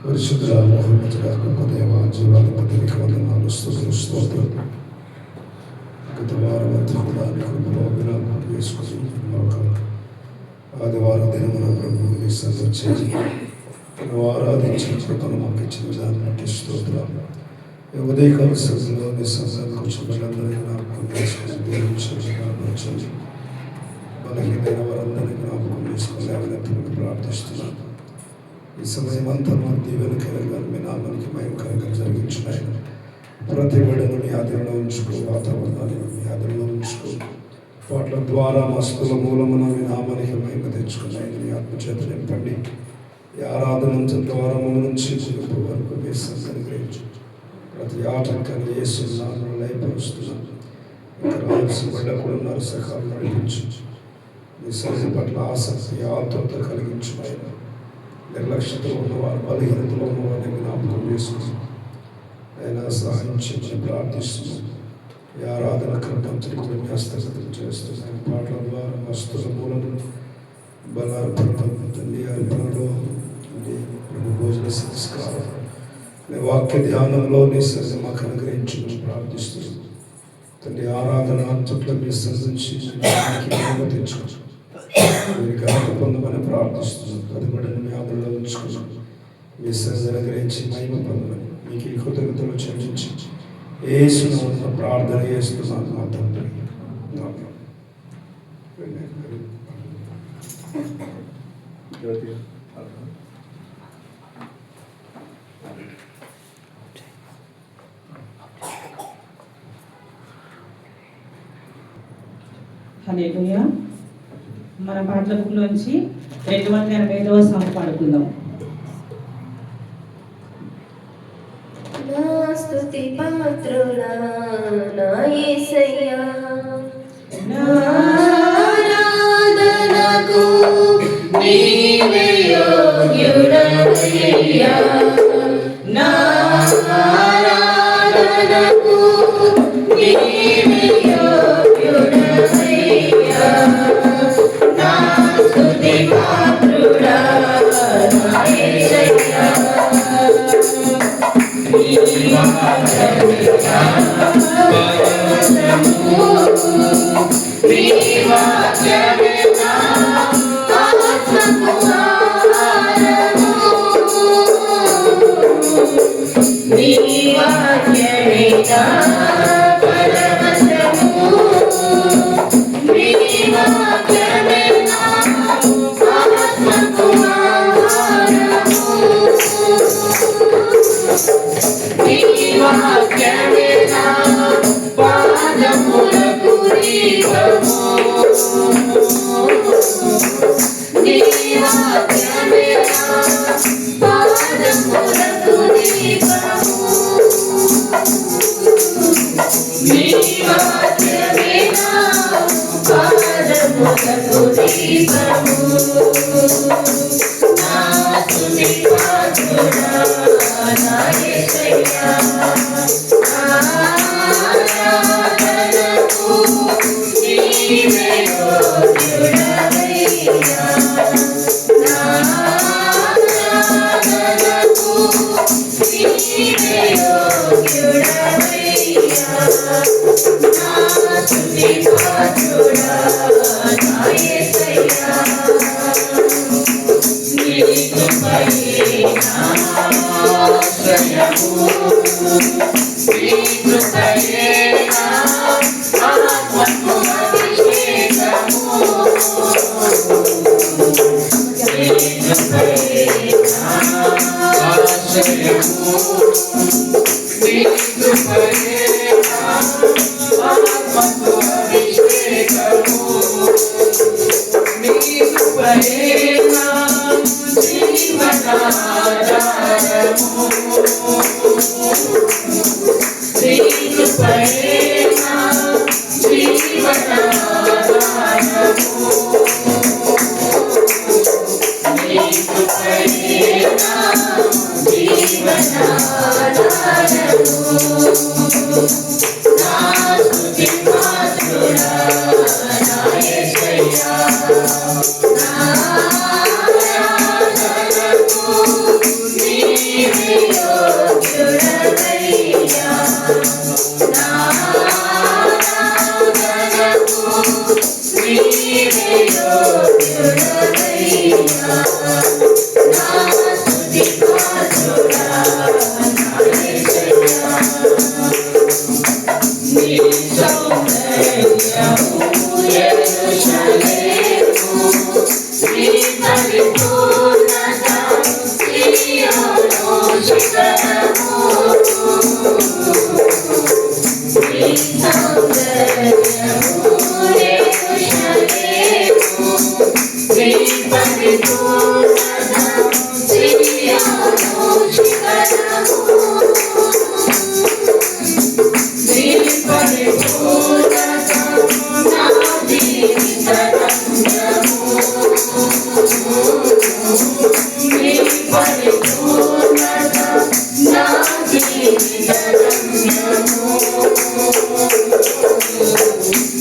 పరిశుద్ధ మహోన్నతుడా గొప్ప దేవ జీవాధిపతికి వందనాలు స్తోత్రం. గత వారం అంతా కూడా నీ కృపలో విరామం వేసుకొని మరొక ఆదివారం దినమున ప్రభువుని సందర్శించి నువ్వు ఆరాధించిన కృపను మాకు ఇచ్చిన దాన్ని బట్టి స్తోత్రాలు. ఉదయకాల సమయంలో నీ సంఘానికి వచ్చిన వాళ్ళందరికీ జ్ఞాపకం చేసుకుని దేవుని బలహీనైన వారందరినీ జ్ఞాపకం చేసుకుని లేవనెత్తులకు ప్రార్థిస్తున్నాను. ఈ సమయం అంతా మన దీవెనకరంగా మీ నామానికి భయంకరంగా జరిగించున్నాయి. ప్రతి బిడ్డను నీ ఆధీనంలో ఉంచుకో, వాతావరణాన్ని నీ ఆధీనంలో ఉంచుకో. వాటి ద్వారా మస్తుల మూలమున మీ నామానికి మహిమ తెచ్చుకున్నాయి. నీ ఆత్మచేత నింపండి. ఈ ఆరాధనంత ద్వారము నుంచి ముగింపు వరకు మీ సంఘాన్ని గ్రహించు. ప్రతి ఆటంకాన్ని యేసు నామములో లయపరుస్తున్నాను. ఇంకా రావాల్సిన బిడ్డ కూడా ఉన్నారు, సకాలం నడిపించు. నీ సన్నిధి పట్ల ఆసక్తి ఆత్మత కలిగించున్నాయి. నిర్లక్ష్యతో ఉన్నవారు, బలహీనతలో ఉన్నవారిని జ్ఞాపకం చేసుకుని అయినా సహాయం చేయమని ప్రార్థిస్తున్నాం. ఈ ఆరాధన క్రమంతటికి హస్తగతం చేస్తున్నాం. పాటల ద్వారా వస్తుల మూలము బలార్పణం తండ్రి అర్పణలో ప్రభు భోజన సంస్కారం నీ వాక్య ధ్యానంలో నీ సన్నిధి మాకు అనుగ్రహించమని ప్రార్థిస్తున్నాం. తండ్రి ఆరాధన అంతట్లో మీ సంధించి తెచ్చుకోండి. మీరు ఘనత పొందమని ప్రార్థిస్తున్నాం. ప్రతిబడిని మీ ఆదరణలో ఉంచుకున్నాం. మీ సన్నిధిని అనుగ్రహించి మహిమ పొందమని మీకు ఈ కృతజ్ఞతలు చెల్లించి యేసునామమున ప్రార్థన చేస్తున్నాను మా తండ్రి. హల్లెలూయా. మన పాటల బుక్లోంచి 285వ సాంగ్ పాడుకుందాం. నా స్తుతి పాత్రుడా నా యేసయ్యా, నా ఆరాధనకు నీవే యోగ్యుడవయ్యా, నా ఆరాధనకు నీవే యోగ్యుడవయ్యా, నా స్తుతి పాత్రుడా నా యేసయ్యా. నా పరిపూర్ణత నా జీవిత గమ్యము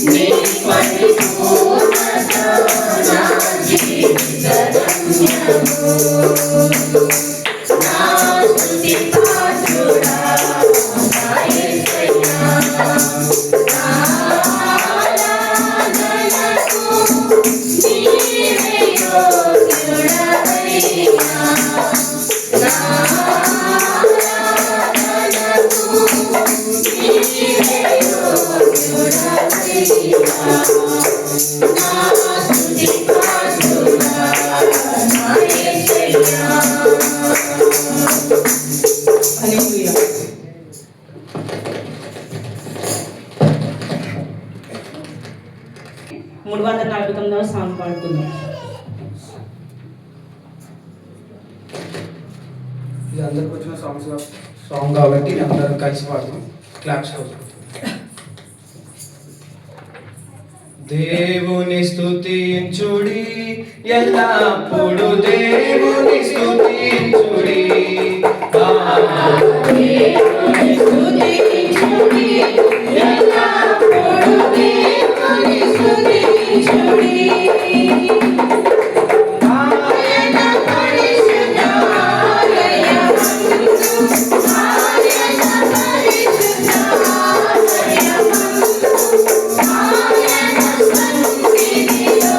నీ పరిపూర్ణత నా జీవిత గమ్యము నా స్తుతి పాత్రుడా నా యేసయ్యా నా ఆరాధనకు నీవే యోగ్యుడవయ్యా నా ఆరాధనకు నీవే యోగ్యుడవయ్యా నా స్తుతి పాత్రుడా నా యేసయ్యా. హల్లెలూయా. మూడు 349వ సాంగ్ పాడుకుందాం. ఇది అందరికి వచ్చిన సాంగ్ కాబట్టి అందరం కలిసి పాడుతాం. క్లాప్స్ కొడతాం. దేవుని స్తుతించుడి ఎల్లప్పుడు దేవుని స్తుతించుడి దేవుని స్తుతించుడి ఎల్లప్పుడు దేవుని స్తుతించుడి ఆయన పరిశుద్ధ ఆలయమందు ఆయన పరిశుద్ధ ఆలయమందు ఆయన సన్నిధిలో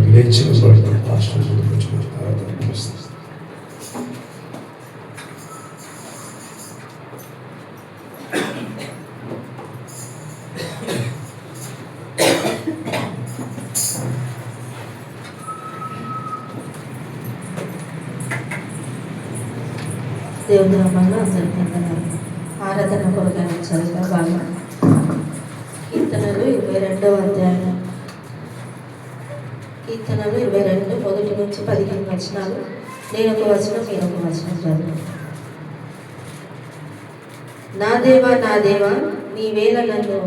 లేచి పడుతుంది పాస్టర్ చూపించుకుని ఆరాధన నడుస్తుంది. దేవుని నామములో అందరికీ వందనాలు. ఆరాధన కొరకైన చదివిన భాగం కీర్తనలు 22వ అధ్యాయం. కీర్తనలు 22 మొదటి నుంచి 15 వచనాలు. నేను ఒక వచనం, మీరు ఒక వచనం చదువు. నా దేవా నా దేవా, నీవేళ నన్ను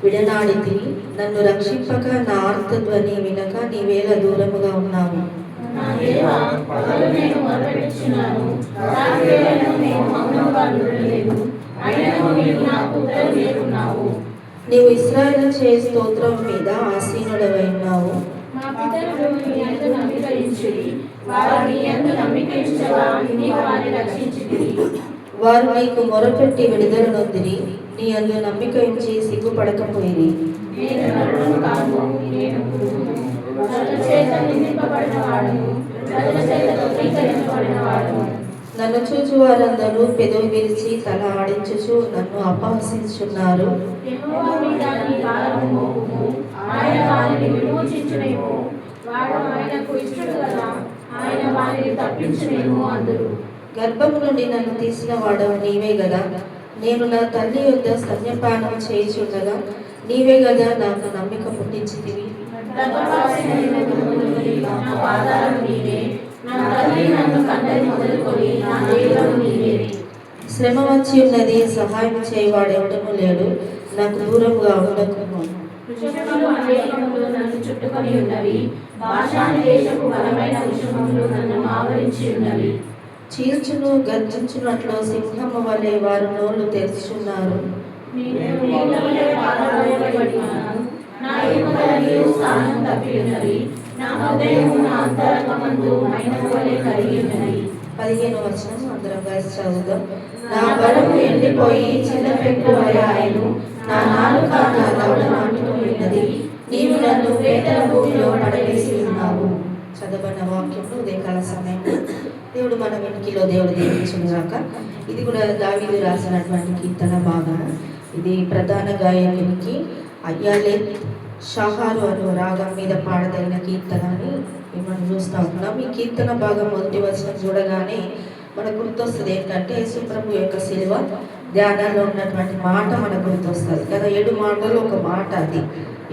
విడనాడితివి, నన్ను రక్షింపక నా ఆర్తధ్వని వినక నీవేళ దూరముగా ఉన్నావు. నా దేవా, పగలు నేను మొరపెట్టుచున్నాను, రాత్రివేళను నేను మౌనముగా ఉండలేదు. అయినను నీవు నాకు ఉత్తరం లేకున్నావు. నీవు ఇశ్రాయేలు చేయి స్తోత్రం మీద ఆసీనుడవై ఉన్నావు. మా పితరులు నీ యందు నమ్మిక ఉంచిరి, వారు నీ యందు నమ్మిక ఉంచగా నీవు వారిని రక్షించితివి. వారు నీకు మొరపెట్టి విడుదల నొందిరి, నీ యందు నమ్మిక ఉంచి సిగ్గుపడకపోయిరి. నేను నరుడను కాను, నేను పురుగును, నరుల చేత నిందింపబడిన వాడును, నరుల చేత తృణీకరింపబడిన వాడును. నన్ను చూచు వారందరూ పెదవి విరిచి తల ఆడించుచు నన్ను అపహసించున్నారు. యెహోవా మీద నీ భారము మోపుము, ఆయన వారిని విమోచించునేమో. వాడు ఆయనకు ఇష్టడు కదా, ఆయన వారిని తప్పించునేమో అందురు. గర్భము నుండి నన్ను తీసిన వాడవు నీవే గదా. నేను నా తల్లి యొద్ద స్తన్యపానం చేయుచుండగా నీవే గదా నాకు నమ్మిక పుట్టించితివి. గర్భవాసి నన్ను మొదలుకొని నా పాదాలు నీవే, నా తల్లి నన్ను కన్నది మొదలుకొని నా దేవుడు నీవే. శ్రమ వచ్చి ఉన్నది, సహాయం చేయవాడెవడనూ లేడు, నాకు దూరంగా ఉండకుము. వృషభములు అనేకములు నన్ను చుట్టుకొని ఉన్నవి, భాషాని దేశపు బలమైన వృషభములు నన్ను ఆవరించి ఉన్నవి. చీల్చును గర్జించున్నట్లు సింహము వలె వారు నోళ్లు తెరుచున్నారు. నేను నీళ్ళ వలె పారవేయబడి ఉన్నాను, నా ఎముకల నీరు స్థానం తప్పి ఉన్నవి. నా హృదయము నా అంతరంగమందు మైనము వలె కరిగి ఉన్నది. 15వ వచనం అందరం కలిసి చదువుదాం. నా బలము ఎండిపోయి చిన్న పెట్టు అయ్యాను, నా నాలుక నా దవడను అంటుకొని ఉన్నది. నీవు నన్ను పేదల భూమిలో పడవేసి ఉన్నావు. చదవబడిన వాక్యంలో ఉదయకాల సమయంలో దేవుడు మన వెనుకలో దేవుడు దీవించుగాక. ఇది కూడా దావీదు రాసినటువంటి కీర్తన భాగం. ఇది ప్రధాన గాయకునికి అయ్యాలే షాహారు అను రాగం మీద పాడదగిన కీర్తన అని మనం చూస్తూ ఉంటున్నాం. ఈ కీర్తన భాగం మొదటి వచనం చూడగానే మనకు గుర్తొస్తుంది ఏంటంటే యేసుప్రభు యొక్క శిలువ ధ్యానాల్లో ఉన్నటువంటి మాట మనకు గుర్తొస్తుంది కదా. 7 మాటలు ఒక మాట, అది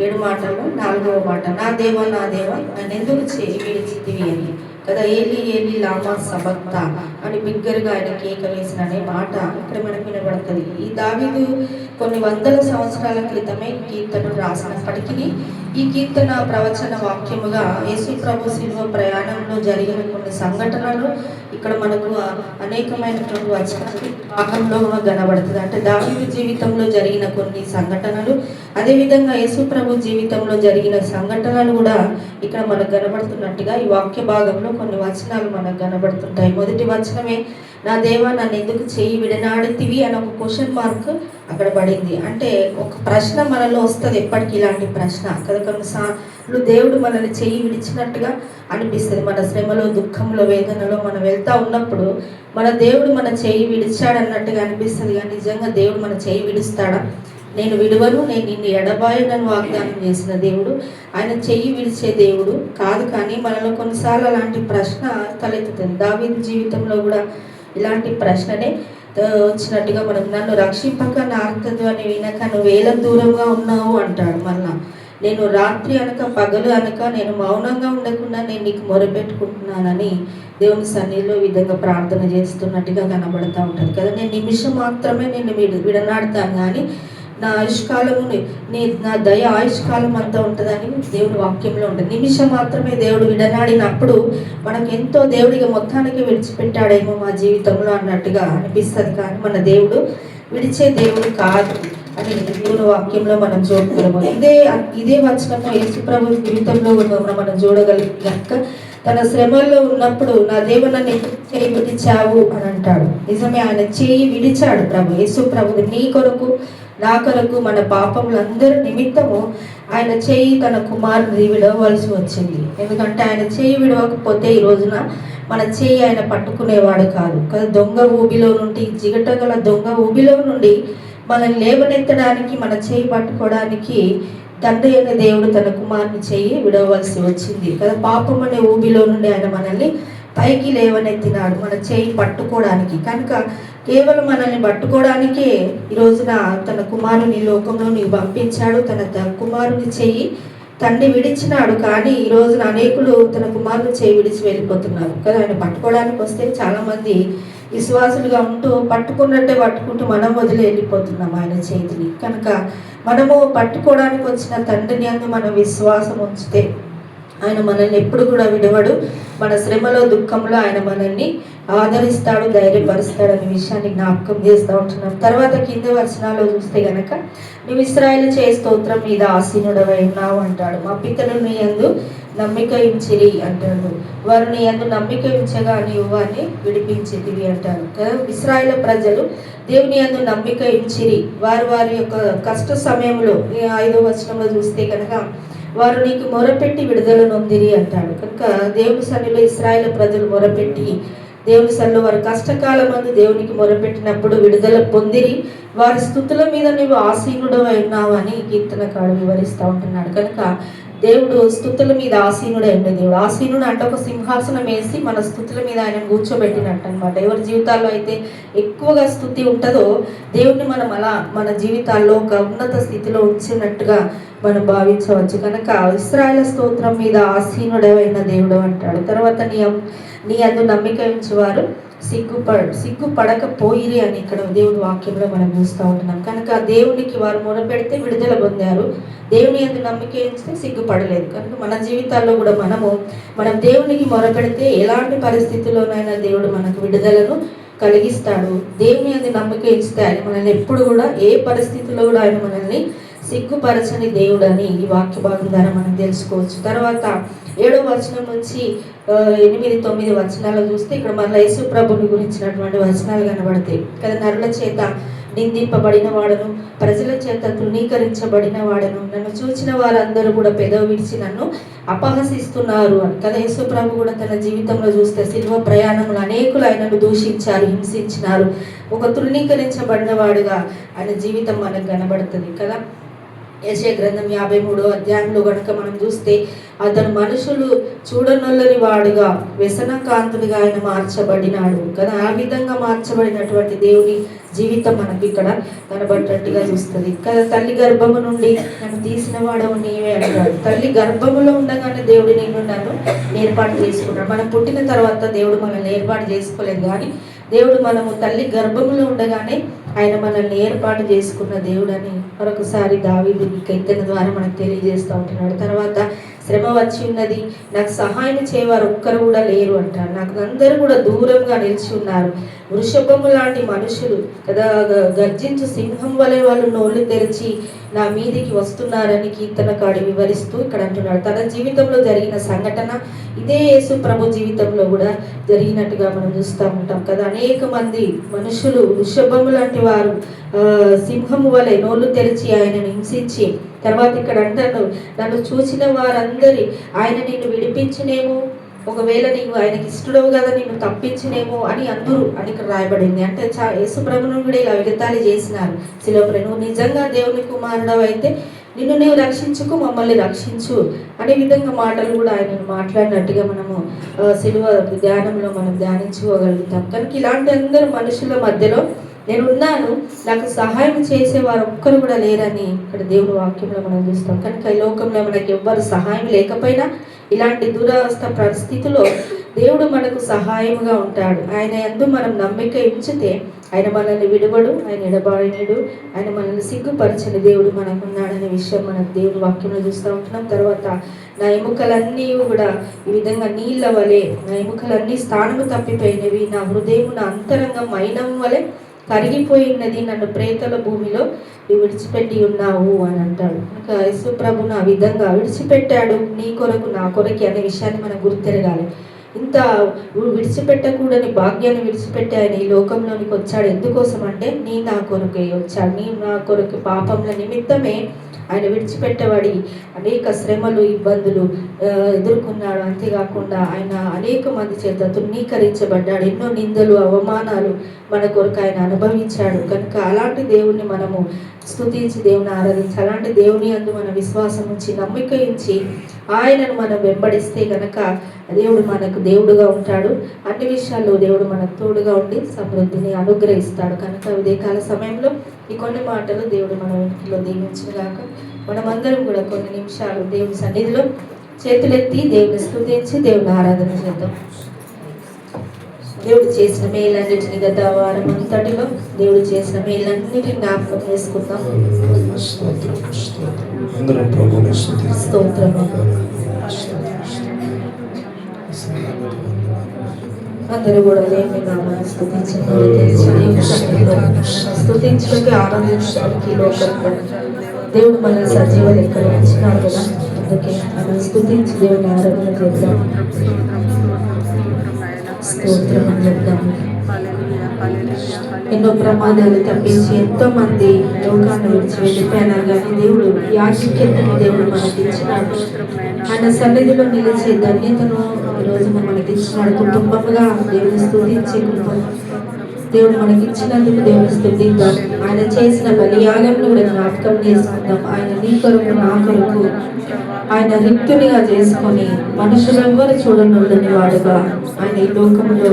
7 మాటలు 4వ మాట, నా దేవా నన్ను ఎందుకు చేయి విడిచితివి అని కదా. ఏలి ఏలి లామా సబక్తా అని బిగ్గరగా ఆయన కేక వేసిన అనే మాట ఇక్కడ మనకు వినబడుతుంది. ఈ దావీదు కొన్ని వందల సంవత్సరాల క్రితమే ఈ కీర్తన రాసినప్పటికీ ఈ కీర్తన ప్రవచన వాక్యముగా యేసు ప్రభు శిలువ ప్రయాణంలో జరిగిన కొన్ని సంఘటనలు ఇక్కడ మనకు అనేకమైనటువంటి వచనాలు భాగంలో కనబడుతుంది. అంటే దావీదు జీవితంలో జరిగిన కొన్ని సంఘటనలు, అదేవిధంగా యేసు ప్రభు జీవితంలో జరిగిన సంఘటనలు కూడా ఇక్కడ మనకు కనబడుతున్నట్టుగా ఈ వాక్య భాగంలో కొన్ని వచనాలు మనకు కనబడుతుంటాయి. మొదటి వచనమే, నా దేవా నన్ను ఎందుకు చేయి విడనాడితివి అని ఒక క్వశ్చన్ మార్క్ అక్కడ పడింది. అంటే ఒక ప్రశ్న మనలో వస్తుంది ఎప్పటికీ, ఇలాంటి ప్రశ్న కదా. కొన్నిసార్లు దేవుడు మనల్ని చేయి విడిచినట్టుగా అనిపిస్తుంది. మన శ్రమలో, దుఃఖంలో, వేదనలో మనం వెళ్తా ఉన్నప్పుడు మన దేవుడు మన చేయి విడిచాడన్నట్టుగా అనిపిస్తుంది. కానీ నిజంగా దేవుడు మన చేయి విడుస్తాడా? నేను విడువను, నేను నిన్ను ఎడబాయనని వాగ్దానం చేసిన దేవుడు ఆయన చెయ్యి విడిచే దేవుడు కాదు. కానీ మనలో కొన్నిసార్లు అలాంటి ప్రశ్న తలెత్తుతుంది. దావీదు జీవితంలో కూడా ఇలాంటి ప్రశ్ననే వచ్చినట్టుగా మనం, నన్ను రక్షింపక నా ఆర్తధ్వని వినక నువ్వు వేల దూరంగా ఉన్నావు అంటాడు. మళ్ళా నేను రాత్రి అనక పగలు అనక నేను మౌనంగా ఉండకుండా నేను నీకు మొరపెట్టుకుంటున్నానని దేవుని సన్నిధిలో ఈ విధంగా ప్రార్థన చేస్తున్నట్టుగా కనబడుతూ ఉంటుంది కదా. నేను నిమిషం మాత్రమే నేను విడనాడతాను, కానీ నా ఆయుష్కాలము నా దయ ఆయుష్కాలం అంతా ఉంటుందని దేవుని వాక్యంలో ఉంటుంది. నిమిషం మాత్రమే దేవుడు విడనాడినప్పుడు మనకు ఎంతో దేవుడిగా మొత్తానికి విడిచిపెట్టాడేమో మా జీవితంలో అన్నట్టుగా అనిపిస్తుంది. కానీ మన దేవుడు విడిచే దేవుడు కాదు అని దేవుని వాక్యంలో మనం చూడగలము. ఇదే వచనము యేసుప్రభు జీవితంలో మనం చూడగలిగాక తన శ్రమల్లో ఉన్నప్పుడు నా దేవ నన్ను చేయి విడిచావు అని అంటాడు. నిజమే, ఆయన చేయి విడిచాడు ప్రభు. యేసు ప్రభు నీ కొరకు నా కొరకు మన పాపములందరి నిమిత్తము ఆయన చేయి తన కుమారుని విడవలసి వచ్చింది. ఎందుకంటే ఆయన చేయి విడవకపోతే ఈ రోజున మన చేయి ఆయన పట్టుకునేవాడు కాదు కదా. దొంగ ఊబిలో నుండి, జిగటగల దొంగ ఊబిలో నుండి మనల్ని లేవనెత్తడానికి, మన చేయి పట్టుకోవడానికి తండ్రి అయిన దేవుడు తన కుమారుని చేయి విడవలసి వచ్చింది కదా. పాపం అనే ఊబిలో నుండి ఆయన మనల్ని పైకి లేవనెత్తినాడు మన చేయి పట్టుకోవడానికి. కనుక కేవలం మనల్ని పట్టుకోవడానికే ఈ రోజున తన కుమారుని లోకంలోని పంపించాడు. తన కుమారుని చెయ్యి తండ్రి విడిచినాడు. కానీ ఈ రోజున అనేకులు తన కుమారుని చేయి విడిచి వెళ్ళిపోతున్నారు కదా. ఆయన పట్టుకోవడానికి వస్తే చాలామంది విశ్వాసులుగా ఉంటూ పట్టుకున్నట్టే పట్టుకుంటూ మనం వదిలి వెళ్ళిపోతున్నాం ఆయన చేతిని. కనుక మనము పట్టుకోవడానికి వచ్చిన తండ్రిని అందు మనం విశ్వాసం ఉంచితే ఆయన మనల్ని ఎప్పుడు కూడా విడవడు. మన శ్రమలో దుఃఖంలో ఆయన మనల్ని ఆదరిస్తాడు, ధైర్యపరుస్తాడు అనే విషయాన్ని జ్ఞాపకం చేస్తూ ఉంటున్నాం. తర్వాత కింద వచనాల్లో చూస్తే గనక నువ్వు ఇశ్రాయేలు చేయి స్తోత్రం మీద ఆసీనుడవై ఉన్నావు అంటాడు. మా పితరులు నీ యందు నమ్మిక ఉంచిరి అంటాడు. వారు నీ యందు నమ్మిక ఉంచగా నీవు వారిని విడిపించితివి అంటారు కదా. ఇశ్రాయేలు ప్రజలు దేవుని యందు నమ్మిక ఉంచిరి. వారి యొక్క కష్ట సమయంలో 5వ వచనంలో చూస్తే కనుక వారు నీకు మొరపెట్టి విడుదల నొందిరి అంటాడు. కనుక దేవుని సన్నిధిలో ఇశ్రాయేలు ప్రజలు మొరపెట్టి దేవుని సన్నిధిలో వారి కష్టకాలం మందు దేవునికి మొరపెట్టినప్పుడు విడుదల పొందిరి. వారి స్తుతుల మీద నీవు ఆసీనుడవై ఉన్నావు అని కీర్తనకారుడు వివరిస్తూ ఉంటున్నాడు. కనుక దేవుడు స్తుతుల మీద ఆసీనుడై ఉండే దేవుడు. ఆసీనుడు అంటే ఒక సింహాసనం వేసి మన స్తుతుల మీద ఆయన కూర్చోబెట్టినట్టు అనమాట. ఎవరి జీవితాల్లో అయితే ఎక్కువగా స్తుతి ఉంటుందో దేవుడిని మనం అలా మన జీవితాల్లో ఒక ఉన్నత స్థితిలో ఉంచినట్టుగా మనం భావించవచ్చు. కనుక ఇశ్రాయేలు స్తోత్రం మీద ఆసీనుడైన దేవుడు అంటాడు. తర్వాత నీ అందు నమ్మిక ఉంచేవారు సిగ్గుపడకపోయిరి అని ఇక్కడ దేవుడి వాక్యంలో మనం చూస్తూ ఉంటున్నాం. కనుక దేవునికి వారు మొరపెడితే విడుదల పొందారు. దేవుని యందు నమ్మిక ఉంచితే సిగ్గుపడలేదు. కనుక మన జీవితాల్లో కూడా మనం దేవునికి మొరపెడితే ఎలాంటి పరిస్థితుల్లోనైనా దేవుడు మనకు విడుదలను కలిగిస్తాడు. దేవుని యందు నమ్మిక ఉంచితే ఆయన మనల్ని ఎప్పుడు కూడా ఏ పరిస్థితుల్లో కూడా ఆయన మనల్ని సిగ్గుపరచని దేవుడు అని ఈ వాక్య భాగం ద్వారా మనం తెలుసుకోవచ్చు. తర్వాత 7వ వచనం నుంచి 8-9 వచనాలు చూస్తే ఇక్కడ మన యేసు ప్రభుని గురించినటువంటి వచనాలు కనబడతాయి కదా. నరుల చేత నిందింపబడిన వాడను, ప్రజల చేత తృణీకరించబడిన వాడను, నన్ను చూచిన వారందరూ కూడా పెదవి విడిచి నన్ను అపహసిస్తున్నారు అని కదా. యేసు ప్రభు కూడా తన జీవితంలో చూస్తే శిలువ ప్రయాణంలో అనేకులు ఆయనను దూషించారు, హింసించినారు. ఒక తృణీకరించబడిన వాడుగా ఆయన జీవితం మనకు కనబడుతుంది కదా. యెషయా గ్రంథం 53వ అధ్యాయంలో కనుక మనం చూస్తే అతను మనుషులు చూడనొల్లని వాడుగా వ్యసనకాంతుడిగా ఆయన మార్చబడినాడు కదా. ఆ విధంగా మార్చబడినటువంటి దేవుని జీవితం మనకి ఇక్కడ కనబడ్డట్టుగా చూస్తుంది కదా. తల్లి గర్భము నుండి నన్ను తీసిన వాడవు నీవే అంటాడు. తల్లి గర్భములో ఉండగానే దేవుడు నన్ను ఏర్పాటు చేసుకున్నాడు. మనం పుట్టిన తర్వాత దేవుడు మనల్ని ఏర్పాటు చేసుకోలేదు, కానీ దేవుడు మనము తల్లి గర్భములో ఉండగానే ఆయన మనల్ని ఏర్పాటు చేసుకున్న దేవుడు అని మరొకసారి దావీదు కీర్తన ద్వారా మనకు తెలియజేస్తూ ఉంటున్నాడు. తర్వాత శ్రమ వచ్చి ఉన్నది, నాకు సహాయం చేయవారు ఒక్కరు కూడా లేరు అంటారు. నాకు అందరూ కూడా దూరంగా నిలిచి ఉన్నారు. వృషభము లాంటి మనుషులు కదా, గర్జించు సింహం వలె వాళ్ళు నోళ్ళు తెరిచి నా మీదికి వస్తున్నారని కీర్తనకారుడు వివరిస్తూ ఇక్కడ అంటున్నాడు. తన జీవితంలో జరిగిన సంఘటన ఇదే యేసు ప్రభు జీవితంలో కూడా జరిగినట్టుగా మనం చూస్తూ ఉంటాం కదా. అనేక మంది మనుషులు వృషభము లాంటి వారు సింహము వలె నోళ్ళు తెరిచి ఆయనను హింసించి తర్వాత ఇక్కడ అంటాను, నన్ను చూసిన వారందరి ఆయన నిన్ను విడిపించినేమో, ఒకవేళ నీవు ఆయనకి ఇష్టడవు కదా నిన్ను తప్పించినేమో అని అందరూ అని ఇక్కడ రాయబడింది. అంటే యేసు ప్రభువును కూడా ఇలా ఎగతాళి చేసినారు శిలువపై. నువ్వు నిజంగా దేవుని కుమారుడవు అయితే నిన్ను నీవు రక్షించుకు, మమ్మల్ని రక్షించు అనే విధంగా మాటలు కూడా ఆయనను మాట్లాడినట్టుగా మనము శిలువ ధ్యానంలో మనం ధ్యానించుకోగలుగుతాం. కనుక ఇలాంటి అందరూ మనుషుల మధ్యలో నేనున్నాను, నాకు సహాయం చేసేవారు ఒక్కరు కూడా లేరని ఇక్కడ దేవుని వాక్యంలో మనం చూస్తాం. కనుక ఈ లోకంలో మనకి ఎవ్వరు సహాయం లేకపోయినా ఇలాంటి దురవస్థ పరిస్థితిలో దేవుడు మనకు సహాయముగా ఉంటాడు. ఆయన యందు మనం నమ్మిక ఉంచితే ఆయన మనల్ని విడువడు, ఆయన ఎడబాడినడు, ఆయన మనల్ని సిగ్గుపరచని దేవుడు మనకు ఉన్నాడనే విషయం మనకు దేవుని వాక్యంలో చూస్తూ ఉంటున్నాం. తర్వాత నా ఎముకలన్నీ కూడా ఈ విధంగా నీళ్ళ వలె, నా ఎముకలన్నీ స్థానము తప్పిపోయినవి, నా హృదయం నా అంతరంగం మైనం వలె కరిగిపోయినది, నన్ను ప్రేతల భూమిలో విడిచిపెట్టి ఉన్నావు అని అంటాడు. ఇంకా యేసు ప్రభును ఆ విధంగా విడిచిపెట్టాడు నీ కొరకు నా కొరకి అనే విషయాన్ని మనం గుర్తెరగాలి. ఇంత విడిచిపెట్టకూడని భాగ్యాన్ని విడిచిపెట్టి ఆయన ఈ లోకంలోనికి వచ్చాడు. ఎందుకోసం అంటే నీ నా కొరకే వచ్చాడు. నీ నా కొరకు పాపంల నిమిత్తమే ఆయన విడిచిపెట్టబడి అనేక శ్రమలు ఇబ్బందులు ఎదుర్కొన్నాడు. అంతేకాకుండా ఆయన అనేక మంది చేత తృణీకరించబడ్డాడు. ఎన్నో నిందలు అవమానాలు మన కొరకు ఆయన అనుభవించాడు. కనుక అలాంటి దేవుణ్ణి మనము స్తుతించి దేవుని ఆరాధించాలి. అలాంటి దేవుని యందు మన విశ్వాసం ఉంచి నమ్మిక ఉంచి ఆయనను మనం వెంబడిస్తే గనక దేవుడు మనకు దేవుడుగా ఉంటాడు. అన్ని విషయాల్లో దేవుడు మనకు తోడుగా ఉండి సమృద్ధిని అనుగ్రహిస్తాడు. కనుక ఉదయకాల సమయంలో ఈ కొన్ని మాటలు దేవుడు మన ఇంటిలో దీవించుగాక. మనమందరం కూడా కొన్ని నిమిషాలు దేవుని సన్నిధిలో చేతులెత్తి దేవుని స్తుతించి దేవుని ఆరాధన చేద్దాం. దేవుడు చేసిన మేలన్నిటిని గత వారం అంతటిలో దేవుడు చేసిన మేలన్నిటిని జ్ఞాపకం చేసుకుందాం. స్తోత్రం. అందరూ కూడా దేవుని నామాన్ని స్తుతించడానికి ఆనందించడానికి లోకం దేవుడు మన సజీవ లెక్కలు ఉంచినాడు కదా. అందుకే మనం స్తుతించి దేవుని ఆరాధన చేద్దాం. స్తోత్రం అని చెప్తాము. ఎన్నో ప్రమాదాలు తప్పించి ఎంతో మంది లోకాన్ని విడిచి వెళ్ళిపోయినారు, కానీ దేవుడు ఈ ఆధిక్యతను దేవుడు మనకి ఇచ్చినాడు. ఆయన సన్నిధిలో నిలిచే ధన్యతను ఈరోజు మనకి ఇచ్చినాడు. కుటుంబంగా దేవుని స్తుతించే కుటుంబం దేవుడు మనకి ఇచ్చినందుకు దేవుని స్తుతిద్దాం. ఆయన చేసిన బలియాగంను కూడా జ్ఞాపకం చేసుకుందాం. ఆయన నీ కొరకు నా కొరకు ఆయన రిక్తునిగా చేసుకొని మనుషులెవ్వరు చూడనుండని వాడుగా ఆయన ఈ లోకంలో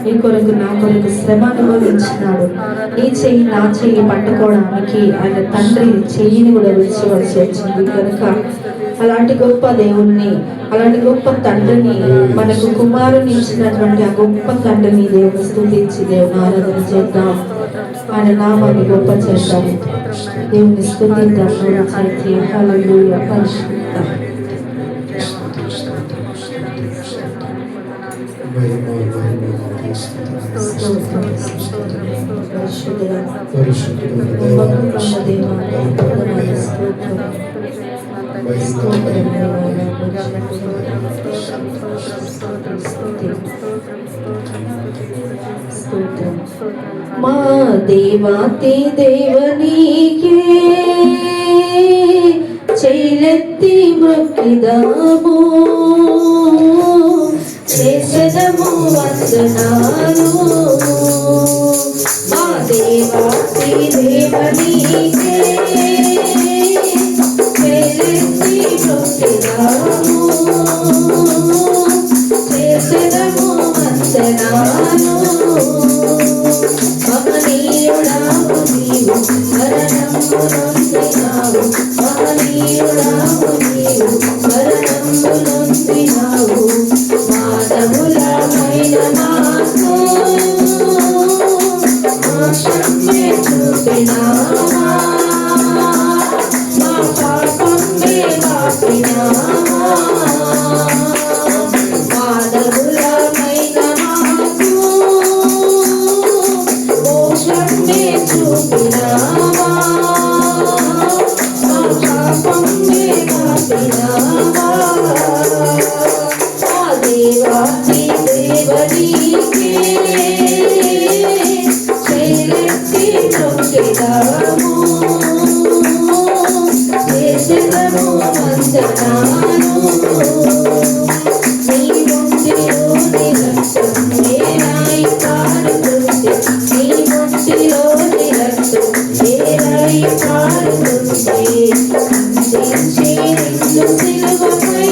నీ కొరకు నా కొరకు శ్రమ అనుభవించినాడు. నీ చెయ్యి నా చెయ్యి పట్టుకోవడానికి ఆయన తండ్రి చెయ్యిని కూడా విడిచివలసి వచ్చింది. కనుక అలాంటి గొప్ప దేవుణ్ణి, అలాంటి గొప్ప తండ్రిని, మనకు కుమారుని ఇచ్చినటువంటి ఆ గొప్ప తండ్రిని దేవుని స్తుతించి దేవుని ఆరాధన చేద్దాం. ఆయన నామాన్ని గొప్ప చేద్దాం. దేవుని స్తుతిద్దాం. హల్లెలూయా. పరిశుద్ధ మా దేవాతి దేవనీకే చెయ్యెత్తి మొక్కిదాము, చేసెదము వందనాలు. మా దేవాతి దేవనీకే చెయ్యెత్తి మొక్కిదాము, చేసెదము వందనాలు. మహనీయుడావు నీవు, మరణము నొందినావు. మహనీయుడావు నీవు, మరణము నొందినావు. మానవులమైన మాకు మోక్షమే చూపినావా, మా పాపమే బాపినావా. మానవులమైన మాకు మోక్షమే చూపినావా, మా పాపమే బాపినావా. దేవాతి దేవనీకే చెయ్యెత్తి మొక్కిదాము, చేసెదము వందనాలు. నీ ఒంటిలోని రక్తం ఏ రాయి కారుతుంది, నీ ఒంటిలోని రక్తం ఏ రాయి కారుతుంది. అందించి నిన్ను సిలువపై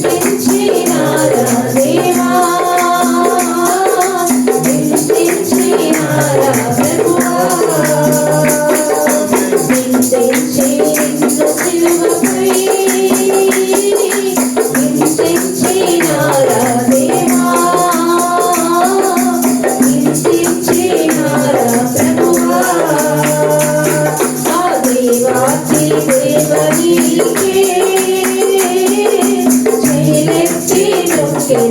హింసించినారా దేవా, హింసించినారా ప్రభువా. హింసించి నిన్ను సిలువపై హింసించినారా దేవా, హింసించినారా ప్రభువా. ఆ దేవాతి దేవనీకే చెయ్యెత్తి మొక్కిదాము,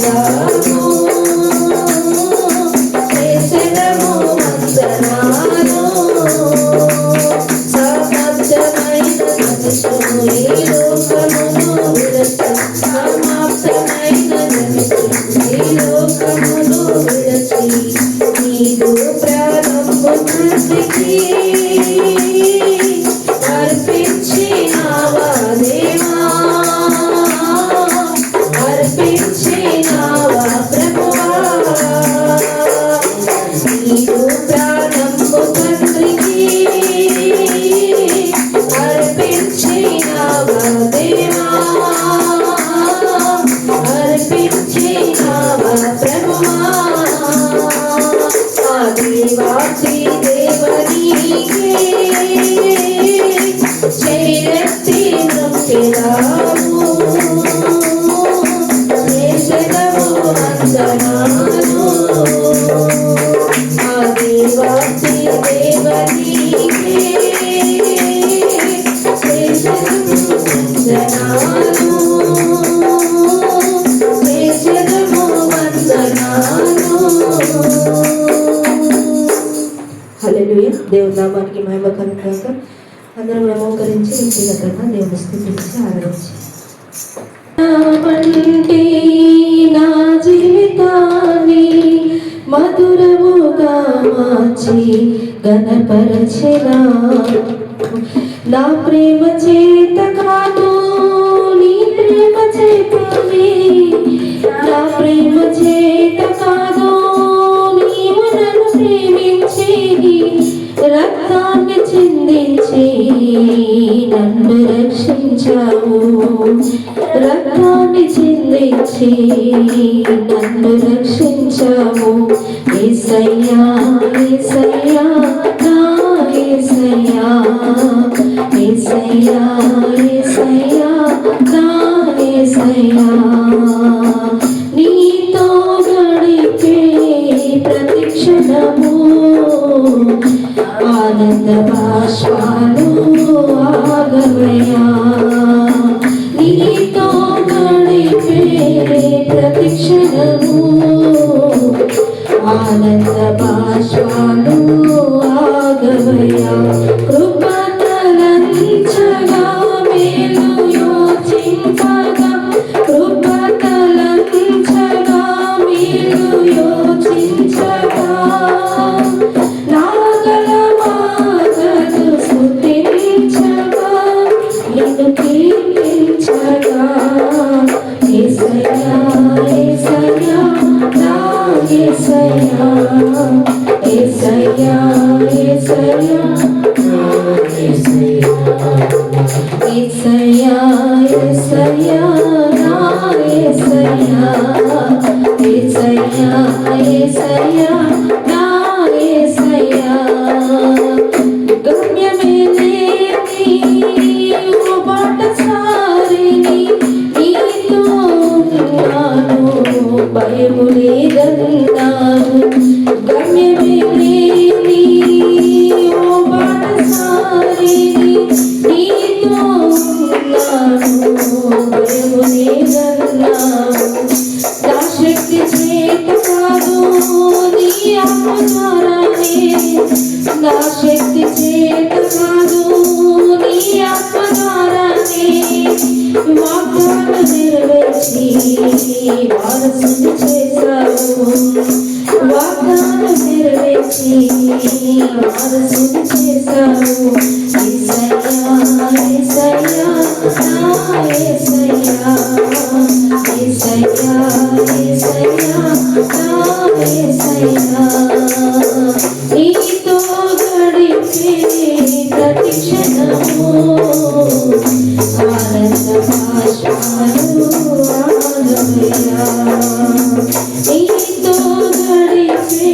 హల్లెలూయా. దేవుని నామానికి మహిమ కలుగుగాక. అందరం కూడా మోకరించి వ్యక్తిగతంగా దేవుని స్తుతించి ఆరాధించి నా జీవితాన్ని మధురముగా మార్చి గణపరచెనా నా ప్రేమ చేత కాదు నీ ప్రేమ చేతనే నా ప్రేమ చేత కాదు నీవు నన్ను ప్రేమించి రక్తాన్ని చిందించి నన్ను రక్షించావు రక్తాన్ని చిందించి నన్ను రక్షించావు యేసయ్యా యేసయ్యా నా యేసయ్యా యేసయ్యా యేసయ్యా నా యేసయ్యా నీతో గడిపే ప్రతి క్షణము ఆనంద బాష్పాలు ఆగవయ్యా నీతో గడిపే ప్రతి క్షణము ఆనంద బాష్పాలు ఆగవయ్యా కృపతలంచగా మేలు యోచింపగా కృపతలంచగా మేలు యోచించగా నాగల మాటలు స్తుతించగా నిన్ను కీర్తించగా యేసయ్యా యేసయ్యా నా యేసయ్యా యేసయ్యా యేసయ్యా నా యేసయ్యా యేసయ్యా యేసయ్యా నా యేసయ్యా యేసయ్యా యేసయ్యా నా యేసయ్యా గమ్యమే లేని ఓ బాటసారిని నీతో ఉన్నాను భయము లేదన్నాను గమ్యమే లేని ఓ బాటసారిని నీతో ఉన్నాను భయము లేదన్నాను నా శక్తి చేత కాదు నీ ఆత్మ ద్వారానే నా శక్తి చేత కాదు నీ ఆత్మ ద్వారానే వాగ్దానం నెరవేర్చి వారసుని చేశావు వాగ్దానం నెరవేర్చి వారసుని చేశావు యేసయ్యా యేసయ్యా నా యేసయ్యా యేసయ్యా యేసయ్యా నా యేసయ్యా నీతో గడిపే ప్రతి క్షణము ఆనంద బాష్పాలు ఆగవయ్యా నీతో గడిపే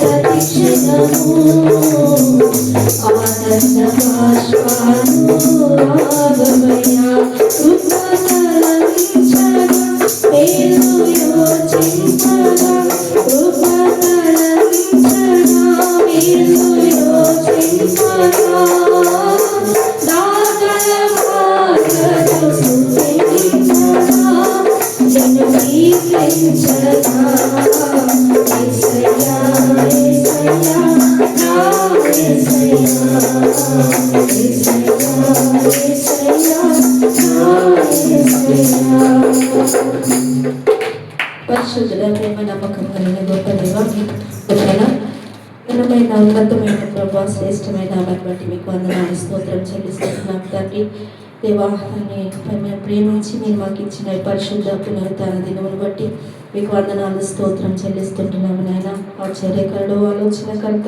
ప్రతి క్షణము ఆనంద బాష్పాలు ఆగవయ్యా కృపతలంచగా మేలు యోచించగా కృపతలంచగా మేలు యోచించగా నాగల మాటలు స్తుతించగా నిన్ను కీర్తించగా యేసయ్యా యేసయ్యా నా యేసయ్యా యేసయ్యా యేసయ్యా నా యేసయ్యా పరిశుద్ధుల ప్రేమ నమ్మకం కలిగిన గొప్ప దేవ ఘనమైన ఉన్నతమైన ప్రభా శ్రేష్టమైన నామాన్ని బట్టి మీకు వందనాలు స్తోత్రం చెల్లిస్తున్నాం తండ్రి దేవా ప్రేమించి మీరు మాకు ఇచ్చిన పరిశుద్ధ పునరుత్థాన దినమును బట్టి మీకు వందనాలు స్తోత్రం చెల్లిస్తుంటున్నాము నాయన ఆశ్చర్యకరుడు ఆలోచనకర్త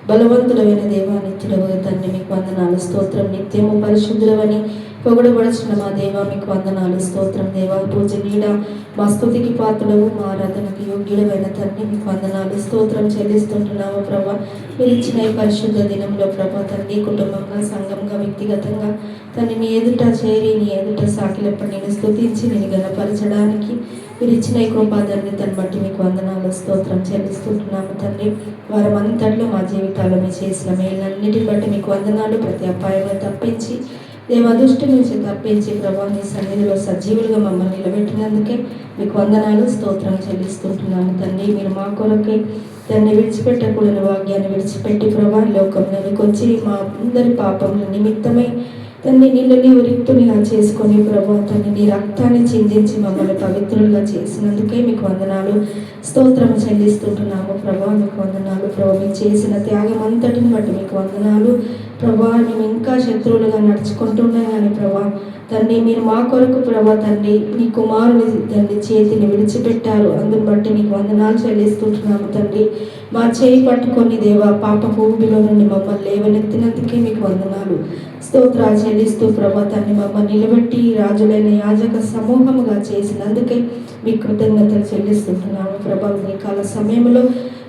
బలవంతుడమైన దేవా నిత్యుడవగా తండ్రి మీకు వందనాలు స్తోత్రం నిత్యము పరిశుద్ధులవని పొగడబడుచున్న మా దేవా మీకు వందనాలు స్తోత్రం దేవా పూజనీయుడ మా స్తుతికి పాత్రుడవు మా ఆరాధనకు యోగ్యుడమైన తండ్రి మీకు వందనాలు స్తోత్రం చెల్లిస్తుంటున్నాము ప్రభా మీరు ఇచ్చిన ఈ పరిశుద్ధ దినంలో ప్రభా తండ్రి కుటుంబంగా సంఘంగా వ్యక్తిగతంగా తండ్రి నీ ఎదుట చేరి నీ ఎదుట సాకిలప్పటి నేను స్తుతించి నేను గణపరచడానికి మీరు ఇచ్చిన ఈ కృపాధన్యతను బట్టి మీకు వందనాలు స్తోత్రం చెల్లిస్తుంటున్నాము తండ్రి. వారమంతట్లో మా జీవితాల్లో మీరు చేసిన మేలన్నిటిని బట్టి మీకు వందనాలు. ప్రతి అపాయంలో తప్పించి దేవదృష్టి నుంచి తప్పించి ప్రభా నీ సన్నిధిలో సజీవులుగా మమ్మల్ని నిలబెట్టినందుకే మీకు వందనాలు స్తోత్రం చెల్లిస్తుంటున్నాము తండ్రి. మీరు మా కొరకే దాన్ని విడిచిపెట్టకూడని వాక్యాన్ని విడిచిపెట్టి ప్రభా లోకంలోనికి వచ్చి మా అందరి పాపముల నిమిత్తమై తండ్రి నిన్ను నీవు రిక్తునిగా చేసుకొని ప్రభా తండ్రి నీ రక్తాన్ని చిందించి మమ్మల్ని పవిత్రులుగా చేసినందుకే మీకు వందనాలు స్తోత్రం చెల్లిస్తుంటున్నాము ప్రభా. మీకు వందనాలు ప్రభా. మీకు చేసిన త్యాగం అంతటిని బట్టి మీకు వందనాలు ప్రభా. మేము ఇంకా శత్రువులుగా నడుచుకుంటున్నాం కానీ ప్రభా తండ్రి మీరు మా కొరకు ప్రభా తండ్రి నీ కుమారుని తండ్రి చేతిని విడిచిపెట్టారు. అందుని బట్టి నీకు వందనాలు చెల్లిస్తుంటున్నాము తండ్రి. మా చేయి పట్టుకొని దేవా పాప భూమిలో నుండి మమ్మల్ని లేవనెత్తినందుకే మీకు వందనాలు స్తోత్రాలు చెల్లిస్తూ ప్రభా తండ్రి మమ్మల్ని నిలబెట్టి రాజులైన యాజక సమూహముగా చేసినందుకే మీ కృతజ్ఞతలు చెల్లిస్తుంటున్నాము ప్రభా. ఈ కాల సమయంలో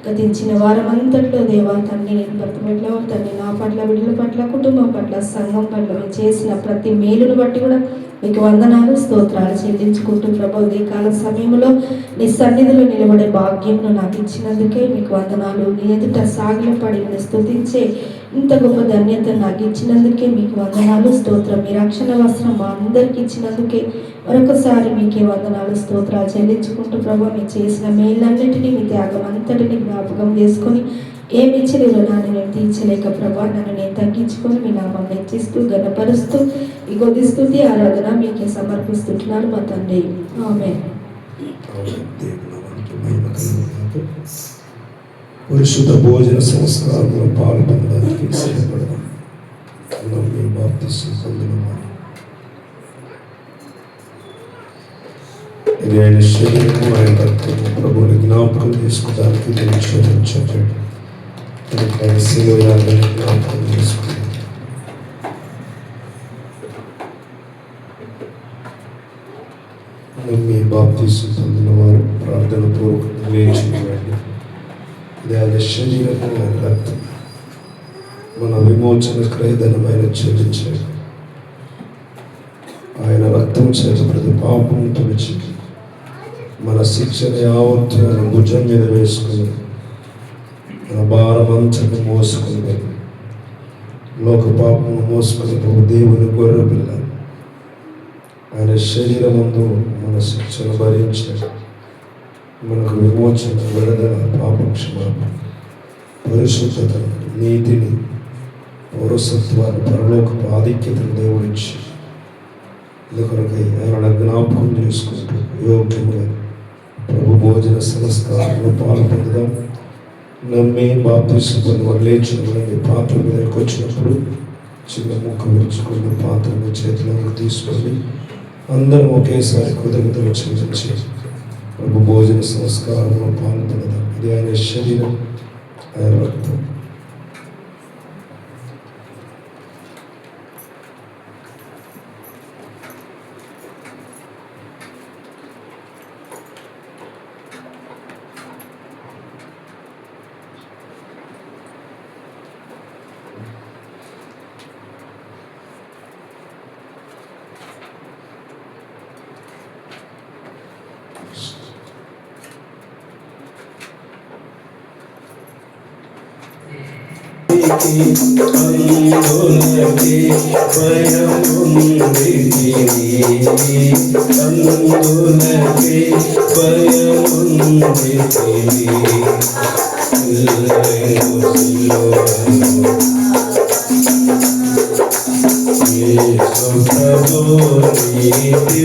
గతించిన వారం అంతట్లో దేవా తండ్రి నేను బ్రతమెట్లో తండ్రి నా పట్ల బిడ్డల పట్ల కుటుంబం పట్ల సంఘం పట్ల మీరు చేసిన ప్రతి మేలును బట్టి కూడా మీకు వందనాలు స్తోత్రాలు చెల్లించుకుంటూ ప్రభా ఈ కాల సమయంలో నీ సన్నిధిలో నిలబడే భాగ్యంను నాకు ఇచ్చినందుకే మీకు వందనాలు. నీ ఎదుట సాగిలపడి స్తుతించే ఇంత గొప్ప ధన్యత నాకు ఇచ్చినందుకే మీకు వందనాలు స్తోత్రం. మీ రక్షణ వస్త్రం మా అందరికి ఇచ్చినందుకే మరొకసారి మీకే వందనాలు స్తోత్రాలు చెల్లించుకుంటూ ప్రభా మీరు చేసిన మేలన్నిటినీ మీ త్యాగం అంతటిని జ్ఞాపకం చేసుకొని ఏమి ఇచ్చిన రుణాన్ని నేను తీర్చలేక ప్రభా నన్ను నేను తగ్గించుకొని మీ నామం హెచ్చిస్తూ ఘనపరుస్తూ ఈ కొద్ది స్తుతి ఆరాధన మీకే సమర్పిస్తుంటున్నాను మా తండ్రి. ఆమేన్. పరిశుద్ధ భోజన సంస్కారంలో పాల్పొందడానికి సిద్ధపడదాం. మీ బాప్తిస్మం పొందిన ఇది ఆయన శరీరము ఆయన రక్తము ప్రభువుని జ్ఞాపకం చేసుకోవడానికి నేను క్షమించండి. ఆయన శిలువయాన్ని జ్ఞాపకం చేసుకుని మీ బాప్తిస్మం పొందిన వారు ప్రార్థన పూర్వకంగా లేచి ఇవ్వండి. ఇది ఆయన శరీరము ఆయన రక్తం మన విమోచన క్రయధనమైన చెల్లించాడు. ఆయన రక్తం చేత ప్రతి పాపం తుడిచి మన శిక్షణ యావత్తు మన భుజం మీద వేసుకుని మన భారమంతను మోసుకుని లోక పాపము మోసుకుని దేవుని గొర్రె పిల్ల ఆయన శరీరమందు మన శిక్షణ భరించాడు. మనకు విమోచన విడుదల పాప క్షమాపణ పరిశుద్ధత నీతిని పౌరసత్వాన్ని పరలోకపు ఆధిక్యతను దేవుడిచ్చి ఇందుకొరకై ఆయన జ్ఞాపకం చేసుకుంటూ యోగ్యముగా ప్రభు భోజన సంస్కారంలో పాల్పొందుదాం. నమ్మి బాప్తిస్మం వారు లేచినప్పుడు పాత్ర మీదకి వచ్చినప్పుడు చిన్న ముక్క విరుచుకుని పాత్రను చేతిలోకి తీసుకొని అందరం ఒకేసారి కృతజ్ఞతలు చెల్లించి ప్రభు భోజన సంస్కారంలో పాల్పొందుదాం. ఇది ఆయన శరీరం ఆయన రక్తం. అందులకి భయముంది అందులకి భయముంది యేసు ప్రభు నీతి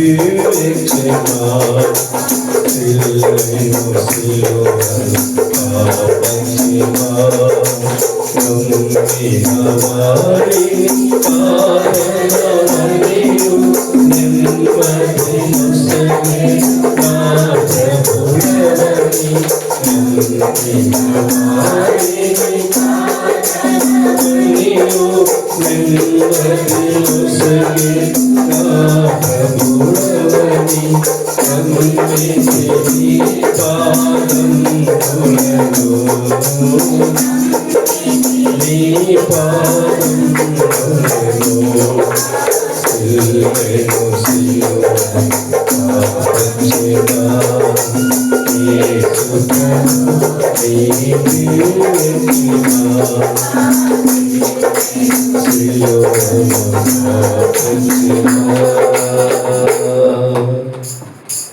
క్షమా సిలువను సిలువను పాపక్షమా నమ్మిన వారిని పాదనమనియు నెమ్మదినొసగే నా ప్రభువని నమ్మిన వారిని పాదనమనియు నెమ్మదినొసగే నా ప్రభువని నమ్మితిని పాదములను నీ పాదములను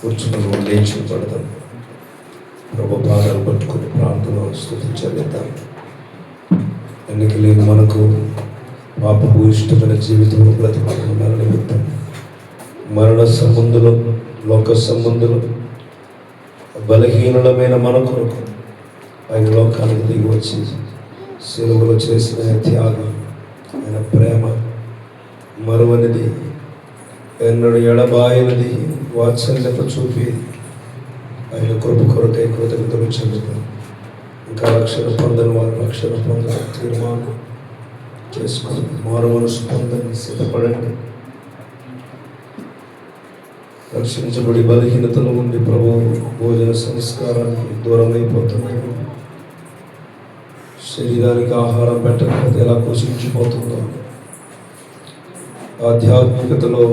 కూర్చుని లేచి పడదాం. ప్రభు పాదాలు పట్టుకుని ప్రార్థన స్తుతి చెల్లిద్దాం. ఎన్నిక లేని మనకు పాపభూయిష్టమైన జీవితం బ్రతికిన మన నిమిత్తం మరణ సంబంధులు, లోక సంబంధులు, బలహీనులమైన మన కొరకు ఆయన లోకానికి దిగి వచ్చి సెలవులో చేసిన త్యాగం, ఆయన ప్రేమ మరువనిది, ఎన్నడు ఎడబాయనిది, వాత్సల్యత చూపి ఆయన కృప కొరకై కృతజ్ఞతలు చెల్లుతాం. ఇంకా రక్షణ పొందని వారు రక్షణ పొందని తీర్మానం చేసుకొని మారు మనసు పొందని సిద్ధపడండి. రక్షించబడి బలహీనతలు ఉండి ప్రభు భోజన సంస్కారానికి దూరం అయిపోతున్నాయి. శరీరానికి ఆహారం పెట్టకపోతే ఎలా పోషించిపోతుందో, ఆధ్యాత్మికతలో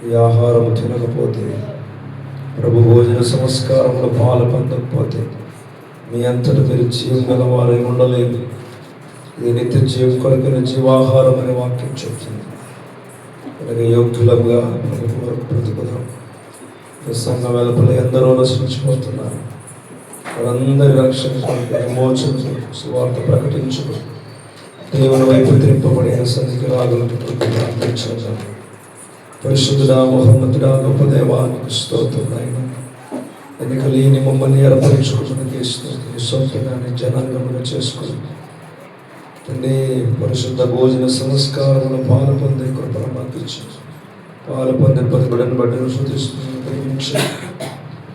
ఈ ఆహారం తినకపోతే, ప్రభు భోజన సంస్కారంలో పాలు పొందకపోతే మీ అంతటి మీరు జీవం గలవారై ఉండలేదు. ఇది నిత్య జీవం కొరకైన జీవాహారం అనే వాక్యం చెప్తుంది. అలాగే యోగ్యులంగా బ్రతుకుదాం. సంఘం వెలుపల ఎందరో నశించిపోతున్నారు. వారందరి రక్షణ విమోచన సువార్త ప్రకటించు. దేవుని వైపు తిరింపబడిన సన్నిధికి రాగలకు ప్రార్థించాం. పరిశుద్ధుడా, మహోన్నతుడా, గొప్ప దేవానికి స్తోత్రం. ఆయన ఎన్నిక లేని మమ్మల్ని ఏర్పరచుకున్నది సొంతగానే జనాంగముగా చేసుకుని పరిశుద్ధ భోజన సంస్కారంలో పాలు పొందే కృపను మాకించి పాలు పొందే బతుకుడని బట్టి శుద్ధిస్తుంది ప్రేమించి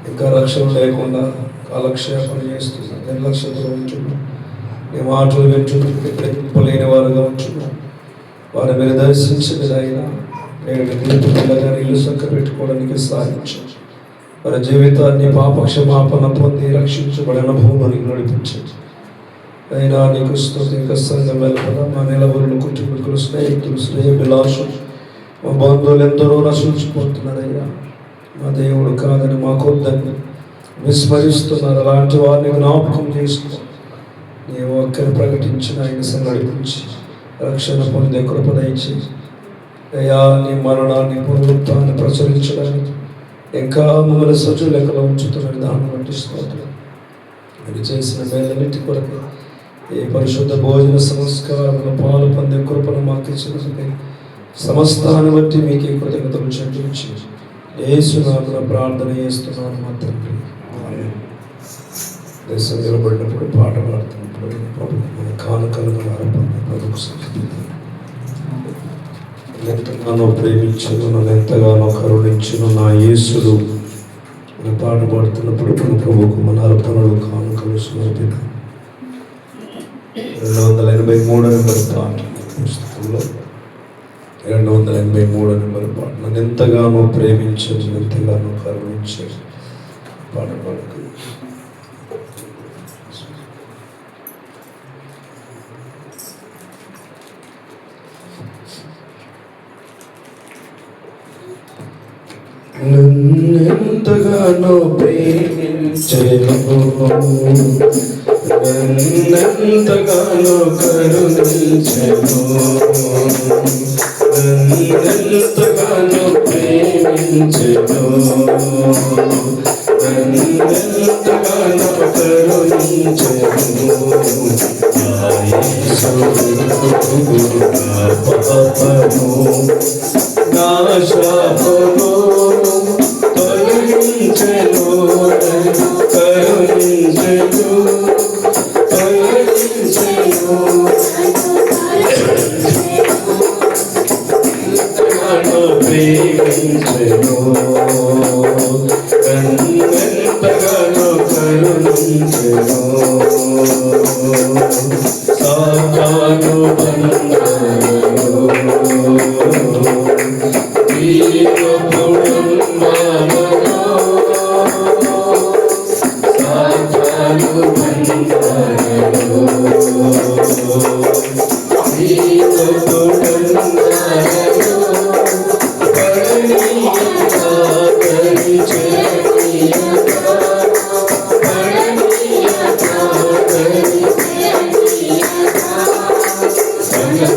ఇంకా రక్షణ లేకుండా కాలక్షేపణ చేస్తున్నా, నిర్లక్ష్యతలో ఉంటున్నాం. నీ మాటలు వింటులేని వారుగా ఉంటున్నాం. వారి మీద దర్శించినది అయినా నేడు తీర్పు పిల్లగానే ఇల్లు చక్క పెట్టుకోవడానికి సాధించాం. వారి జీవితాన్ని పాపక్షమాపణ పొంది రక్షించబడిన అనుభవంలోనికి నడిపించండి. అయినా నీకు స్తుతి. ఇంకా సంఘం వెలుపల మా నెలవరులు, కుటుంబీకులు, స్నేహితులు, శ్రేయభిలాషులు, మా బంధువులు ఎందరో నశించిపోతున్నారయ్యా. మా దేవుడు కాదని మాకొద్దని విస్మరిస్తున్నారు. అలాంటి వారిని జ్ఞాపకం చేసుకో. నీ ఒక్కరిని ప్రకటించిన ఆయన నడిపించి రక్షణ పొందే కృప దయచి అయ్యా, నీ మరణాన్ని పునరుత్థాన్ని ప్రచురించడానికి ఇంకా మమ్మల్ని సజీవ లెక్కలో ఉంచుతున్న దాన్ని బట్టి స్తోత్రం. అది చేసిన మేలన్నిటి కొరకు ఈ పరిశుద్ధ భోజన సంస్కారంలో పాలు పొందే కృపను మాకు ఇచ్చినందుకే సమస్తాన్ని బట్టి మీకు కృతజ్ఞతలు చెల్లించి యేసునామమున ప్రార్థన చేస్తున్నాను మా తండ్రి. దేశం నిలబడినప్పుడు పాట పాడుతున్నప్పుడు ప్రభు మన కానుకలను అర్పణ ప్రభుకు సమర్పిద్దాం. ఎంతగానో ప్రేమించును, నన్ను ఎంతగానో కరుణించును నా యేసుడు మన పాట పాడుతున్నప్పుడు మన ప్రభుకు మన అర్పణలు కానుకలు సమర్పిద్దాం. 283 నెంబర్ పాట పుస్తకంలో 283 నెంబర్ పాట. నన్ను ఎంతగానో ప్రేమించను, ఎంతగానో కరుణించను పాట పాడుకు. నన్నెంతగానో ప్రేమించెను, నన్నెంతగానో కరుణించెను, నన్నెంతగానో ప్రేమించెను, నన్నెంతగానో కరుణించెను. నా యేసుడు నా పాపను, నా శాపము కరుణించెను, కరుణించెను, కరుణించెను. ఎంతగానో ప్రేమించెను, ఎంతగానో కరుణించెను. సాతాను బంధనము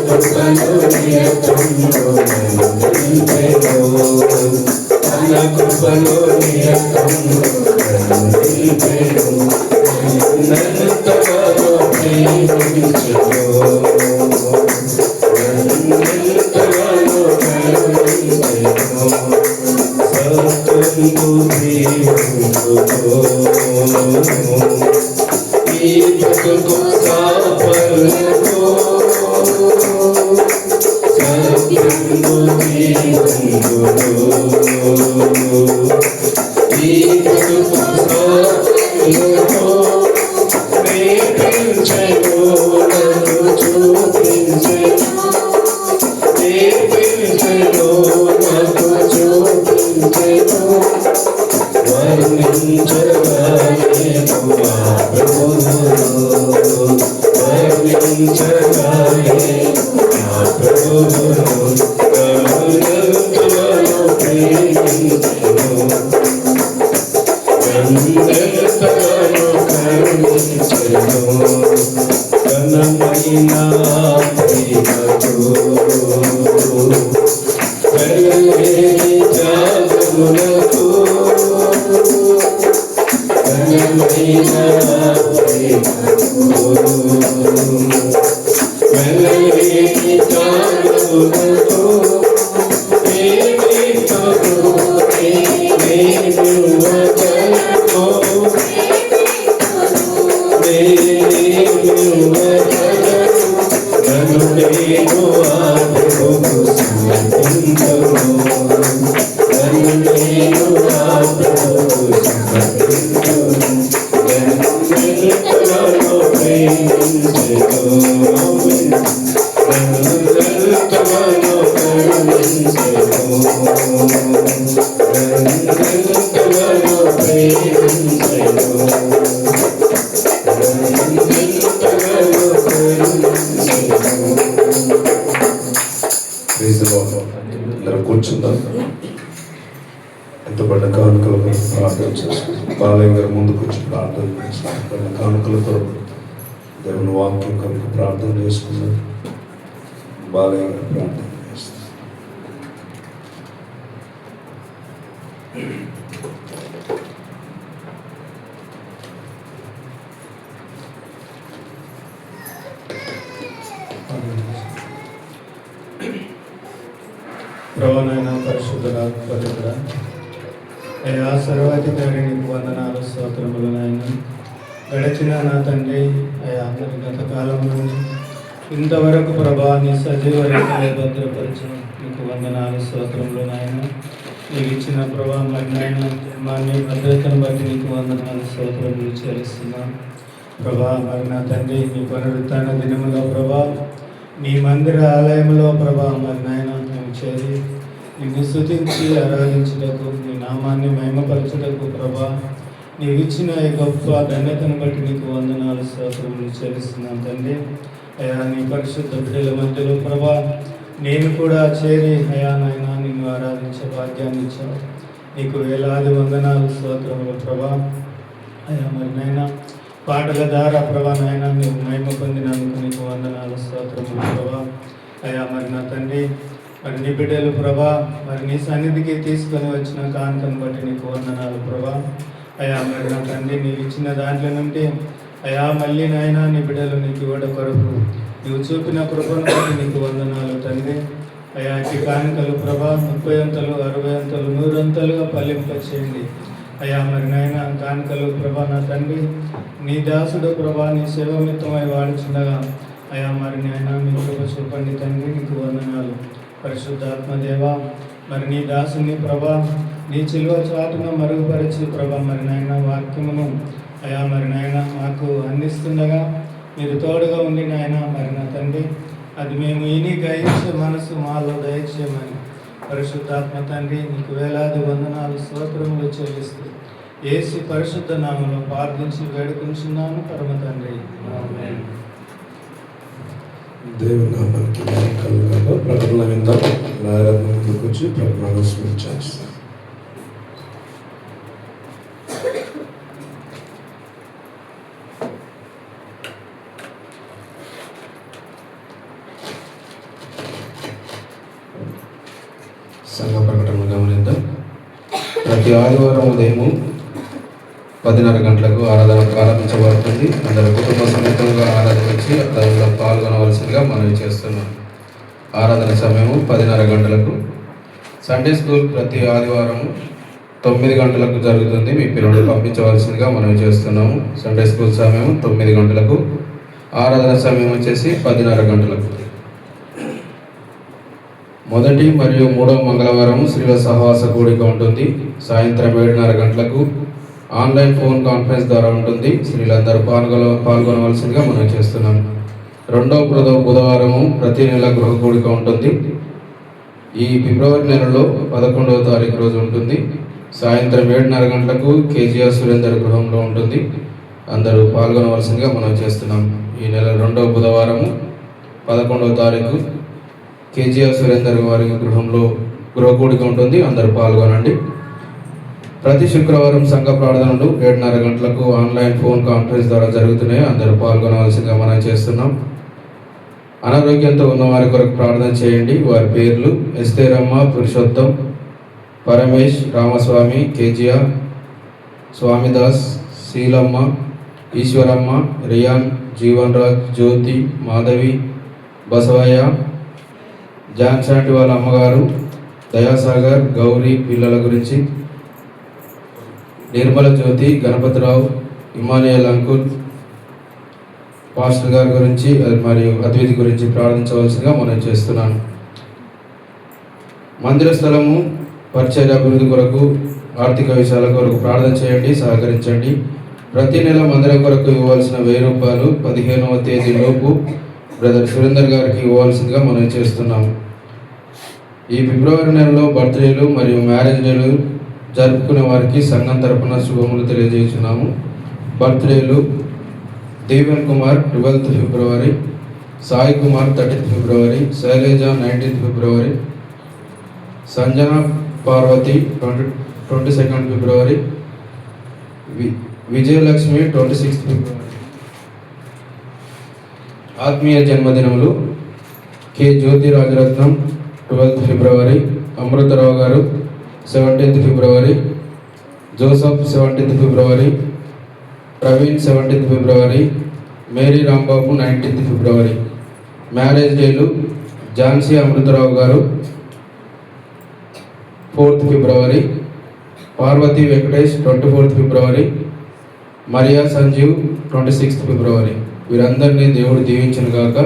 కృపలో నియతంలో నిలిపెను తన కృపలో నియతంలో నిలిపెను నన్ను తనలో ప్రేమించెను నన్ను తనలో ప్రేమించెను సత్యంబు దేవుడు ఈ బ్రతుకు సాఫల్యము సత్యంబు దేవుడు ఈ బ్రతుకు సాఫల్యము ప్రేమించెను నన్ను చూపించెను ప్రేమించెను నన్ను చూపించెను వర్ణించగాయేను ఆ ప్రభువును వర్ణించగాయేను ఆ ప్రభువును కరుణంతలో ప్రేమించెను కరుణంతలో కరుణించెను ఘనమైన ప్రేమతో వెలలేని త్యాగములకు ఘనమైన ప్రేమతో వెలలేని త్యాగములకు ప్రేమితో ప్రేమివదనో నన్ను నేను ఆ ప్రభువు సమర్పించును నన్ను నేను ఆ ప్రభువు సమర్పించును నన్ను ప్రేమించెను నన్ను కరుణించెను నన్ను ప్రేమించెను అందరూ కూర్చుందాం. ఎంత పడ్డ కానుకలు ప్రార్థన చేసుకుంటాం. బాలయ్య గారు ముందుకు వచ్చి ప్రార్థన చేసుకుంటాం. కానుకల కొరకు దేవుని వాక్యం కొరకు ప్రార్థన చేసుకున్నాం. బాలయ్య గారు ప్రార్థన చేస్తాం. ప్రభువైన పరిశుద్ధుడా పవిత్ర అయ్యా సర్వాధికారి నీకు వందనాలు స్తోత్రములు నాయన. గడిచిన నా తండ్రి అయ్యా అందరి గత కాలం నుండి ఇంతవరకు ప్రభా నీ సజీవ రీతిలో భద్రపరచు నీకు వందనాలు స్తోత్రములు నాయన. నీకు ఇచ్చిన ప్రభా మరి నాయన జన్మాన్ని భద్రతను బట్టి నీకు వందనాలు స్తోత్రములు చెల్లిస్తున్నాను ప్రభా. మరి నా తండ్రి నీ పునరుత్థాన దినములో ప్రభా నీ మందిర ఆలయంలో ప్రభా మరి నాయన మేము చేరి నిన్ను స్తుతించి ఆరాధించుటకు నీ నామాన్ని మహిమపరచుటకు ప్రభా నీవు ఇచ్చిన ఈ గొప్ప ధన్యతను బట్టి నీకు వందనాలు స్తోత్రములు చెల్లిస్తున్నాను తండ్రి. అయా నీ పరిశుద్ధ బిడ్డల మధ్యలో ప్రభా నేను కూడా చేరి అయా నాయన నిన్ను ఆరాధించే భాగ్యాన్ని ఇచ్చావు. నీకు వేలాది వందనాలు స్తోత్రములు ప్రభా. అయా మరి నాయన పాటల ద్వారా ప్రభా నాయన నీవు మహిమ పొందినందుకు నీకు వందనాలు స్తోత్రములు ప్రభా. అయా మరి నా తండ్రి మరి నీ బిడ్డలు ప్రభా మరి నీ సన్నిధికి తీసుకొని వచ్చిన కానుకను బట్టి నీకు వందనాలు ప్రభా. అయా మరి నా తండ్రి నీవు ఇచ్చిన దాంట్లో నుండి అయా మళ్ళీ నాయన నీ బిడ్డలు నీకు ఇవ్వడం కొరకు నీవు చూపిన కృపను బట్టి నీకు వందనాలు తండ్రి. అయా ఈ కానుకలు ప్రభా 30 అంతలు 60 అంతలు 100 అంతలుగా ఫలింపచేయండి. అయా మరి నాయన కానుకలు ప్రభా నా తండ్రి నీ దాసుడు ప్రభా నీ సేవమిత్తమై వాడుచుండగా అయా మరి నాయన మీ కృప చూపండి తండ్రి. నీకు వందనాలు పరిశుద్ధాత్మదేవ. మరి నీ దాసుని ప్రభా నీ చిలువ చాటును మరుగుపరిచి ప్రభా మరి నాయన వాక్యమును అయా మరి నాయన మాకు అందిస్తుండగా మీరు తోడుగా ఉండి నాయన మరి నా తండ్రి అది మేము ఇని గ్రహించే మనసు మాలో దయచేయమని పరిశుద్ధాత్మ తండ్రి నీకు వేలాది వందనాలు స్తోత్రములు చెల్లిస్తూ యేసు పరిశుద్ధ నామములో ప్రార్థించి వేడుకుంటున్నాను పరమ తండ్రి. ఆమేన్. దేవుని నామానికి మహిమ కలుగుగాక. ప్రకటన విందాం. ముందుకు వచ్చి ప్రకటన స్మరించేస్తాం. సంఘ ప్రకటనలు గమనిద్దాం. ప్రతి ఆదివారం ఉదయం 10:30 గంటలకు ఆరాధన ప్రారంభించబడుతుంది. అందరూ కుటుంబ సమేతంగా ఆరాధించి అందులో పాల్గొనవలసిందిగా మనవి చేస్తున్నాం. ఆరాధన సమయం 10:30 గంటలకు. సండే స్కూల్ ప్రతి ఆదివారం 9 గంటలకు జరుగుతుంది. మీ పిల్లలు పంపించవలసిందిగా మనవి చేస్తున్నాము. సండే స్కూల్ సమయం 9 గంటలకు. ఆరాధన సమయం వచ్చేసి 10:30 గంటలకు. మొదటి మరియు మూడవ మంగళవారం స్త్రీల సహవాస కూడిక ఉంటుంది. సాయంత్రం 7:30 గంటలకు. ఆన్లైన్ ఫోన్ కాన్ఫరెన్స్ ద్వారా ఉంటుంది. స్త్రీలందరూ పాల్గొనవలసిందిగా మనం చేస్తున్నాం. రెండవ బుధవారము ప్రతి నెల గృహ కూడిక ఉంటుంది. ఈ ఫిబ్రవరి నెలలో 11వ తారీఖు రోజు ఉంటుంది. సాయంత్రం 7:30 గంటలకు కేజీఆర్ సురేందర్ గృహంలో ఉంటుంది. అందరూ పాల్గొనవలసిందిగా మనం చేస్తున్నాం. ఈ నెల 2వ బుధవారము 11వ తారీఖు కేజీఆర్ సురేందర్ వారి గృహంలో గృహ కూడిక ఉంటుంది. అందరూ పాల్గొనండి. ప్రతి శుక్రవారం సంఘ ప్రార్థనలు 7:30 గంటలకు ఆన్లైన్ ఫోన్ కాన్ఫరెన్స్ ద్వారా జరుగుతున్నాయి. అందరూ పాల్గొనవలసిందిగా మనం చేస్తున్నాం. అనారోగ్యంతో ఉన్న వారి కొరకు ప్రార్థన చేయండి. వారి పేర్లు ఎస్తేరమ్మ, పురుషోత్తం, పరమేష్, రామస్వామి, కేజీఆర్, స్వామిదాస్, శీలమ్మ, ఈశ్వరమ్మ, రియాన్, జీవన్ రాజ్, జ్యోతి, మాధవి, బసవయ్య, జాన్సాంటి వాళ్ళ అమ్మగారు, దయాసాగర్, గౌరీ పిల్లల గురించి, నిర్మల జ్యోతి, గణపతిరావు, ఇమానియల్ అంకుల్, పాస్టర్ గారి గురించి మరియు అద్వైతి గురించి ప్రార్థించవలసిందిగా మనం చేస్తున్నాను. మందిర స్థలము పరిచర్య అభివృద్ధి కొరకు, ఆర్థిక విషయాల కొరకు ప్రార్థన చేయండి, సహకరించండి. ప్రతి నెల మందిరం కొరకు ఇవ్వాల్సిన 1000 రూపాయలు 15వ తేదీలోపు బ్రదర్ సురేందర్ గారికి ఇవ్వాల్సిందిగా మనం చేస్తున్నాము. ఈ ఫిబ్రవరి నెలలో బర్త్డేలు మరియు మ్యారేజ్ డేలు జరుపుకునే వారికి సంఘం తరపున శుభములు తెలియజేస్తున్నాము. బర్త్డేలు దేవన్ కుమార్ 12th ఫిబ్రవరి, సాయి కుమార్ 13th ఫిబ్రవరి, శైలేజ 19th ఫిబ్రవరి, సంజన పార్వతి 22nd ఫిబ్రవరి, విజయలక్ష్మి 26th ఫిబ్రవరి. ఆత్మీయ జన్మదినములు కె జ్యోతి రాజరత్నం 12th ఫిబ్రవరి, అమృతరావు గారు 17th ఫిబ్రవరి, జోసఫ్ 17th ఫిబ్రవరి, ప్రవీణ్ 17th ఫిబ్రవరి, మేరీ రాంబాబు 19th ఫిబ్రవరి. మ్యారేజ్ డేలు ఝాన్సీ అమృతరావు గారు 4th ఫిబ్రవరి, పార్వతి వెంకటేష్ 24th ఫిబ్రవరి, మరియా సంజీవ్ 26th ఫిబ్రవరి. వీరందరినీ దేవుడు దీవించును గాక.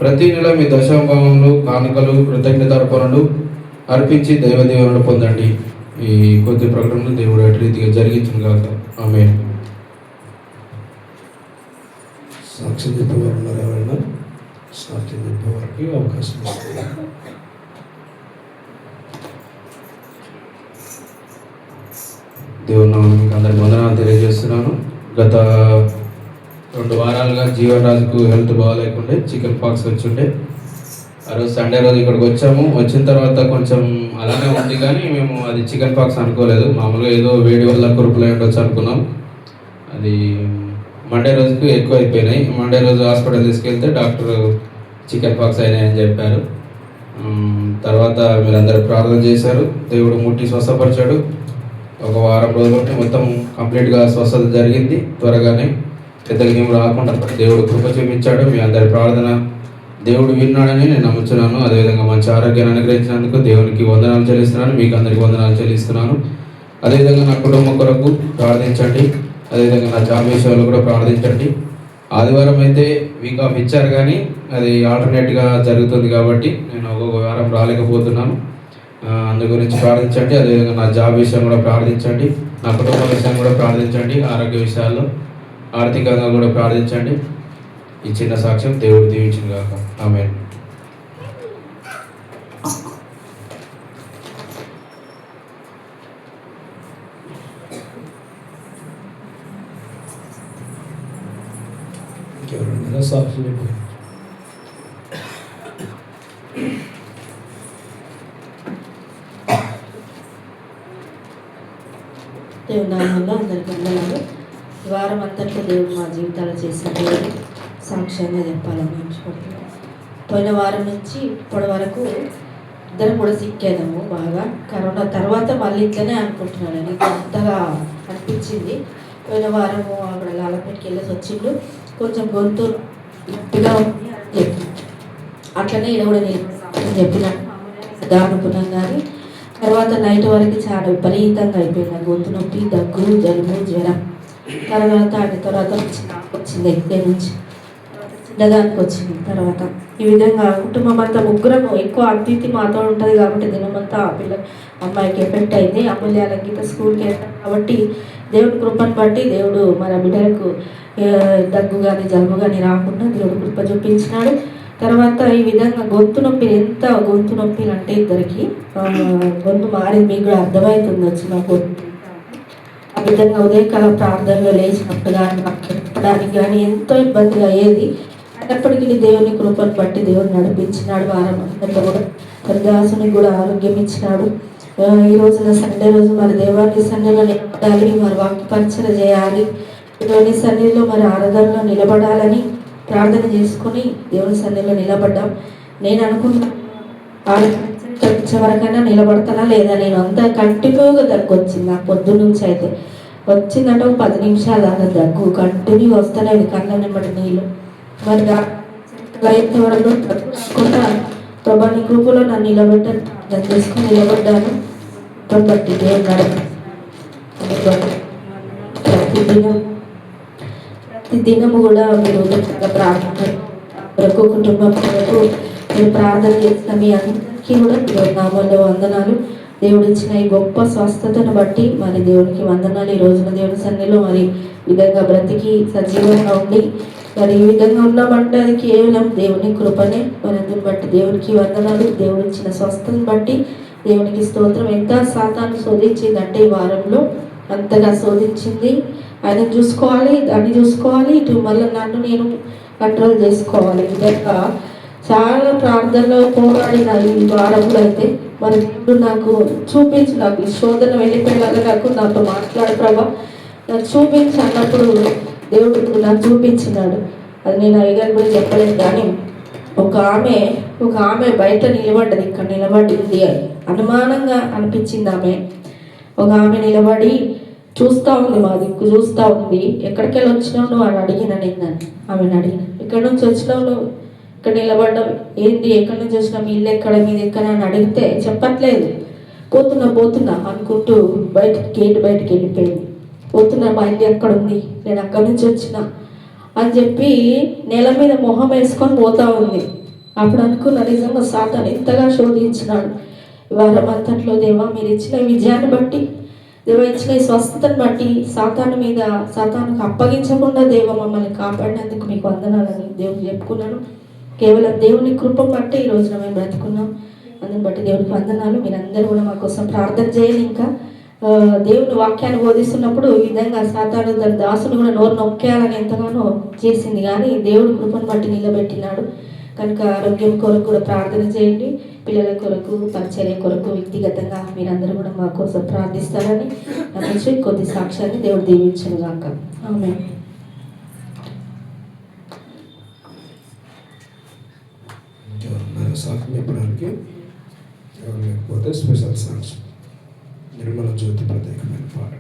ప్రతి నెల మీ దశాంభావములు, కానుకలు, కృతజ్ఞతార్పణలు అర్పించి దైవ దీవెనలు పొందండి. ఈ కొద్ది ప్రకటనలు దేవుడు అటు రీతిగా జరిగించును గాక. ఆమేన్. సాక్ష్యం చెప్పేవారు ఉన్నారు ఎవరైనా? సాక్ష్యం చెప్పేవారికి అవకాశం ఇస్తుంది. దేవుని నామమున మీకు అందరికి వందనాలు తెలియజేస్తున్నాను. గత 2 వారాలుగా జీవన్ రాజుకు హెల్త్ బాగాలేకుండే, చికెన్ పాక్స్ వచ్చిండే. ఆ రోజు సండే రోజు ఇక్కడికి వచ్చాము. వచ్చిన తర్వాత కొంచెం అలానే ఉంది, కానీ మేము అది చికెన్ పాక్స్ అనుకోలేదు. మామూలుగా ఏదో వేడి వల్ల కురుపులు ఉండొచ్చు అనుకున్నాం. అది మండే రోజుకు ఎక్కువ అయిపోయినాయి. మండే రోజు హాస్పిటల్ తీసుకెళ్తే డాక్టర్ చికెన్ పాక్స్ అయినాయని చెప్పారు. తర్వాత మీరందరూ ప్రార్థన చేశారు. దేవుడు ముట్టి స్వస్థపరిచాడు. ఒక వారం రోజులకి మొత్తం కంప్లీట్గా స్వస్థత జరిగింది. త్వరగానే పెద్దలకి ఏం రాకుండా దేవుడు కృప చూపించాడు. మీ అందరి ప్రార్థన దేవుడు విన్నాడని నేను నమ్ముతున్నాను. అదేవిధంగా మంచి ఆరోగ్యాన్ని అనుగ్రహించినందుకు దేవునికి వందనాలు చెల్లిస్తున్నాను. మీకు అందరికీ వందనాలు చెల్లిస్తున్నాను. అదేవిధంగా నా కుటుంబం కొరకు ప్రార్థించండి. అదేవిధంగా నా జాబ్ విషయాలు కూడా ప్రార్థించండి. ఆదివారం అయితే వీక్ ఆఫ్ ఇచ్చారు, కానీ అది ఆల్టర్నేట్గా జరుగుతుంది కాబట్టి నేను ఒక్కొక్క వారం రాలేకపోతున్నాను. అందు గురించి ప్రార్థించండి. అదేవిధంగా నా జాబ్ విషయం కూడా ప్రార్థించండి. నా కుటుంబ విషయం కూడా ప్రార్థించండి. ఆరోగ్య విషయాల్లో, ఆర్థికంగా కూడా ప్రార్థించండి. ఈ చిన్న సాక్ష్యం దేవుడు దీవించును గాక. ఆమేన్. ఇంకెవరైనా సాక్ష్యం చెప్పారు? దేవుని నామంలో అందరికీ వందనాలు. ఈ వారం అంతట్లో దేవుడు మా జీవితాలు చేసిన దేవుడు సాక్ష్యంగా చెప్పాలని ఎంచుకుంటున్నాను. పోయిన వారం నుంచి ఇప్పటి వరకు ఇద్దరం కూడా సిక్కేదాము బాగా. కరోనా తర్వాత మళ్ళీ ఇట్లనే అనుకుంటున్నాను. నీకు అంతగా అనిపించింది. పోయిన వారము అక్కడ లాలపేటకి వెళ్ళేసి వచ్చిండు. కొంచెం గొంతు నొప్పిగా ఉంది అని చెప్పి అట్లనే ఇక్కడ కూడా నేను చెప్పిన అనుకున్నాం. కానీ తర్వాత నైట్ వరకు చాలా విపరీతంగా అయిపోయింది. గొంతు నొప్పి, దగ్గు, జలుబు, జ్వరం. తర్వాత వచ్చింది ఎగ్జామ్ నుంచి చిన్నదానికి వచ్చింది. తర్వాత ఈ విధంగా కుటుంబం అంతా ముగ్గురం ఎక్కువ అతిథి మాతో ఉంటుంది కాబట్టి దినమంతా ఆ పిల్ల అమ్మాయికి ఎఫెక్ట్ అయింది. అమూల్యాల గీత స్కూల్కి వెళ్తాం కాబట్టి దేవుడి కృపను బట్టి దేవుడు మన బిడ్డలకు దగ్గు కానీ జలుబు కానీ రాకుండా దేవుడు కృప చూపించినాడు. తర్వాత ఈ విధంగా గొంతు నొప్పి, ఎంత గొంతు నొప్పిలు అంటే ఇద్దరికి గొంతు మారింది. మీకు కూడా అర్థమవుతుంది వచ్చిన గొంతు. ఆ విధంగా ఉదయకాల ప్రార్థనలో లేచినప్పుడు కానీ చెప్పడానికి కానీ ఎంతో ఇబ్బందిగా అయ్యేది. అయినప్పటికీ దేవుని కృపను బట్టి దేవుడు నడిపించినాడు. వారం అంతా కూడా దాసునికి కూడా ఆరోగ్యం ఇచ్చినాడు. ఈ రోజున సండే రోజు మరి దేవాన్ని సన్నిధిలో నిలబడాలి, మరి వాక్య పరిచయం చేయాలి, దేవుని సన్నిధిలో మరి ఆరాధనలో నిలబడాలని ప్రార్థన చేసుకుని దేవుని సన్నిధిలో నిలబడ్డాం. నేను అనుకున్నా వచ్చే వరకైనా నిలబడతానా లేదా, నేను అంత కంటిన్యూగా దగ్గు వచ్చింది. నాకు పొద్దున్న నుంచి అయితే వచ్చిందంటే ఒక 10 నిమిషాలు దాకా దగ్గు కంటిన్యూ వస్తూనే కళ్ళ నిమ్మటి నీళ్ళు. మరి అయితే వరకు తగ్గకుండా ప్రభా నీ కృపలో నన్ను నిలబెట్టాను, దాన్ని చేసుకుని నిలబడ్డాను. బట్టి దేవుడు ప్రతిదినము కూడా మీరు ప్రార్థన వరకు కుటుంబం వరకు మీరు ప్రార్థన చేసిన మీ అందరికీ కూడా దేవుడి నామంలో వందనాలు. దేవుడు ఇచ్చిన ఈ గొప్ప స్వస్థతను బట్టి మరి దేవునికి వందనాలు. ఈ రోజున దేవుని సన్నిధిలో మరి విధంగా బ్రతికి సజీవంగా ఉండి మరి ఈ విధంగా ఉన్నామంటే అది కేవలం దేవుని కృపనే. మరి అందుని బట్టి దేవునికి వందనాలు. దేవుడు ఇచ్చిన స్వస్థతను బట్టి దేవునికి స్తోత్రం. ఎంత సాతాను శోధించిందంటే ఈ వారంలో అంతగా శోధించింది. ఆయన చూసుకోవాలి, దాన్ని చూసుకోవాలి, ఇటు మళ్ళీ నన్ను నేను కంట్రోల్ చేసుకోవాలి. విధంగా చాలా ప్రార్థనలో పోరాడిన ఈ వారంలో అయితే మరి దేవుడు నాకు చూపించి, నాకు ఈ శోధన వెళ్ళిపోయేలాగా నాతో మాట్లాడు ప్రభా, నాకు చూపించి అన్నప్పుడు దేవుడు నాకు చూపించినాడు. అది నేను అయ్యగారు కూడా చెప్పలేదు. కానీ ఒక ఆమె బయట నిలబడ్డది, ఇక్కడ నిలబడింది, అనుమానంగా అనిపించింది. ఒక ఆమె నిలబడి చూస్తూ ఉంది, మా దిక్కు చూస్తూ ఉంది. ఎక్కడికి వెళ్ళి వచ్చినావు నువ్వు అని అడిగిన నేను ఆమెను అడిగిన, ఎక్కడి నుంచి వచ్చినావు నువ్వు, ఇక్కడ నిలబడ్డావు ఏంటి, ఎక్కడి నుంచి వచ్చినావు, మీ ఇల్లు ఎక్కడ, మీది ఎక్కడ అని అడిగితే చెప్పట్లేదు. పోతున్నా అనుకుంటూ గేట్ బయటకు వెళ్ళిపోయింది. పోతున్నా, మా ఇల్లు ఎక్కడ ఉంది, నేను అక్కడి నుంచి వచ్చిన అని చెప్పి నేల మీద మొహం వేసుకొని పోతా ఉంది. అప్పుడు అనుకున్న నిజంగా సాతాను ఇంతగా శోధించినాడు. వారం అంతట్లో దేవా మీరు ఇచ్చిన విజయాన్ని బట్టి, దేవా ఇచ్చిన ఈ స్వస్థతను బట్టి సాతానుకు అప్పగించకుండా దేవ మమ్మల్ని కాపాడినందుకు మీకు వందనాలని దేవుడు చెప్పుకున్నాను. కేవలం దేవుని కృప బట్టి ఈ రోజున మేము బ్రతుకున్నాం. అందుని బట్టి దేవునికి వందనాలు. మీరందరూ కూడా మా కోసం ప్రార్థన చేయాలి. ఇంకా దేవుని వాక్యాన్ని బోధిస్తున్నప్పుడు ఈ విధంగా సాతాను దాని దాసును కూడా నోరు నొక్కేయాలని ఎంతగానో చేసింది. కానీ దేవుడు కృపను బట్టి నిలబెట్టినాడు. కనుక ఆరోగ్యం కొరకు కూడా ప్రార్థన చేయండి. పిల్లల కొరకు, పరిచర్య కొరకు వ్యక్తిగతంగా మీరందరూ కూడా మా కోసం ప్రార్థిస్తారని నాకు కొద్ది సాక్ష్యాన్ని దేవుడు దీవించను గాక. ఆమేన్. సాక్ష్యం చెప్పడానికి ఎవరు లేకపోతే స్పెషల్ సాంగ్స్ నిర్మల జ్యోతి ప్రత్యేకమైన పాట.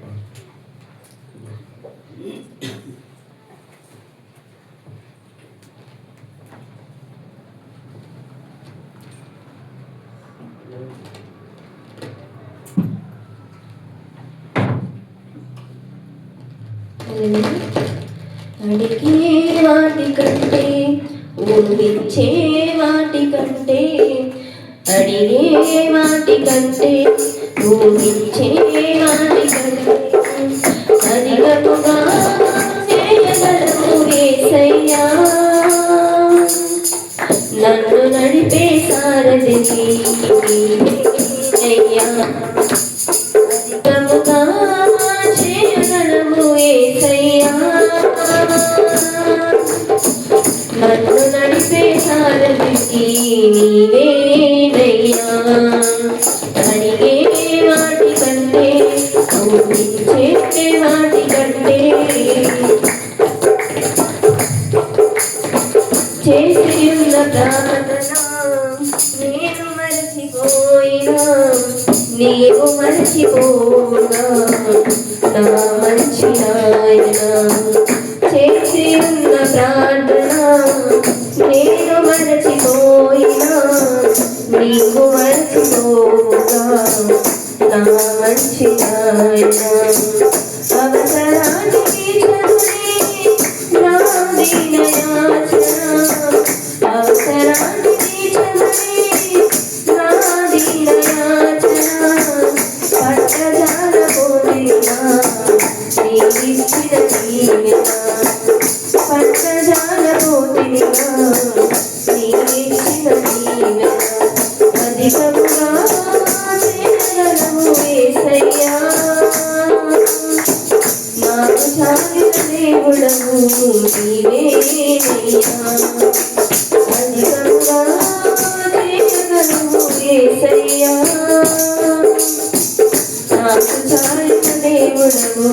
అడిగే వాటి కంటే, ఊహించే వాటి కంటే, అడిగే వాటి కంటే, ఊహించే వాటి కంటే అధికముగా చేయగలవు యేసయ్యా. నన్ను నడిపే సారథి నీవేనయ్యా. అధికముగా చేయగలవు యేసయ్యా. నన్ను నడిపే సారథి నీవేనయ్యా. అడిగే వాటి కంటే, ఊహించే వాటి కంటే, చేసి ఉన్న ప్రార్థన నేను మరచిపో నీవు మరచిపోవునా నా మంచి నాయన చేసి ఉన్న ప్రార్థన నేను మరచిపోయినా నీవు మరచిపోవునా నా మంచి నాయన అవసరానికి చదువే నా దీనయాచన అవసరానికి చదువే నా దీనయాచన పట్టజాల పోతినా నీవిచ్చిన దీవెన పట్టజాల పోతినా నీవిచ్చిన దీవెన అధికముగా చేయగలవు యేసయ్యా నాకు చాలిన దేవుడవు నీవేనయ్యా అధికముగా చేయగలవు యేసయ్యా నాకు చాలిన దేవుడవు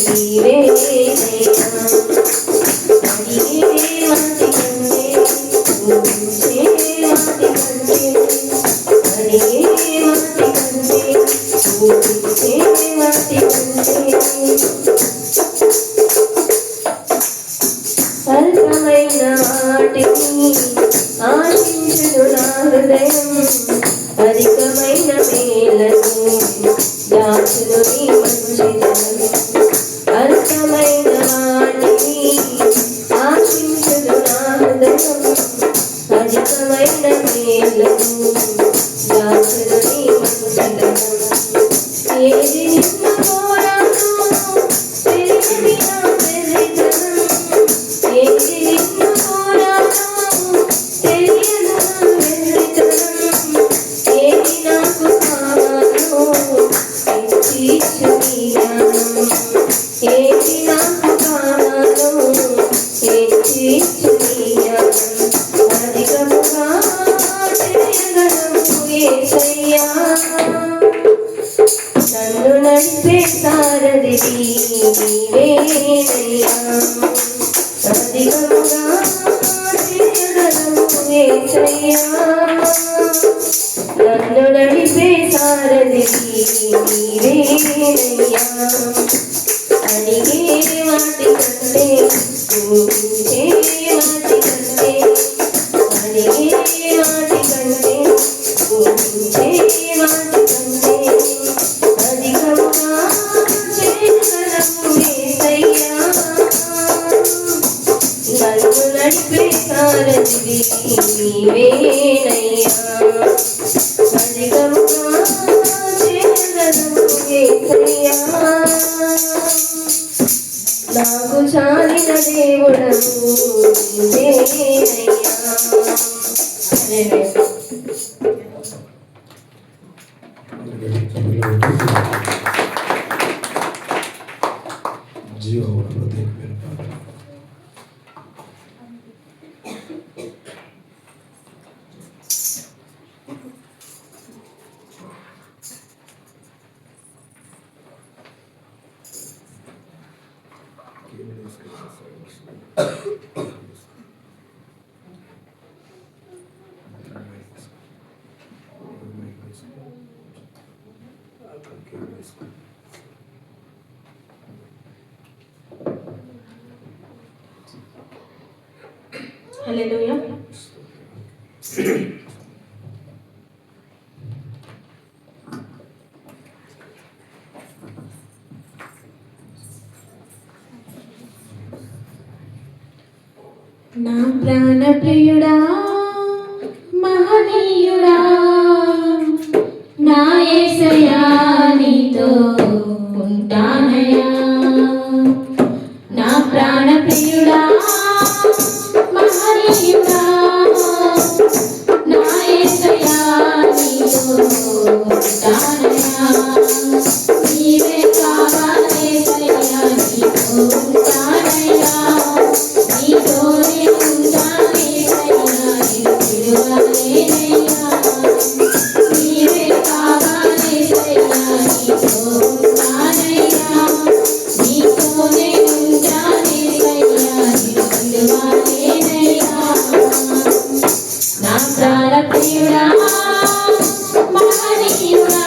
నీవేనయ్యా అడిగే వాటి కంటే ఊహించే వాటి కంటే అడిగే వాటి కంటే ఊహించే వాటి కంటే అల్పమైన వాటిని ఆశించును నా హృదయం అధికమైన మేలను దాచును నీ మంచిదనం అల్పమైన వాటిని ఆశించును నా హృదయం అధికమైన మేలను దాచును నీ మంచిదనం ఏది నిన్ను కోరాను తెలియని నా వెర్రితనం ఏది నిన్ను కోరాను తెలియని నా వెర్రితనం ఏది నాకు కావాలో ఇచ్చు నీ జ్ఞానం ఏది నాకు కావాలో ఇచ్చు నీ జ్ఞానం అధికముగా చేయగలవు యేసయ్యా నన్ను నడిపే సారథివి నీవేనయ్యా అధికముగా చేయగలవు యేసయ్యా నన్ను నడిపే సారథివి నీవేనయ్యా అడిగే వాటి కంటే ఊహించే వాటి కంటే అడిగే వాటి కంటే ఊహించే వాటి కంటే అధికముగా చేయగలవు యేసయ్యా నన్ను నడిపే సారథివి నీవేనయ్యా అధికముగా చేయగలవు యేసయ్యా నాకు చాలిన దేవుడవు నీవేనయ్యా జీవ ప్రత్యేక పేరు పాట హల్లెలూయా. నా ప్రాణ ప్రియుడా మహనీయుడా నా యేసయ్యా నీతో ఉంటానయ్యా నా ప్రాణ ప్రియుడా మహనీయుడా నా యేసయ్యా నీతో ఉంటానయ్యా నీవే కావాలి యేసయ్యా నీతో ఉంటానయ్యా నీతోనే ఉంటాను యేసయ్యా నిన్ను విడువలేనయ్యా నీవే కావాలి యేసయ్యా నీతో ఉంటానయ్యా నీతోనే ఉంటాను యేసయ్యా నిన్ను విడువలేనయ్యా నా ప్రాణ ప్రియుడా మహనీయుడా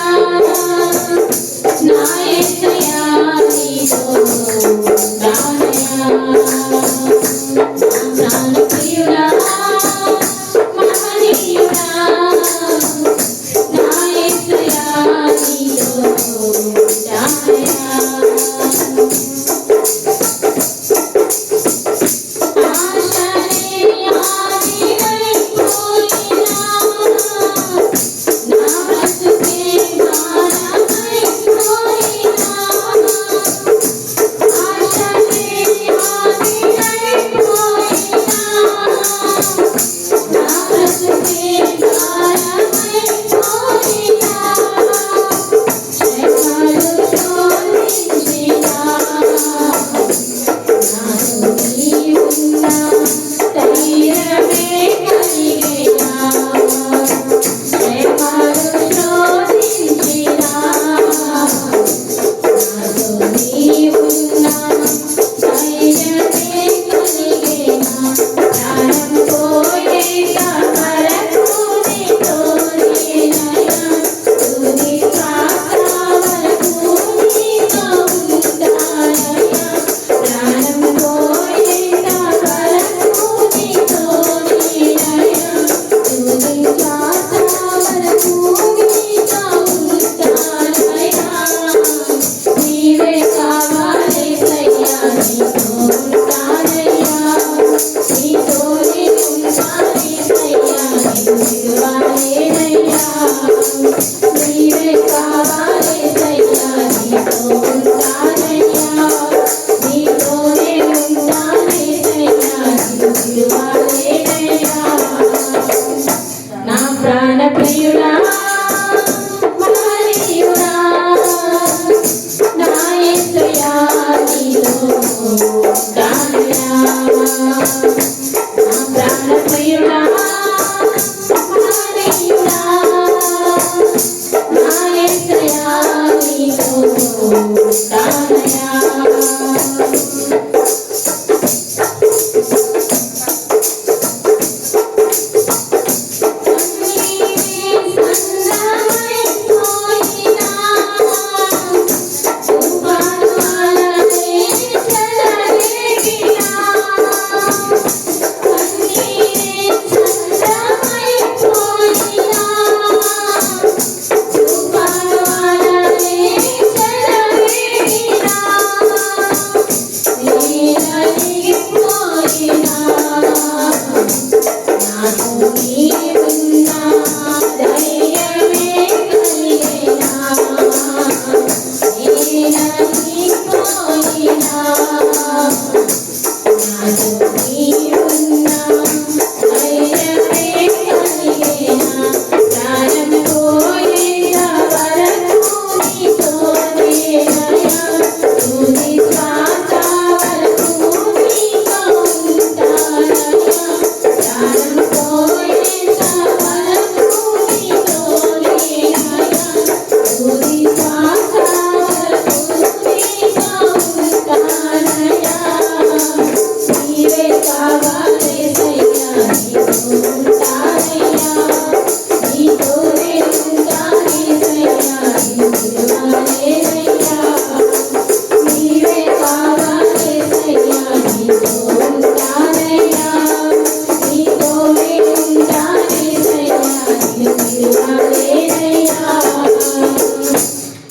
నా యేసయ్యా నీతో ఉంటానయ్యా నా ప్రాణప్రియుడా మహనీయుడా నా యేసయ్యా నీతో ఉంటానయ్యా నా ప్రాణప్రియుడా మహనీయుడా నా యేసయ్యా నీతో ఉంటానయ్యా నా ప్రాణప్రియుడా మహనీయుడా నా యేసయ్యా నీతో ఉంటానయ్యా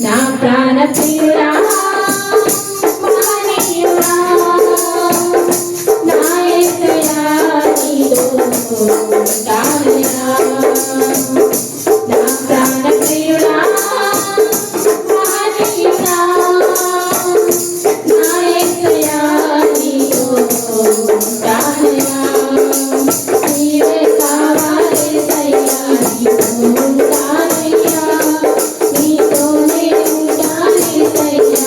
నా ప్రాణప్రియుడా మహనీయుడా నా యేసయ్యా నీతో ఉంటానయ్యా నా ప్రాణప్రియుడా మహనీయుడా నా యేసయ్యా నీతో ఉంటానయ్యా నీవే కావాలి యేసయ్యా నీతో ఉంటానయ్యా నీతోనే ఉంటాను యేసయ్యా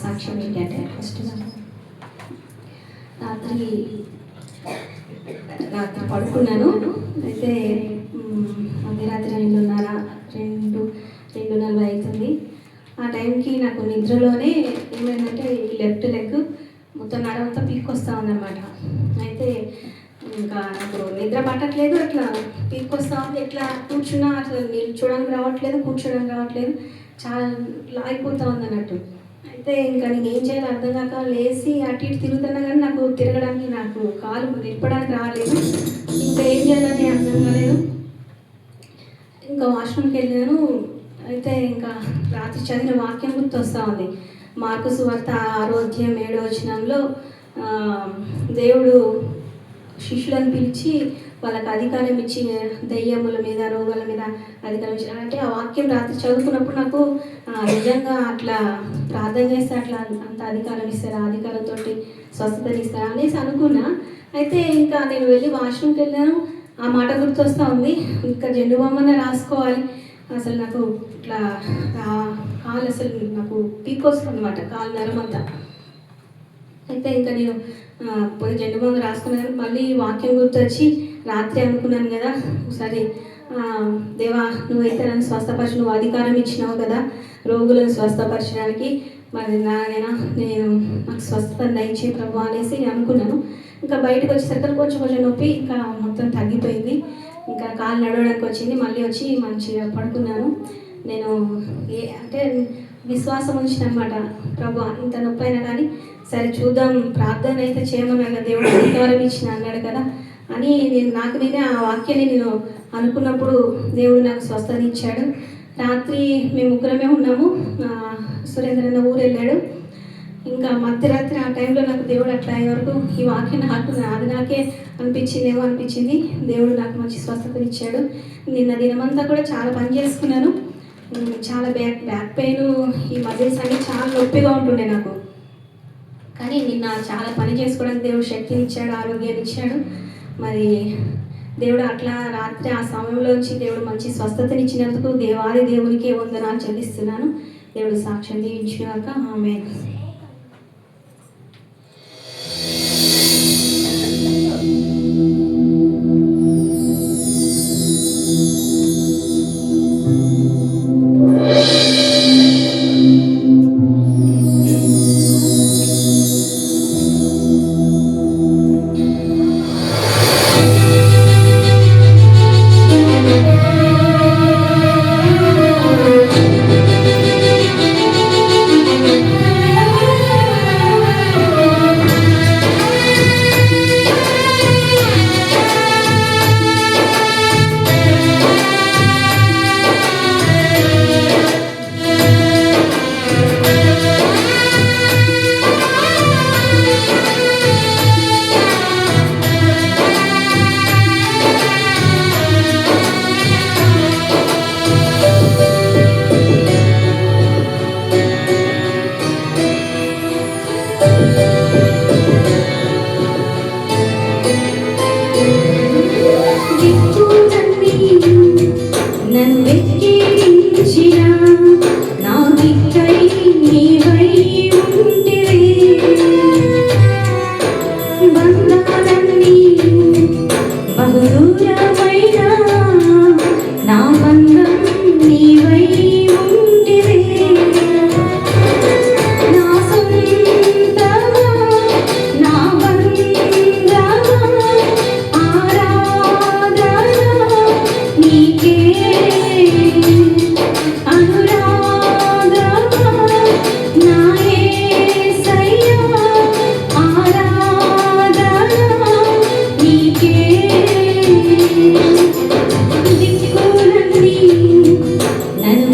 సాక్ష్యం ఏంటంటే ఫస్ట్ రాత్రి పడుకున్నాను. అయితే మధ్యరాత్రి 2:40 అవుతుంది. ఆ టైంకి నాకు నిద్రలోనే ఏమైందంటే ఈ లెఫ్ట్ లెగ్ మొత్తం నడవంతా పీక్కొస్తా ఉందన్నమాట. అయితే ఇంకా నాకు నిద్ర పట్టట్లేదు, అట్లా పీక్కొస్తా ఉంది. ఎట్లా కూర్చున్నా అట్లా నిల్చోడానికి రావట్లేదు, కూర్చోడానికి రావట్లేదు, చాలా లాగిపోతూ ఉంది అన్నట్టు. అయితే ఇంకా నేను ఏం చేయాలో అర్థం కాక లేచి అటు ఇటు తిరుగుతున్నా కానీ నాకు తిరగడానికి, నాకు కాలు నిలపడానికి రాలేదు. ఇంకా ఏం చేయాలని అర్థం కాలేదు. ఇంకా వాష్రూమ్కి వెళ్ళాను. అయితే ఇంకా రాత్రి చదివిన వాక్యం గుర్తు వస్తూ ఉంది. మార్కు సువార్త 6:7 దేవుడు శిష్యులను పిలిచి వాళ్ళకి అధికారం ఇచ్చి దయ్యముల మీద, రోగాల మీద అధికారం ఇచ్చి, అంటే ఆ వాక్యం రాత్రి చదువుకున్నప్పుడు నాకు నిజంగా అట్లా ప్రార్థన చేస్తే అట్లా అంత అధికారం ఇస్తారా, అధికారంతో స్వస్థతని ఇస్తారా అనేసి అనుకున్నా. అయితే ఇంకా నేను వెళ్ళి వాష్రూమ్కి వెళ్ళాను. ఆ మాట గుర్తొస్తూ ఉంది, ఇంకా జెండు బొమ్మనే రాసుకోవాలి. అసలు నాకు ఇట్లా కాలు అసలు నాకు పీకొస్తుంది అనమాట, కాలు నరమంతా. అయితే ఇంకా నేను పోయి జెండు బొమ్మ రాసుకున్నాను. మళ్ళీ వాక్యం గుర్తొచ్చి రాత్రి అనుకున్నాను కదా, ఒకసారి దేవా నువ్వైతే నన్ను స్వస్థపరచు, నువ్వు అధికారం ఇచ్చినావు కదా రోగులను స్వస్థపరచడానికి, మరి నేను నాకు స్వస్థత దయచే ప్రభు అనేసి అనుకున్నాను. ఇంకా బయటకు వచ్చేసరికి కొంచెం నొప్పి ఇంకా మొత్తం తగ్గిపోయింది. ఇంకా కాలు నడవడానికి వచ్చింది. మళ్ళీ వచ్చి మంచిగా పడుకున్నాను. నేను అంటే విశ్వాసం ఉంచిన అనమాట, ప్రభు ఇంత నొప్పి అయినా కానీ సరే చూద్దాం, ప్రార్థన అయితే చేయమన్నాడు, దేవుడు అధికారం ఇచ్చిన అన్నాడు కదా అని నాకు నేనే ఆ వాక్యాన్ని నేను అనుకున్నప్పుడు దేవుడు నాకు స్వస్థత ఇచ్చాడు. రాత్రి మేము ముగ్గురమే ఉన్నాము. సురేంద్రన్న ఊరు వెళ్ళాడు. ఇంకా మధ్యరాత్రి ఆ టైంలో నాకు దేవుడు అట్లా అయ్యే వరకు ఈ వాక్యం అది నాకే అనిపించింది. దేవుడు నాకు మంచి స్వస్థత ఇచ్చాడు. నిన్న దినమంతా కూడా చాలా పని చేసుకున్నాను. చాలా బ్యాక్ పెయిన్, ఈ మజిల్స్ అన్నీ చాలా నొప్పిగా ఉంటుండే నాకు. కానీ నిన్న చాలా పని చేసుకోవడానికి దేవుడు శక్తిని ఇచ్చాడు, ఆరోగ్యాన్ని ఇచ్చాడు. మరి దేవుడు అట్లా రాత్రి ఆ సమయంలోంచి దేవుడు మంచి స్వస్థతని ఇచ్చినందుకు దేవాది దేవునికే వందనాలు చెల్లిస్తున్నాను. దేవుడు సాక్ష్యం దీవించినాక ఆమేన్. నన్ను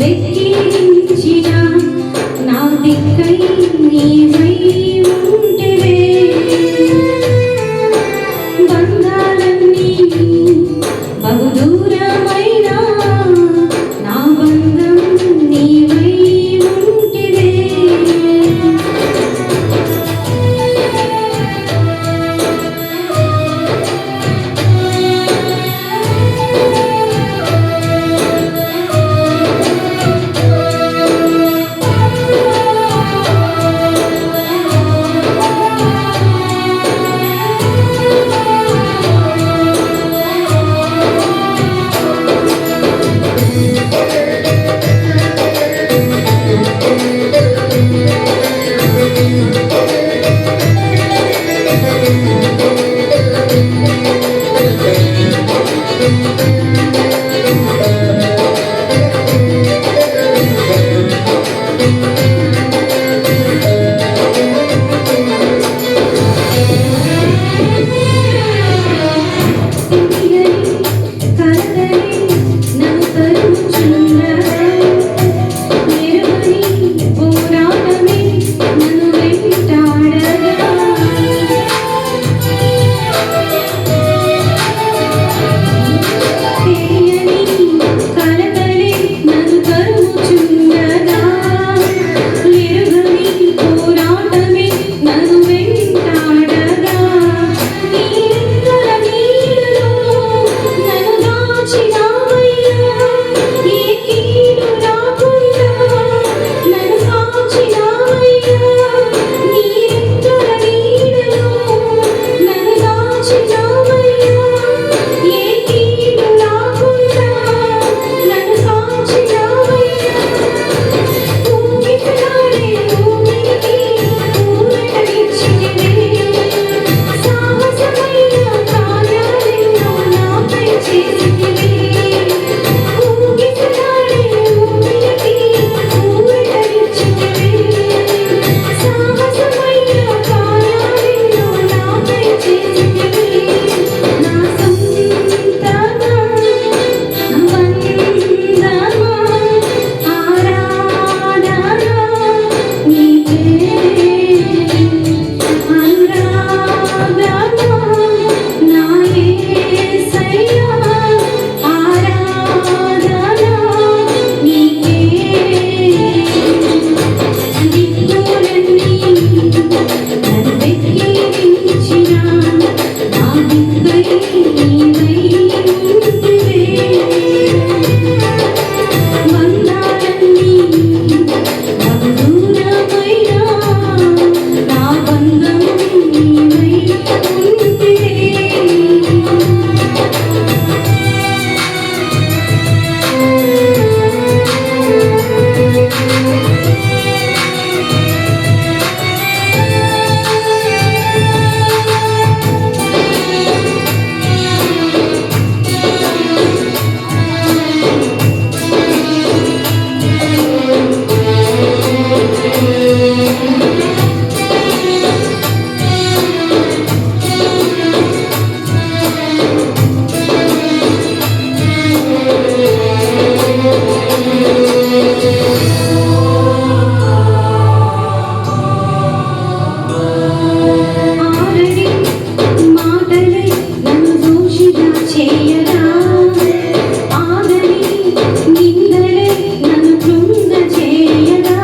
నిందలే నన్ను కృంగ చేయగా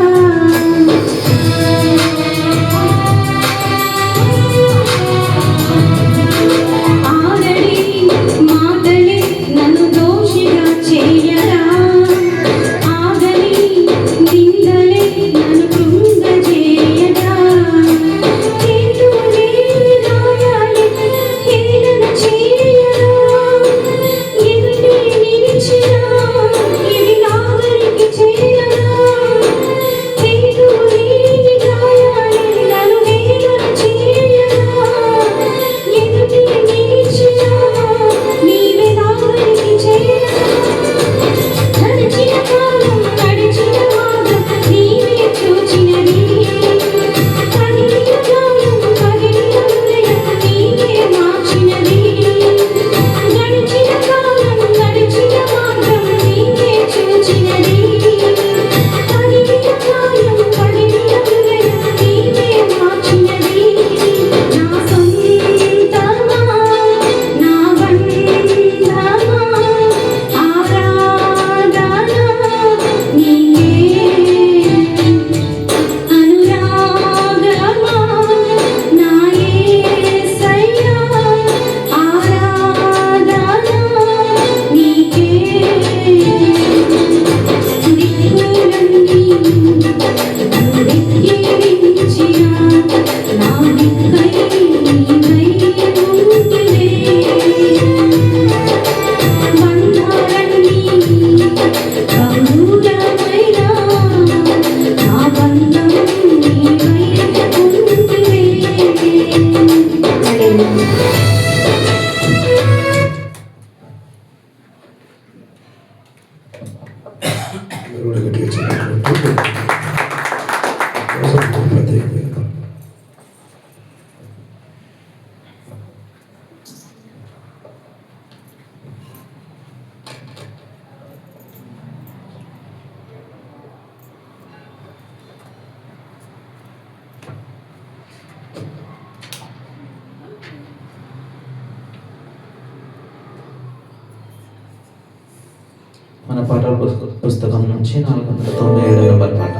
ఆరడి మాటలే నన్ను దోషిగా చేయగా ఆగని నిందలే నన్ను కృంగ చేయగా చేతులే గాయాలే హేళన చేయగా ఎదుటే నిలిచిన ఇవి నాగరికి చేయగా చేతులే గాయాలే నన్ను హేళన చేయగా ఎదుటే నిలిచిన నీవే నాగరికి చేయగా నడిచిన కాలం నడిచిన మార్గం నీవే చూచినది కదిలిన కాలం కదిలిన హృదయం నీవే మార్చినది గడిచిన కాలం నడిచిన మార్గం నీవే చూచినది కదిలిన కాలం కదిలిన హృదయం నీవే మార్చినది నా సొంతమా నా బంధమా ఆరాధన నీకే అనురాగమా నా యేసయ్యా ఆరాధన నీకే దిక్కులన్నీ వెక్కిరించిన నా దిక్కై నీవై ఉంటివే బంధాలన్నీ బహుళమైన నా బంధం నీవై ఉంటివే. మీరు కూడా గట్టిగా చెప్పండి. ప్రత్యేకమైన మన పాటల పుస్తకం నుంచి 497 నెంబర్ పాట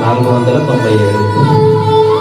497.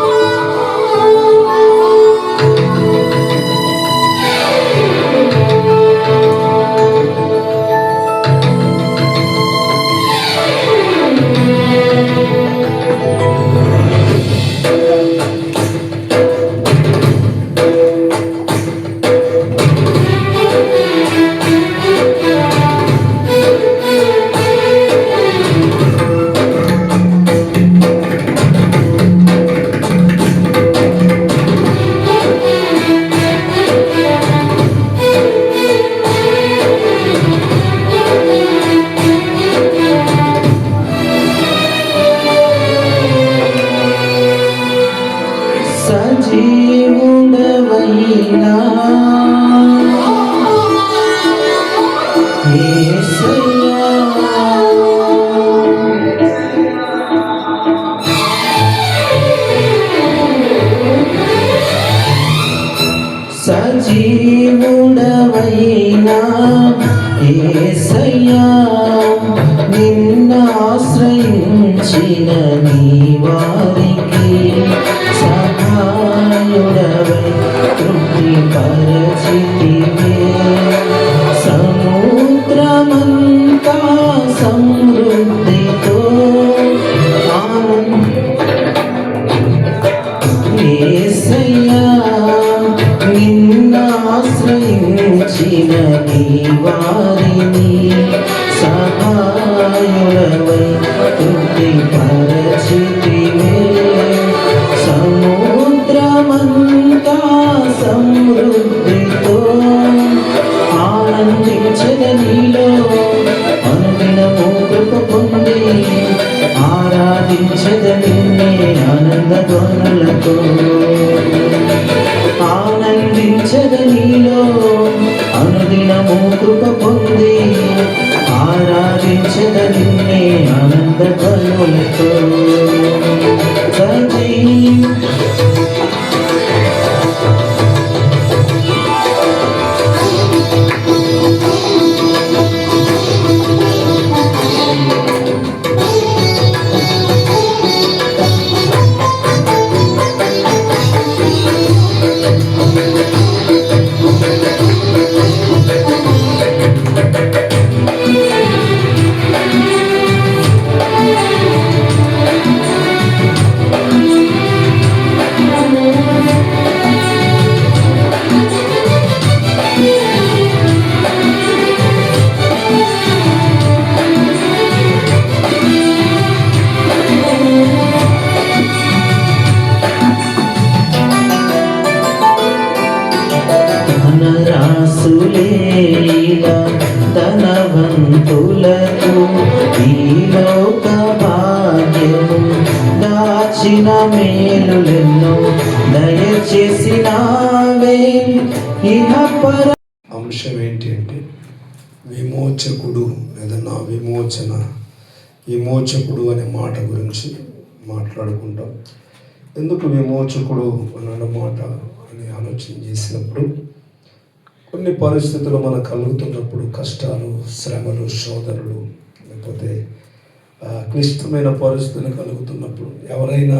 సజీవుడవైనా యేసయ్యా సజీవుడవైనా యేసయ్యా నిన్నాశ్రయించిన నీ వారికి సహాయుడవై తృప్తిపరచితివే సముద్రమంతా సమృద్ధితో యేసయ్యా నిన్నాశ్రయించిన నీ వారిని సహాయుడవై తృప్తిపరచితివే సముద్రమంతా సమృద్ధితో ఆనందించద నీలో అనుదినము కృప పొంది ఆరాధించద నిన్నే ఆనంద ధ్వనులతో ఆనందించద నీలో అనుదినము కృప పొంది ఆరాధించద నిన్నే ఆనంద ధ్వనులతో ధనవంతులకు ఈ లోక భాగ్యము దాచిన మేలులెన్నో దయచేసినావే ఇహ పర. అంశం ఏంటి అంటే విమోచకుడు లేదా నా విమోచకుడు అనే మాట గురించి మాట్లాడుకుంటాం. ఎందుకు విమోచకుడు అన్న మాట అని ఆలోచన చేసినప్పుడు కొన్ని పరిస్థితులు మనకు కలుగుతున్నప్పుడు, కష్టాలు, శ్రమలు, శోధనలు, లేకపోతే క్లిష్టమైన పరిస్థితులు కలుగుతున్నప్పుడు ఎవరైనా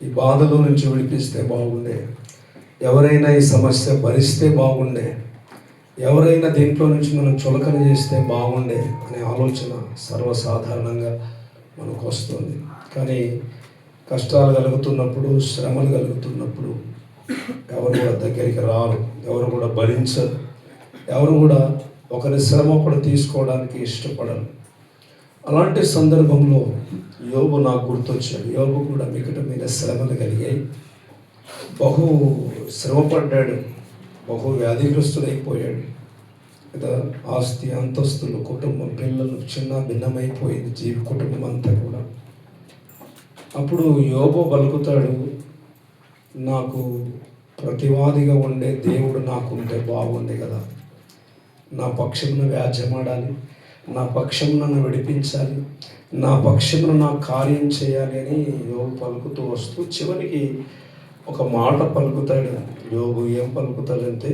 ఈ బాధలో నుంచి విడిపిస్తే బాగుండే, ఎవరైనా ఈ సమస్య భరిస్తే బాగుండే, ఎవరైనా దీంట్లో నుంచి మనం చులకన చేస్తే బాగుండే అనే ఆలోచన సర్వసాధారణంగా మనకు వస్తుంది. కానీ కష్టాలు కలుగుతున్నప్పుడు, శ్రమలు కలుగుతున్నప్పుడు ఎవరు కూడా దగ్గరికి రారు, ఎవరు కూడా భరించరు, ఎవరు కూడా ఒకరి శ్రమ ఒకరు తీసుకోవడానికి ఇష్టపడరు. అలాంటి సందర్భంలో యోబు నాకు గుర్తొచ్చాడు. యోబు కూడా మిగట మీద శ్రమలు కలిగాయి, బహు శ్రమపడ్డాడు, బహు వ్యాధిగ్రస్తుడైపోయాడు కదా. ఆస్తి, అంతస్తులు, కుటుంబం, పిల్లలు చిన్న భిన్నమైపోయింది కుటుంబం అంతా కూడా. అప్పుడు యోబు పలుకుతాడు, నాకు ప్రతివాదిగా ఉండే దేవుడు నాకుంటే బాగుండే కదా, నా పక్షమున వ్యాజ్యమాడాలి, నా పక్షం నన్ను విడిపించాలి, నా పక్షమున నా కార్యం చేయాలి అని యోబు పలుకుతూ వస్తూ చివరికి ఒక మాట పలుకుతాడు. యోబు ఏం పలుకుతాడంటే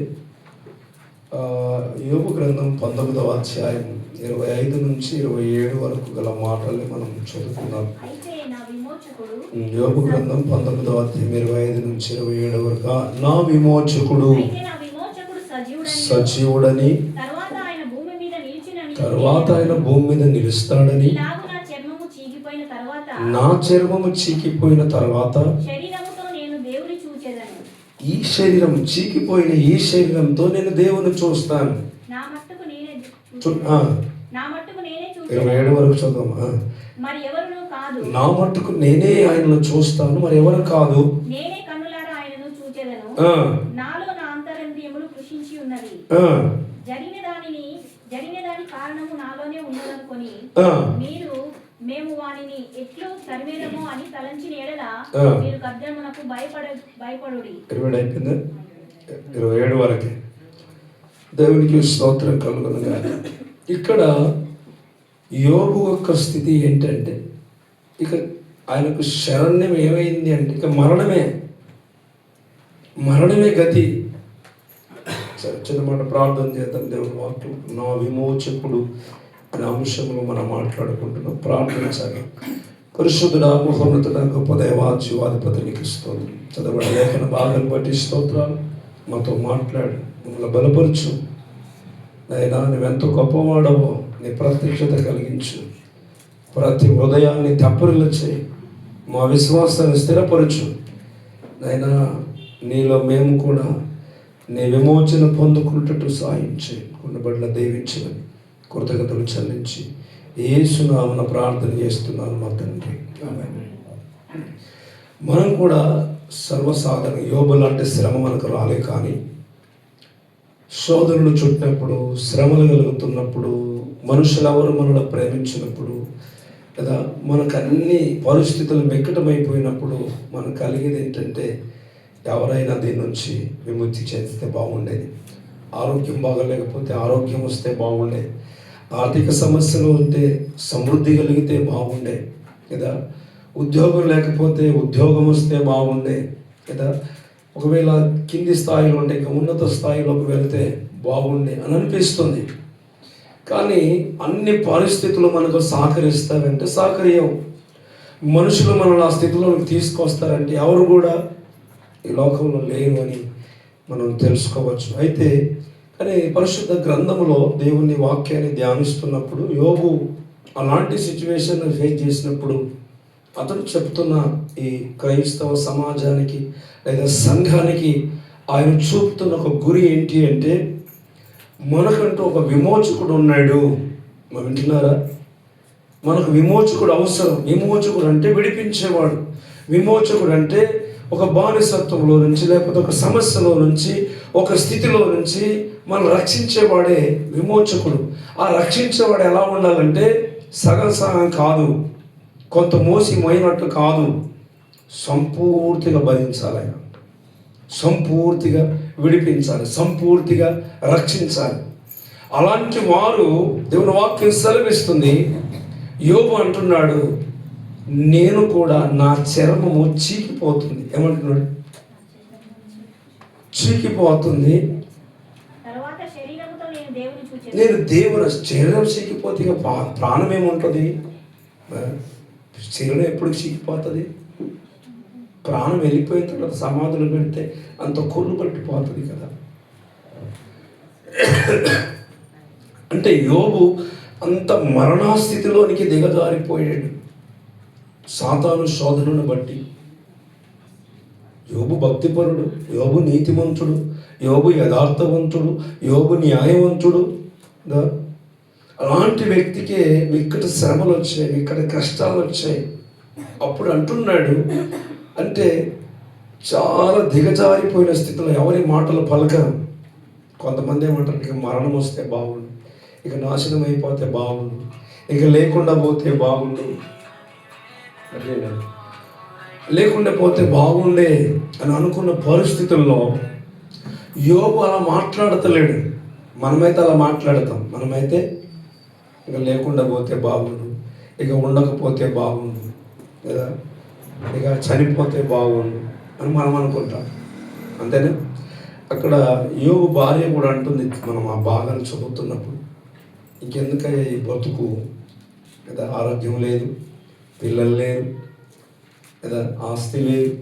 యోబు గ్రంథం 19వ అధ్యాయం 25 నుంచి 27 వరకు గల మాటల్ని మనం చదువుకున్నాం. యోబు గ్రంథం 19వ అధ్యాయం 25 నుంచి 27 వరకు, నా విమోచకుడు సజీవుడని, తర్వాత ఆయన భూమి మీద నిలుస్తాడని, నా చర్మము చీకిపోయిన తర్వాత ఈ శరీరం చీకిపోయిన ఈ శరీరంతో నేను దేవుని చూస్తాను. 27 వరకు చదువు. నా మట్టుకు నేనే ఆయనను చూస్తాను, మరి ఎవరు కాదు. మేము వానిని ఎట్లు తరిమేదమో అని తలంచిన ఎడల మీరు గర్జనమునకు భయపడుడి. 27 వరకే. దేవునికి స్తోత్రం కలుగునుగా. ఇక్కడ యోబు యొక్క స్థితి ఏంటంటే ఇక ఆయనకు శరణ్యం ఏమైంది అంటే ఇక మరణమే గతి. సరే, చిన్నమాట ప్రార్థన చేద్దాం. దేవుని వాక్యం నా విమోచకుడు అనే అంశంలో మనం మాట్లాడుకుంటున్నాం. ప్రార్థించాలి. పరిశుద్ధుడా, మహోన్నతుడా, గొప్ప దేవా, జీవాధిపతికి స్తోత్రం. చదవబడిన లేఖన భాగాన్ని బట్టి స్తోత్రాలు. మాతో మాట్లాడు, మమ్మల్ని బలపరచు. నైనా నువ్వెంతో గొప్పవాడవో నీ ప్రత్యక్షత కలిగించు. ప్రతి హృదయాన్ని తెప్పరిల్ల చేయి, మా విశ్వాసాన్ని స్థిరపరచు. నైనా నీలో మేము కూడా నీ విమోచన పొందుకున్నట్టు సాయం చేయి. కొండబడిన దీవించమని కృతజ్ఞతలు చెల్లించి యేసునామమున ప్రార్థన చేస్తున్నాను మా తండ్రి, ఆమేన్. మనం కూడా సర్వసాధారణ యోబు లాంటి శ్రమ మనకు రాలే, కానీ శోధనలు చుట్టినప్పుడు, శ్రమలు కలుగుతున్నప్పుడు, మనుషులెవరు మనల్ని ప్రేమించినప్పుడు కదా, మనకు అన్ని పరిస్థితులు మెక్కటమైపోయినప్పుడు మనకు కలిగేది ఏంటంటే ఎవరైనా దీని నుంచి విముక్తి చెందితే బాగుండేది. ఆరోగ్యం బాగలేకపోతే ఆరోగ్యం వస్తే బాగుండే, ఆర్థిక సమస్యలు ఉంటే సమృద్ధి కలిగితే బాగుండే కదా, ఉద్యోగం లేకపోతే ఉద్యోగం వస్తే బాగుండే కదా, ఒకవేళ కింది స్థాయిలో ఉంటే ఇంకా ఉన్నత స్థాయిలోకి వెళితే బాగుండే అని అనిపిస్తుంది. కానీ అన్ని పరిస్థితులు మనకు సహకరిస్తారంటే సహకరియవు. మనుషులు మనల్ని ఆ స్థితిలోకి తీసుకొస్తారంటే ఎవరు కూడా ఈ లోకంలో లేరు అని మనం తెలుసుకోవచ్చు. అయితే కానీ పరిశుద్ధ గ్రంథములో దేవుని వాక్యాన్ని ధ్యానిస్తున్నప్పుడు యోబు అలాంటి సిచ్యువేషన్ ఫేస్ చేసినప్పుడు అతడు చెప్తున్న ఈ క్రైస్తవ సమాజానికి లేదా సంఘానికి ఆయన చూపుతున్న ఒక గురి ఏంటి అంటే మనకంటూ ఒక విమోచకుడు ఉన్నాడు. మనం వింటున్నారా? మనకు విమోచకుడు అవసరం. విమోచకుడు అంటే విడిపించేవాడు. విమోచకుడు అంటే ఒక బానిసత్వంలో నుంచి లేకపోతే ఒక సమస్యలో నుంచి ఒక స్థితిలో నుంచి మనం రక్షించేవాడే విమోచకుడు. ఆ రక్షించేవాడు ఎలా ఉండాలంటే సగం సగం కాదు, కొంత మోసి మోయినట్టు కాదు, సంపూర్తిగా భరించాలి ఆయన, సంపూర్తిగా విడిపించాలి, సంపూర్తిగా రక్షించాలి. అలాంటి వారు దేవుని వాక్యం సెలవిస్తుంది. యోబు అంటున్నాడు, నేను కూడా నా చర్మము చీకిపోతుంది. ఏమంటున్నాడు? చీకిపోతుంది. నేను దేవుని శరీరం చీకిపోతే ఇక ప్రాణం ఏముంటుంది? శరీరం ఎప్పుడు చీకిపోతుంది? ప్రాణం వెళ్ళిపోయిన తర్వాత సమాధులు పెడితే అంత కొల్లు పట్టిపోతుంది కదా. అంటే యోబు అంత మరణాస్థితిలోనికి దిగజారిపోయాడు సాతాను శోధనను బట్టి. యోబు భక్తిపరుడు, యోబు నీతిమంతుడు, యోబు యథార్థవంతుడు, యోబు న్యాయవంతుడు. అలాంటి వ్యక్తికే మిక్కటి శ్రమలు వచ్చాయి, మిక్కటి కష్టాలు వచ్చాయి. అప్పుడు అంటున్నాడు, అంటే చాలా దిగజారిపోయిన స్థితిలో ఎవరి మాటలు పలకరు. కొంతమంది ఏమంటారు, ఇక మరణం వస్తే బాగుండు, ఇక నాశనం అయిపోతే బాగుండు, ఇక లేకుండా పోతే బాగుండు, లేకుండా పోతే బాగుండే అని అనుకున్న పరిస్థితుల్లో యోబు అలా మాట్లాడతలేడు. మనమైతే అలా మాట్లాడతాం. మనమైతే ఇక లేకుండా పోతే బాగుండు, ఇక ఉండకపోతే బాగుండు, లేదా ఇక చనిపోతే బాగుండు అని మనం అనుకుంటాం. అంతేనా? అక్కడ యోబు భార్య కూడా అంటుంది, మనం ఆ భాగాన్ని చదువుతున్నప్పుడు, ఇంకెందుకయ్యా ఈ బతుకు, లేదా ఆరోగ్యం లేదు, పిల్లలు లేరు, లేదా ఆస్తి లేదు,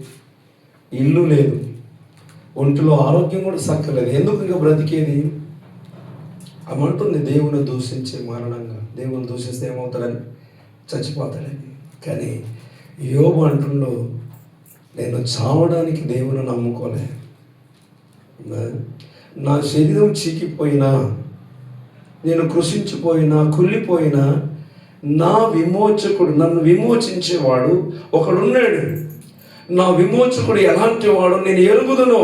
ఇల్లు లేదు, ఒంటిలో ఆరోగ్యం కూడా సక్కలేదు, ఎందుకు ఇంకా బ్రతికేది అమంటుంది. దేవుని దూషించే మరణంగా, దేవుని దూషిస్తే ఏమవుతాడని, చచ్చిపోతాడని. కానీ యోబు అంటుండో, నేను చావడానికి దేవుని నమ్ముకోలే, నా శరీరం చీకిపోయినా, నేను కృషించిపోయినా, కుళ్ళిపోయినా, నా విమోచకుడు, నన్ను విమోచించేవాడు ఒకడున్నాడు. నా విమోచకుడు ఎలాంటి వాడు నేను ఎరుగుదును.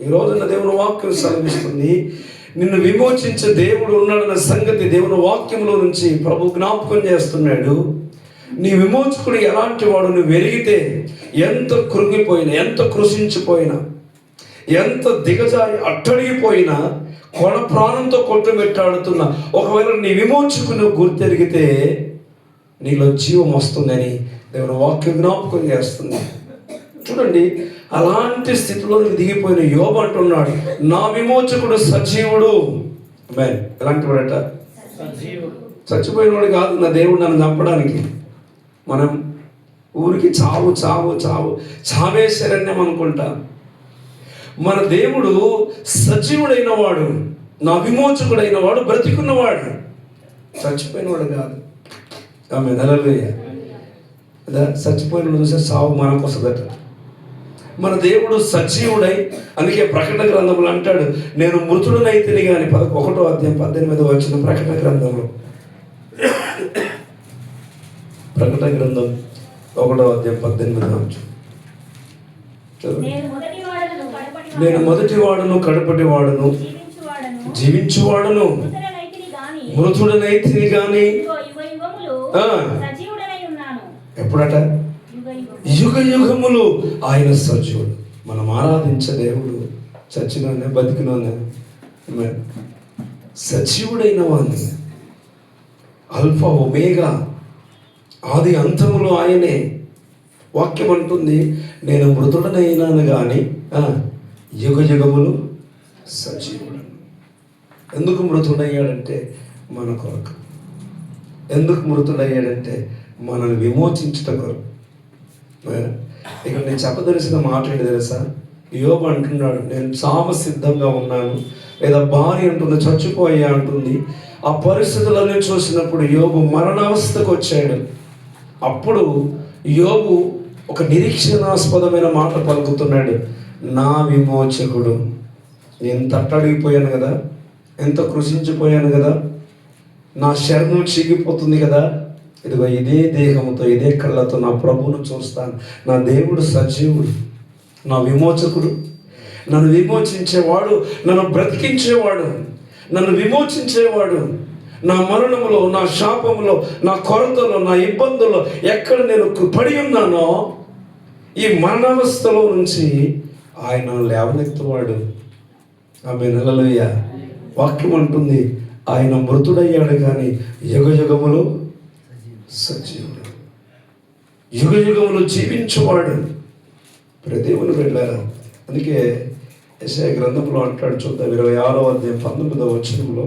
ఈ రోజున దేవుని వాక్యం సెలవిస్తుంది, నిన్ను విమోచించే దేవుడు ఉన్నాడన్న సంగతి దేవుని వాక్యంలో నుంచి ప్రభు జ్ఞాపకం చేస్తున్నాడు. నీ విమోచకుడు ఎలాంటి వాడు నువ్వు ఎరిగితే, ఎంత కృంగిపోయినా, ఎంత కృషించిపోయినా, ఎంత దిగజారి అట్టడిగిపోయినా, కొన ప్రాణంతో కొట్టుమెట్టాడుతున్న ఒకవేళ నీ విమోచకుని నువ్వు గుర్తెరిగితే నీలో జీవం వస్తుందని దేవుని వాక్యం జ్ఞాపకం చేస్తుంది. చూడండి, అలాంటి స్థితిలో దిగిపోయిన యోబు అంటున్నాడు, నా విమోచకుడు సజీవుడు. ఎలాంటి వాడట? చచ్చిపోయిన వాడు కాదు నా దేవుడు నన్ను చంపడానికి. మనం ఊరికి చావు చావు చావు చావే శరణ్యం అనుకుంటా. మన దేవుడు సజీవుడైన వాడు, నా విమోచకుడైన వాడు, బ్రతికున్నవాడు, చచ్చిపోయినవాడు కాదు. ఆమె హల్లెలూయా. చచ్చిపోయిన చూసే సావు మనకు వస్తుందట. మన దేవుడు సజీవుడై, అందుకే ప్రకటన గ్రంథంలో అంటాడు, నేను మృతుడునైతిని కానీ 1వ అధ్యాయం 18వ వచనం ప్రకటన గ్రంథంలో, ప్రకటన గ్రంథం 1వ అధ్యాయం 18వ వచనం. నేను మొదటి వాడును కడపటి వాడును జీవించువాడును మృతుడనైతిని గాని ఎప్పుడట? యుగ యుగములు ఆయన సజీవుడు. మనం ఆరాధించే దేవుడు చచ్చినోనే బతికినోనే సజీవుడైన వాడిని, అల్ఫా ఒమేగా, ఆది అంతములో ఆయనే. వాక్యం అంటుంది, నేను మృతుడనైనాను కానీ యుగ యుగములు సజీవుడు. ఎందుకు మృతుడయ్యాడంటే మన కొరకు. ఎందుకు మృతుడయ్యాడంటే మనల్ని విమోచించుట కొరకు. ఇక్కడ నేను చెప్పదలిసిన మాట ఏంటి తెలుసా? యోబు అంటున్నాడు, నేను చావ సిద్ధంగా ఉన్నాను, లేదా భార్య అంటుంది చచ్చిపోయా అంటుంది. ఆ పరిస్థితులన్నీ చూసినప్పుడు యోబు మరణావస్థకు వచ్చాడు. అప్పుడు యోబు ఒక నిరీక్షణాస్పదమైన మాట పలుకుతున్నాడు, నా విమోచకుడు. ఎంత అట్టడిగిపోయాను కదా, ఎంత కృషించిపోయాను కదా, నా శరీరం చీగిపోతుంది కదా, ఇదిగో ఇదే దేహంతో ఇదే కళ్ళతో నా ప్రభువును చూస్తాను. నా దేవుడు సజీవుడు, నా విమోచకుడు, నన్ను విమోచించేవాడు, నన్ను బ్రతికించేవాడు. నన్ను విమోచించేవాడు. నా మరణములో, నా శాపములో, నా కొరతలో, నా ఇబ్బందుల్లో ఎక్కడ నేను పడి ఉన్నానో ఈ మరణావస్థలో నుంచి ఆయన లేవనెత్తువాడు. ఆమె హల్లెలూయ. వాక్యం అంటుంది ఆయన మృతుడయ్యాడు కానీ యుగయుగములు సజీవుడు, యుగయుగములు జీవించువాడు. దేవుని వెళ్ళారు. అందుకే యెషయా గ్రంథంలో అంటాడు, చూద్దాం 26వ అధ్యాయం 19వ వచనంలో.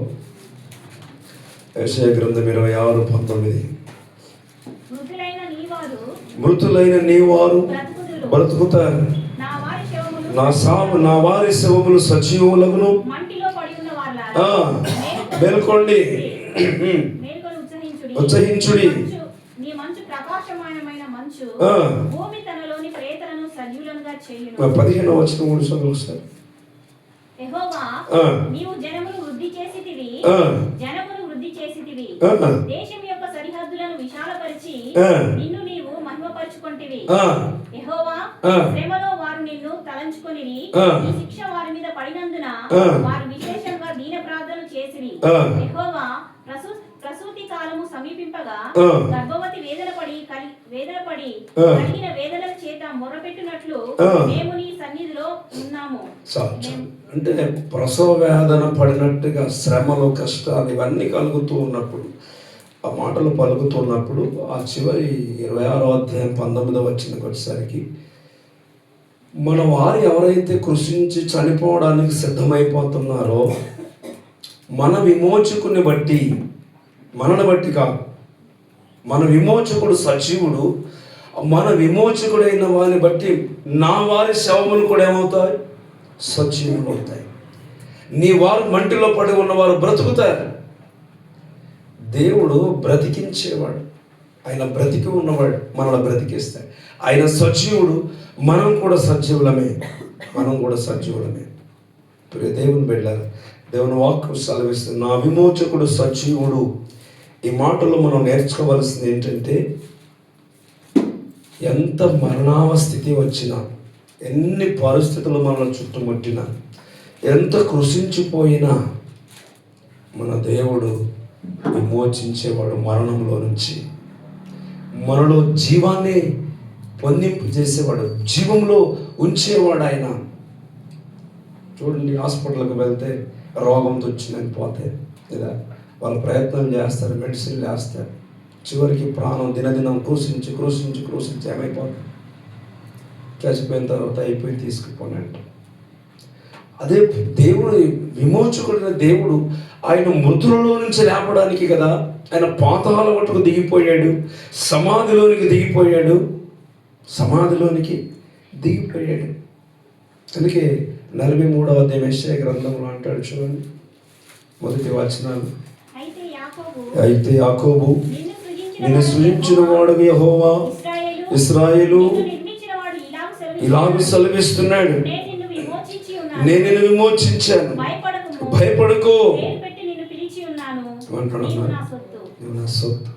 యెషయా గ్రంథం 26:19. మృతులైన నీవారు బ్రతుకుతారు, నా వారి శవములు సజీవులగును. మేల్కొండి, ఉత్సహించుడి. 15వ వచనం కూడా చదువుతారు. యెహోవా, నీవు జనమును వృద్ధి చేసితివి, జనమును వృద్ధి చేసితివి. దేశం యొక్క సరిహద్దులను విశాలపరిచి నిన్ను నీవు మహిమపరచుకొంటివి. యెహోవా, శ్రమలో వారు నిన్ను తలంచుకొనిరి. నీ శిక్ష వారి మీద పడినందున వారు విశేషంగా దీన ప్రార్థన చేసిరి. యెహోవా, ప్రసూతి కాలము సమీపింపగా గర్భవతి వేదన పడి కలిగిన వేదనల చేత మొర్రపెట్టునట్లు మేము నీ సన్నిధిలో ఉన్నాము. అంటే ప్రసవ వేదన పడినట్టుగా శ్రమలు, కష్టాలు ఇవన్నీ కలుగుతూ ఉన్నప్పుడు, ఆ మాటలు పలుకుతున్నప్పుడు ఆ చివరి 26వ అధ్యాయం 19వ వచనంకి వచ్చేసరికి మన వారు ఎవరైతే కృషించి చనిపోవడానికి సిద్ధమైపోతున్నారో మన విమోచకుని బట్టి, మనని బట్టి కాదు, మన విమోచకుడు సజీవుడు, మన విమోచకుడైన వారిని బట్టి నా వారి శవములు కూడా ఏమవుతాయి? సజీవులు అవుతాయి. నీ వారు మంటిలో పడి ఉన్నవారు బ్రతుకుతారు. దేవుడు బ్రతికించేవాడు, ఆయన బ్రతికి ఉన్నవాడు, మనల్ని బ్రతికిస్తాడు. ఆయన సజీవుడు, మనం కూడా సజీవులమే, మనం కూడా సజీవులమే. ప్రియ దేవుని బిడ్డలారా, దేవుని వాక్కు సెలవిస్తుంది, నా విమోచకుడు సజీవుడు. ఈ మాటలో మనం నేర్చుకోవాల్సింది ఏంటంటే, ఎంత మరణావస్థితి వచ్చినా, ఎన్ని పరిస్థితులు మనల్ని చుట్టుముట్టినా, ఎంత కృషించిపోయినా మన దేవుడు విమోచించేవాడు. మరణంలో నుంచి మనలో జీవాన్ని పొందింపు చేసేవాడు, జీవంలో ఉంచేవాడు ఆయన. చూడండి, హాస్పిటల్కి వెళ్తే రోగంతో వచ్చిందని పోతే లేదా వాళ్ళు ప్రయత్నం చేస్తారు, మెడిసిన్లు వేస్తారు, చివరికి ప్రాణం దినదినం క్రూశించి ఏమైపోతుంది? చచ్చిపోయిన తర్వాత అయిపోయి తీసుకుపోయినట్టు. అదే దేవుడు విమోచకుడైన దేవుడు ఆయన మృతులలో నుంచి లేపడానికి కదా ఆయన పాతాళ మట్టుకు దిగిపోయాడు, సమాధిలోనికి దిగిపోయాడు. అందుకే 43వ అధ్యాయం యెషయా గ్రంథంలో అంటాడు, చూడండి మొదటి వచనాలు. అయితే యాకోబు నిన్ను సృజించిన వాడు యెహోవా, ఇశ్రాయేలు ఇలాగూ సెలవిస్తున్నాడు, నేను నిన్ను విమోచించాను, భయపడకు. నా సొత్తు,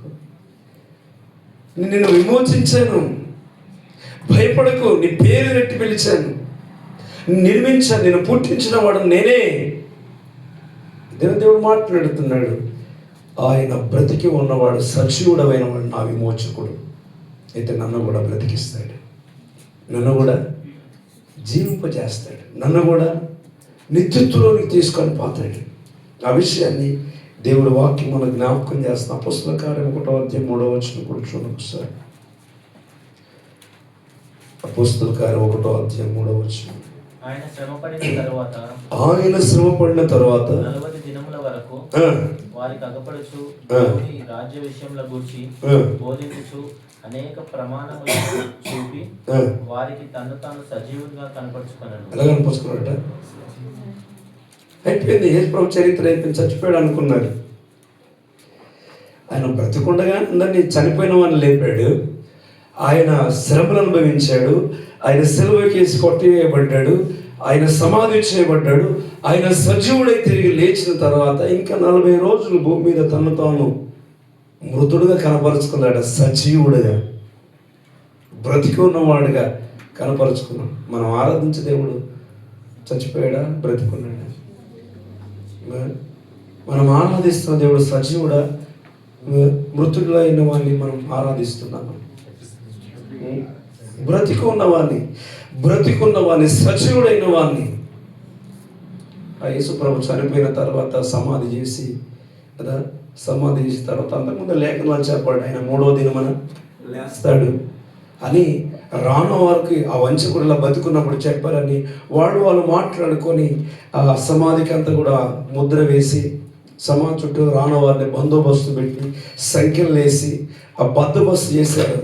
నిన్ను విమోచించాను, భయపడకు. నీ పేరు రెట్టి పిలిచాను, నిర్మించాను, నేను పుట్టించిన వాడు నేనే. దేవుడు మాట్లాడుతున్నాడు. ఆయన బ్రతికి ఉన్నవాడు, సజీవుడమైన వాడు నా విమోచకుడు. అయితే నన్ను కూడా బ్రతికిస్తాడు, నన్ను కూడా జీవింపజేస్తాడు, నన్ను కూడా నిత్యత్వంలోనికి తీసుకొని పోతాడు. ఆ విషయాన్ని దేవుడు వాక్యం మనం జ్ఞాపకం చేస్తున్న అపోస్తలుల కార్యం 1వ అధ్యాయం 3వ వచనం కూడా చూడండి ఒకసారి. అపోస్తలుల కార్యం 1వ అధ్యాయం 3వ వచనం. ఆయన శ్రమ పడిన తర్వాత 40 దినముల వరకు వారికి అగపడుచు రాజ్య విషయంలో గూర్చి బోధించుచు అనేక ప్రమాణములను చూపి వారికి తను తాను సజీవుడిగా కనపరుచుకున్నాడు. ఎలా కనపరుచుకున్నాడట? అయిపోయింది, యేసు ప్రభు చరిత్ర అయిపోయింది, చచ్చిపోయాడు అనుకున్నారు. ఆయన బ్రతికుండగా అందరినీ చనిపోయిన వాడిని లేపాడు, ఆయన శ్రమలు అనుభవించాడు, ఆయన సిలువకేసి కొట్టివేయబడ్డాడు, ఆయన సమాధి చేయబడ్డాడు, ఆయన సజీవుడై తిరిగి లేచిన తర్వాత ఇంకా 40 రోజులు భూమి మీద తను తాను మృతుడుగా కనపరుచుకున్నాడు. సజీవుడుగా బ్రతికి ఉన్నవాడుగా కనపరుచుకున్నాం. మనం ఆరాధించే దేవుడు చచ్చిపోయాడా, బ్రతికున్నాడా? మనం ఆరాధిస్తున్న దేవుడు సజీవుడా, మృతులైన వాడిని మనం ఆరాధిస్తున్నాము. బ్రతికున్న వాడిని సజీవుడైన వాడిని. ఆ యేసుప్రభు చనిపోయిన తర్వాత సమాధి చేసి కదా, సమాధి చేసిన తర్వాత అంతకుముందు లేఖనాలు చెప్పాడు, ఆయన 3వ దినమున లేస్తాడు అని. రాను వారికి ఆ వంచకుడిలా బతుకున్నప్పుడు చెప్పారని వాళ్ళు మాట్లాడుకొని ఆ సమాధికి అంతా కూడా ముద్ర వేసి సమాధి చుట్టూ రాను వారిని బందోబస్తు పెట్టి సంఖ్యలు వేసి ఆ బందోబస్తు చేశారు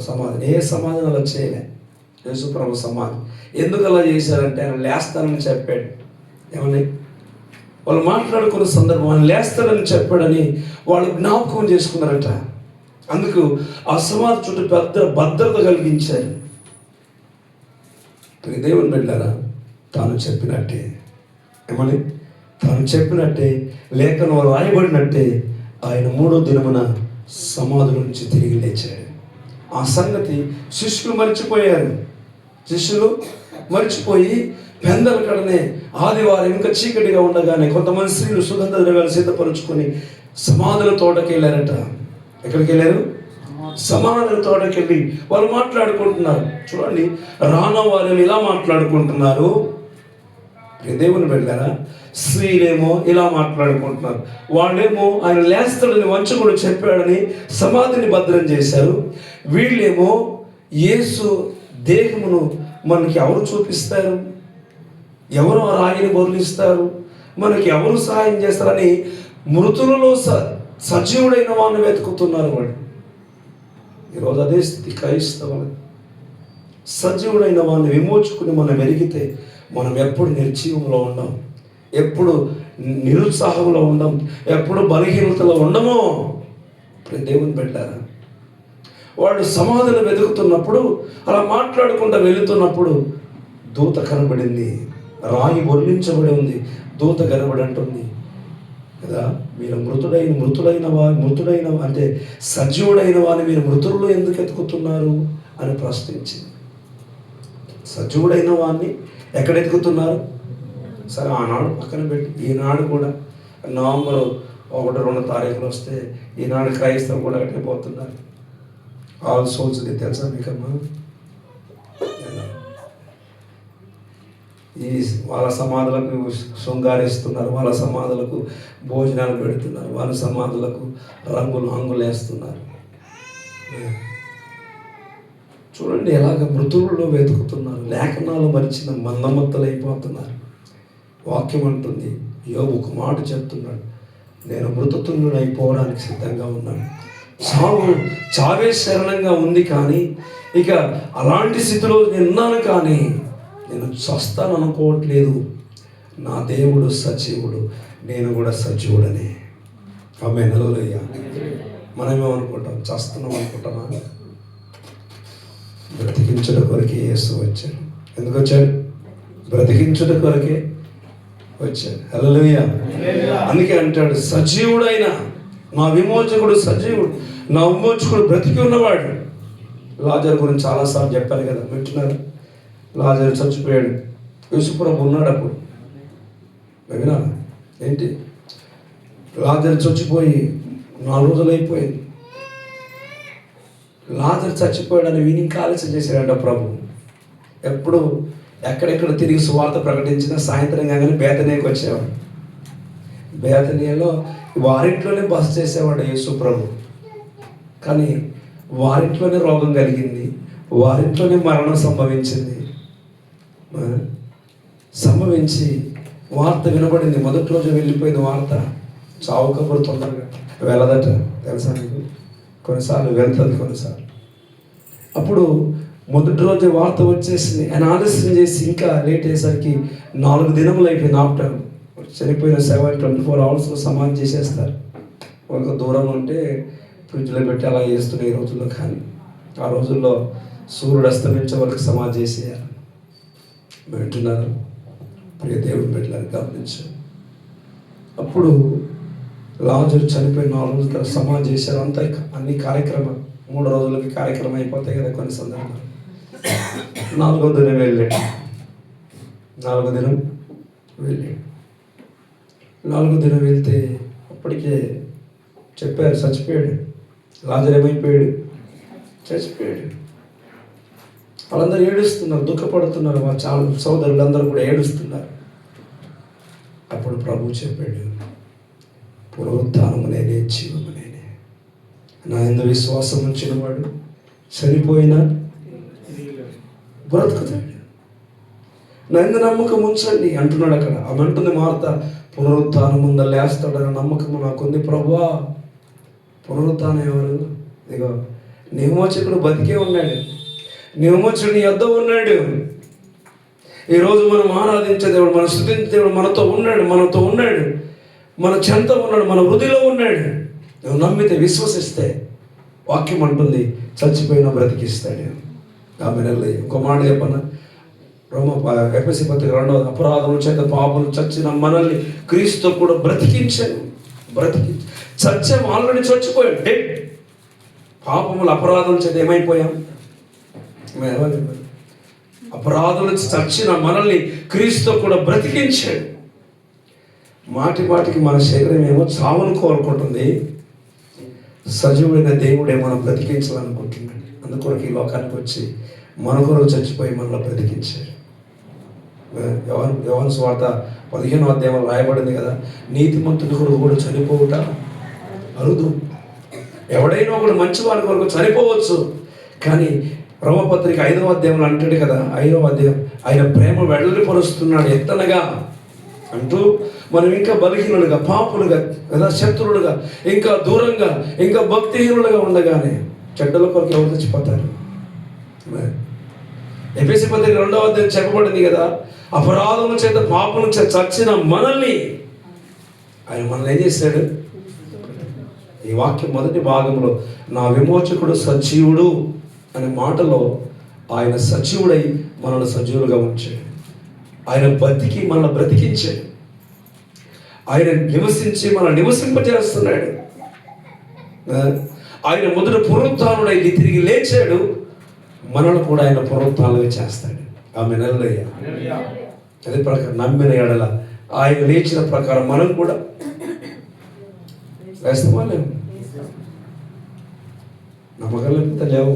సమాధిని. ఏ సమాధిని అలా చేయలే యేసుప్రభు సమాధి. ఎందుకు అలా చేశారంటే ఆయన లేస్తానని చెప్పాడు. ఏమని వాళ్ళు మాట్లాడుకున్న సందర్భం, ఆయన లేస్తాడని చెప్పాడని వాళ్ళు జ్ఞాపకం చేసుకున్నారట. అందుకు ఆ సమాధి చుట్టూ పెద్ద భద్రత కలిగించారు. దేవుని బిడ్డలారా, తాను చెప్పినట్టే, ఏమని తాను చెప్పినట్టే లేఖనం రాయబడినట్టే ఆయన 3వ దినమున సమాధి నుంచి తిరిగి లేచాడు. ఆ సంగతి శిష్యులు మర్చిపోయి పెందల కడనే ఆదివారం ఇంకా చీకటిగా ఉండగానే కొంతమంది స్త్రీలు సుగంధ ద్రవ్యాలు సిద్ధపరుచుకొని సమాధుల తోటకి వెళ్ళారట. ఎక్కడికి వెళ్ళారు? సమాధుల తోటకి వెళ్ళి వాళ్ళు మాట్లాడుకుంటున్నారు. చూడండి, రానో వారిని ఇలా మాట్లాడుకుంటున్నారు. దేవుని వెళ్ళారా, స్త్రీలేమో ఇలా మాట్లాడుకుంటున్నారు. వాళ్ళేమో ఆయన లేస్తాడని వంచకుడు చెప్పాడని సమాధిని భద్రం చేశారు. వీళ్ళేమో యేసు దేహమును మనకి ఎవరు చూపిస్తారు, ఎవరు ఆ రాయిని బొర్లిస్తారు, మనకి ఎవరు సహాయం చేస్తారని మృతులలో సజీవుడైన వాడిని వెతుకుతున్నారు వాళ్ళు. ఈరోజు అదే స్థితి క్రైస్తవులు. సజీవుడైన వాడిని విమోచుకుని మనం వెలిగితే మనం ఎప్పుడు నిర్జీవంలో ఉండం, ఎప్పుడు నిరుత్సాహంలో ఉండం, ఎప్పుడు బలహీనతలో ఉండమో. దేవుని పెట్టారా, వాళ్ళు సమాధులు వెతుకుతున్నప్పుడు అలా మాట్లాడుకుంటూ వెళుతున్నప్పుడు దూత కనబడింది. రాయి బొర్లించబడి ఉంది. దూత కనబడి అంటుంది కదా, మీరు మృతుడైన అంటే సజీవుడైన వారిని మీరు మృతుల్లో ఎందుకు ఎతుకుతున్నారు అని ప్రశ్నించింది. సజీవుడైన వారిని ఎక్కడ ఎతుకుతున్నారు? సరే, ఆనాడు పక్కన పెట్టి ఈనాడు కూడా నవంబర్ 1-2 తారీఖులు వస్తే ఈనాడు క్రైస్తవులు కూడా కట్టిపోతున్నారు. ఆల్ సోల్స్ డే తెలుసా మీకమ్మా? ఈ వాళ్ళ సమాధులకు శృంగారిస్తున్నారు, వాళ్ళ సమాధులకు భోజనాలు పెడుతున్నారు, వాళ్ళ సమాధులకు రంగులు వేస్తున్నారు. చూడండి ఎలాగ మృతుల్లో వెతుకుతున్నారు. లేఖనాలు మరిచిన మందమత్తలైపోతున్నారు. వాక్యం అంటుంది, యోబు ఒక మాట చెప్తున్నాడు, నేను మృతతుల్యుడైపోవడానికి సిద్ధంగా ఉన్నాను. చావే శరణంగా ఉంది, కానీ ఇక అలాంటి స్థితిలో ఉన్నాను, కానీ నేను చస్తాను అనుకోవట్లేదు. నా దేవుడు సజీవుడు, నేను కూడా సజీవుడనే. ఆమేన్. హల్లెలూయా. మనమేమనుకుంటాం? చస్తున్నాం అనుకుంటామా? బ్రతికించుట కొరకే యేసు వచ్చాడు. ఎందుకు వచ్చాడు? బ్రతికించుట కొరకే వచ్చాడు. హల్లెలూయా. అందుకే అంటాడు, సజీవుడైన నా విమోచకుడు సజీవుడు, నా విమోచకుడు బ్రతికి ఉన్నవాడు. లాజరు గురించి చాలాసార్లు చెప్పాను కదా, వింటున్నారు? లాజరు చచ్చిపోయాడు, యేసుప్రభు ఉన్నాడు అప్పుడు. వినా ఏంటి? లాజరు చచ్చిపోయి 4 రోజులు అయిపోయింది. లాజరు చచ్చిపోయాడని విని ఇంకా ఆలస్యం చేశాడంట ప్రభు. ఎప్పుడు ఎక్కడెక్కడ తిరిగి సువార్త ప్రకటించినా సాయంత్రం కాగానే బేతనీయకు వచ్చేవాడు. బేతనీయలో వారింట్లోనే బస చేసేవాడు యేసు ప్రభు. కానీ వారింట్లోనే రోగం కలిగింది, వారింట్లోనే మరణం సంభవించింది. సంభవించి వార్త వినబడింది. మొదటి రోజు వెళ్ళిపోయింది వార్త. చావు కబురు తొందరగా వెళ్ళదట, తెలుసా మీకు? కొన్నిసార్లు వెళ్తుంది, కొన్నిసార్లు. అప్పుడు మొదటి రోజు వార్త వచ్చేసింది. ఆయన ఆలస్యం చేసి ఇంకా లేట్ అయ్యేసరికి 4 దినములు అయిపోయింది. ఆఫ్టర్ చనిపోయిన 7-24 అవర్స్లో సమాధి చేసేస్తారు. ఒక దూరం ఉంటే ఫ్రిడ్జ్లో పెట్టి అలా చేస్తున్నాయి ఈ రోజుల్లో. కానీ ఆ రోజుల్లో సూర్యుడు అస్తమించే వరకు సమాధి చేసేయాలి. వింటున్నారు? ప్రియ దేవుని బిడ్డలారా, గమనించారు. అప్పుడు లాజరు చనిపోయిన 4 రోజుల తర్వాత సమాధి చేశారు. అంతా అన్ని కార్యక్రమాలు 3 రోజులకి కార్యక్రమం అయిపోతాయి కదా కొన్ని సందర్భాలు. 4వ దినం వెళ్ళాడు. 4వ దినం వెళ్ళాడు. 4వ దినం వెళ్తే అప్పటికే చెప్పారు, చచ్చిపోయాడు. లాజరు ఏమైపోయాడు? చచ్చిపోయాడు. వాళ్ళందరూ ఏడుస్తున్నారు, దుఃఖపడుతున్నారు. మా చాలా సోదరులందరూ కూడా ఏడుస్తున్నారు. అప్పుడు ప్రభు చెప్పాడు, పునరుత్థానము నేనే, జీవము నేనే. నా యందు విశ్వాసం ఉంచిన వాడు చనిపోయినా బ్రతుకుతాడు. నా యందు నమ్మకం ఉంచండి అంటున్నాడు అక్కడ. ఆమె అంటుంది మార్త, పునరుత్థానం ఉందా, లేస్తాడని నమ్మకం నాకుంది ప్రభువా. పునరుత్థానం ఎవరు? ఇదిగో నీ విమోచకుడు బతికే ఉన్నాడు. నీ విమోచకుడు నీ యొద్ద ఉన్నాడు. ఈరోజు మనం ఆరాధించే దేవుడు, మనం స్తుతించే దేవుడు మనతో ఉన్నాడు, మన చెంత ఉన్నాడు, మన హృదయలో ఉన్నాడు. నువ్వు నమ్మితే, విశ్వసిస్తే వాక్యం అంటుంది చచ్చిపోయినా బ్రతికిస్తాడు. ఆమె నెల్లి ఇంకో మాట చెప్పన, ఎఫెసీ పత్రిక 2వ అపరాధం చేత పాపలు చచ్చిన మనల్ని క్రీస్తు కూడా బ్రతికించాను. చచ్చాము, ఆల్రెడీ చచ్చిపోయాడు, డెడ్. పాపములు అపరాధం చేత ఏమైపోయాం? అపరాధులు చచ్చిన మనల్ని క్రీస్తు కూడా బ్రతికించాడు. మాటికి మన శరీరం ఏమో చావును కోరుకుంటుంది, సజీవుడైన దేవుడే మనం బ్రతికించాలనుకుంటున్నాడు. అందుకొరకు ఈ లోకానికి వచ్చి మన కొరకు చచ్చిపోయి మనల్ని బ్రతికించాడు. యోహాను సువార్త 15వ అధ్యాయంలో రాయబడింది కదా, నీతిమంతుని కొరకు కూడా చనిపోవుట అరుదు. ఎవడైనా ఒకడు మంచి వారి కొరకు చనిపోవచ్చు, కానీ రోమపత్రిక 5వ అధ్యాయంలో అంటాడు కదా, 5వ అధ్యాయం, ఆయన ప్రేమ వెడలిపరుస్తున్నాడు ఎత్తనగా అంటూ మనం ఇంకా బలహీనులుగా, పాపులుగా, లేదా శత్రువులుగా, ఇంకా దూరంగా, ఇంకా భక్తిహీనులుగా ఉండగానే చెడ్డల కొరకు ఎవరు చచ్చిపోతారు? ఎఫెసీ పత్రిక 2వ అధ్యాయం చెప్పబడింది కదా, అపరాధముల చేత పాపముల చేత చచ్చిన మనల్ని ఆయన మనల్ని ఏం చేశాడు? ఈ వాక్యం మొదటి భాగంలో నా విమోచకుడు సజీవుడు అనే మాటలో ఆయన సజీవుడై మనల్ని సజీవులుగా ఉంచాడు. ఆయన బతికి మనల్ని బ్రతికించాడు. ఆయన నివసించి మనల్ని నివసింపజేస్తున్నాడు. ఆయన మొదట పునరుత్థానుడై తిరిగి లేచాడు, మనల్ని కూడా ఆయన పునరుత్థానంగా చేస్తాడు. ఆమె నెలయ్య అదే ప్రకారం నమ్మిన ఎడల ఆయన లేచిన ప్రకారం మనం కూడా వేస్తామా? లేవు. నమ్మకం లేకపోతే లేవు.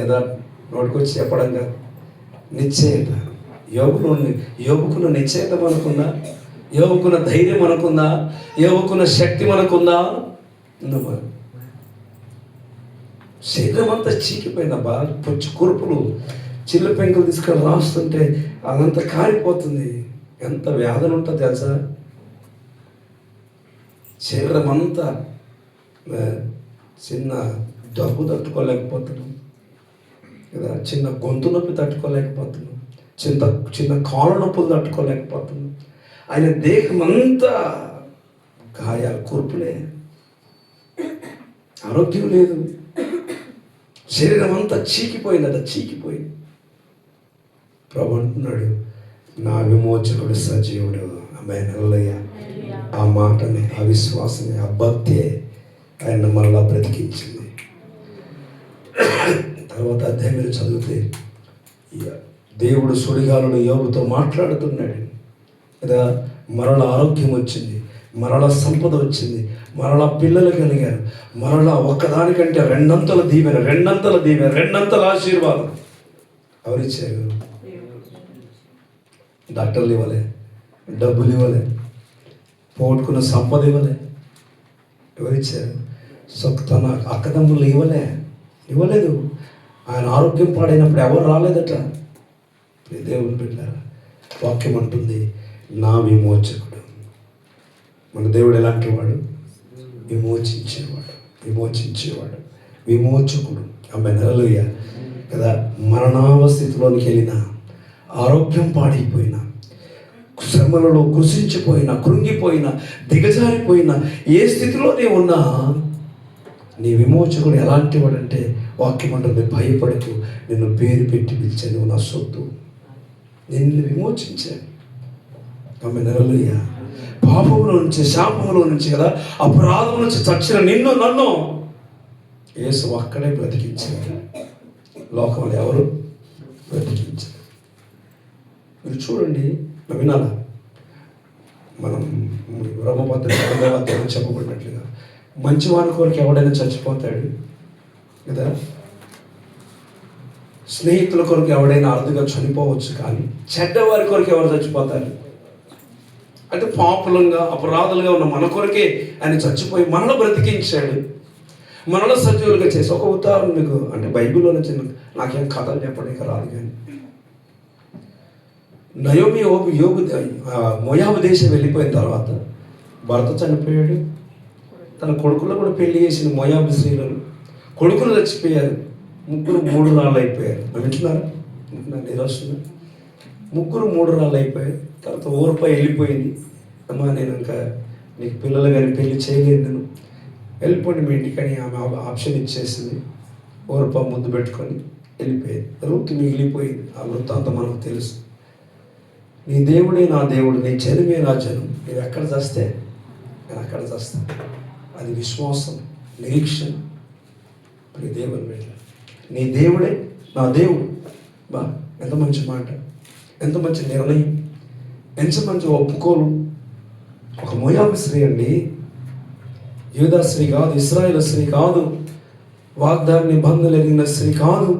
ఏదో నోటికొచ్చి చెప్పడం కాదు, నిశ్చయత. యోగుకున్న నిశ్చయత మనకుందా? యోగుకున్న ధైర్యం మనకుందా? యోగుకున్న శక్తి మనకుందా? శరీరం అంతా చీకిపోయిందా, బాగా పొచ్చు కురుపులు, చిల్లు పెంకులు తీసుకొని రాస్తుంటే అదంతా కారిపోతుంది. ఎంత వ్యాధన ఉంటుంది తెలుసా? శరీరం అంతా చిన్న దగ్గు తట్టుకోలేకపోతున్నాం కదా, చిన్న గొంతు నొప్పి తట్టుకోలేకపోతున్నాం, చిన్న కాళ్ళ నొప్పులు తట్టుకోలేకపోతున్నాం. ఆయన దేహం అంతా గాయాలు, కురుపులే, ఆరోగ్యం లేదు. శరీరం అంతా చీకిపోయింది. ప్రభు అంటున్నాడు, నా విమోచకుడు సజీవుడు. ఆమేన్, హల్లెలూయా. ఆ మాటని, ఆ విశ్వాసమే, ఆ భక్తే ఆయన మరలా బ్రతికించింది. తర్వాత అధ్యాయం చదివితే దేవుడు సుడిగాలుడు యోబుతో మాట్లాడుతున్నాడు కదా, మరల ఆరోగ్యం వచ్చింది, మరల సంపద వచ్చింది, మరల పిల్లలు కలిగారు, మరల ఒక్కదానికంటే రెండంతల దీవెన, రెండంతల ఆశీర్వాదం. ఎవరిచ్చారు? డాక్టర్లు ఇవ్వలే, డబ్బులు ఇవ్వలే, పోగొట్టుకున్న సంపద ఇవ్వలే. ఎవరిచ్చారు? తన అక్కదమ్ములు ఇవ్వలేదు. ఆయన ఆరోగ్యం పాడైనప్పుడు ఎవరు రాలేదట. దేవుని బిడ్డలారా, వాక్యం అంటుంది, నా విమోచకుడు. మన దేవుడు ఎలాంటి వాడు? విమోచకుడు. ఆమేన్, హల్లెలూయా కదా. మరణావస్థితిలోనికి వెళ్ళిన, ఆరోగ్యం పాడైపోయినా, శ్రమలలో కృషించిపోయినా, కృంగిపోయినా, దిగజారిపోయినా, ఏ స్థితిలోనే ఉన్నా నీ విమోచకుడు ఎలాంటి వాడంటే వాక్యం అంటుంది, భయపడుతూ నిన్ను పేరు పెట్టి పిలిచాను, నా సొత్తు, నిన్ను విమోచించాను. ఆమేన్, హల్లెలూయా. పాపముల నుంచి, శాపముల నుంచి కదా, అపరాధం నుంచి చచ్చిన నిన్ను, నన్ను యేసు అక్కడే బ్రతికించారు. లోకంలో ఎవరు బ్రతికించారు? మీరు చూడండి, వినాలా? మనం బ్రహ్మపత్రిక 8వ అధ్యాయం చెప్పబడినట్లుగా మంచివాని కొరకు ఎవడైనా చచ్చిపోతాడు కదా, స్నేహితుల కొరకు ఎవడైనా అరుదుగా చనిపోవచ్చు, కానీ చెడ్డవారి కొరకు ఎవరు చచ్చిపోతారు అంటే పాపులంగా అపరాధులుగా ఉన్న మన కొరకే ఆయన చచ్చిపోయి మనలో బ్రతికించాడు, మనలో సజీవులుగా చేసి. ఒక ఉదాహరణ మీకు అంటే బైబిల్లో చిన్న నాకేం కథలు చెప్పడానికి రాదు, కానీ నయోమి మోయాబు దేశం వెళ్ళిపోయిన తర్వాత భర్త చనిపోయాడు, తన కొడుకులు కూడా పెళ్లి చేసిన మోయాబు స్త్రీలను కొడుకులు చచ్చిపోయారు, ముగ్గురు 3 రాళ్ళు అయిపోయారు. వింటున్నారా? నిరాశ ముగ్గురు 3 రాళ్ళు అయిపోయారు. తర్వాత ఊరిపై వెళ్ళిపోయింది, అమ్మా నేను ఇంకా నీకు పిల్లలు కానీ పెళ్లి చేయలేదు, నేను వెళ్ళిపోండి మీ ఇంటికని ఆమె ఆప్షన్ ఇచ్చేసింది. ఊరిపై ముద్దు పెట్టుకొని వెళ్ళిపోయింది. రూతు మిగిలిపోయింది. ఆ వృత్తాంతం మనకు తెలుసు. నీ దేవుడే నా దేవుడు, నీ జనమే నా జనం, నువ్వు ఎక్కడ చేస్తే నేను అక్కడ చేస్తాను. అది విశ్వాసం, నిరీక్షణ. నీ దేవుని బిడ్డ, నీ దేవుడే నా దేవుడు. బా ఎంత మంచి మాట, ఎంత మంచి నిర్ణయం, ఎంత మంచి ఒప్పుకోలు. ఒక మోయాబు స్త్రీ అండి, యూదా స్త్రీ కాదు, ఇశ్రాయేలు స్త్రీ కాదు, వాగ్దాన నిబంధనలు ఎరిగిన స్త్రీ కాదు.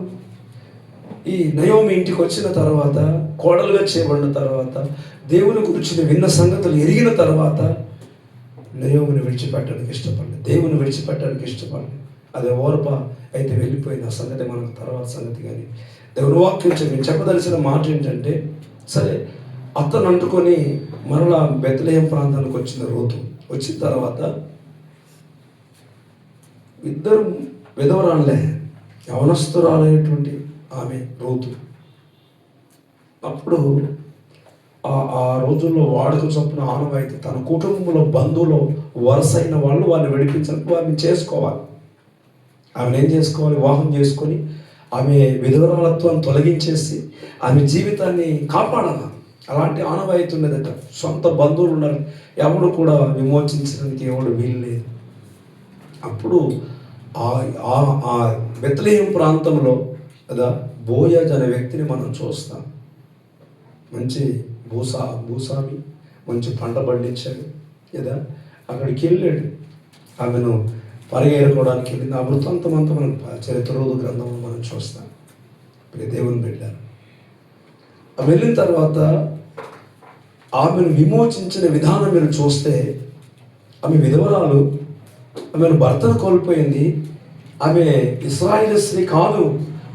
ఈ నయోమి ఇంటికి వచ్చిన తర్వాత, కోడలుగా చేయబడిన తర్వాత, దేవుని గురించి విన్న సంగతులు ఎరిగిన తర్వాత నయోమిని విడిచిపెట్టడానికి ఇష్టపడలేదు, దేవుని విడిచిపెట్టడానికి ఇష్టపడలేదు. అదే ఓర్ప అయితే వెళ్ళిపోయింది, ఆ సంగతి మనకు తర్వాత సంగతి. కానీ దేవుని వాక్యం నేను చెప్పదలసిన మాట ఏంటంటే, సరే అత్తను అంటుకొని మరలా బెత్లెహేం ప్రాంతానికి వచ్చిన రూతు వచ్చిన తర్వాత ఇద్దరు విధవరాళ్ళే, యవనస్తురాలైనటువంటి ఆమె రూతు. అప్పుడు ఆ రోజుల్లో వాడుక చొప్పున ఆనవాయితీ తన కుటుంబంలో బంధువులు వరుసైన వాళ్ళు వారిని విడిపించాలి, వారిని చేసుకోవాలి. ఆమెను ఏం చేసుకోవాలి? వివాహం చేసుకొని ఆమె విధవరాలత్వాన్ని తొలగించేసి ఆమె జీవితాన్ని కాపాడాలి. అలాంటి ఆనవాయితీ ఉన్నదట. సొంత బంధువులు ఉన్నారు, ఎవడు కూడా విమోచించడానికి ఎవడు వీలు లేదు. అప్పుడు ఆ బెత్లెహేం ప్రాంతంలో కదా బోయాజ్ అనే వ్యక్తిని మనం చూస్తాం. మంచి భూస్వామి, మంచి పంట పండించాడు కదా. అక్కడికి వెళ్ళాడు, ఆమెను పరిగెరుకోవడానికి వెళ్ళింది. ఆ వృత్తాంతం అంతా మనం చరిత్రరోధ గ్రంథంలో మనం చూస్తాం. ఇప్పుడు దేవుని బిడ్డారు వెళ్ళిన తర్వాత ఆమెను విమోచించిన విధానం మీరు చూస్తే, ఆమె విధవరాలు, ఆమెను భర్తను కోల్పోయింది. ఆమె ఇశ్రాయేలు స్త్రీ కాదు,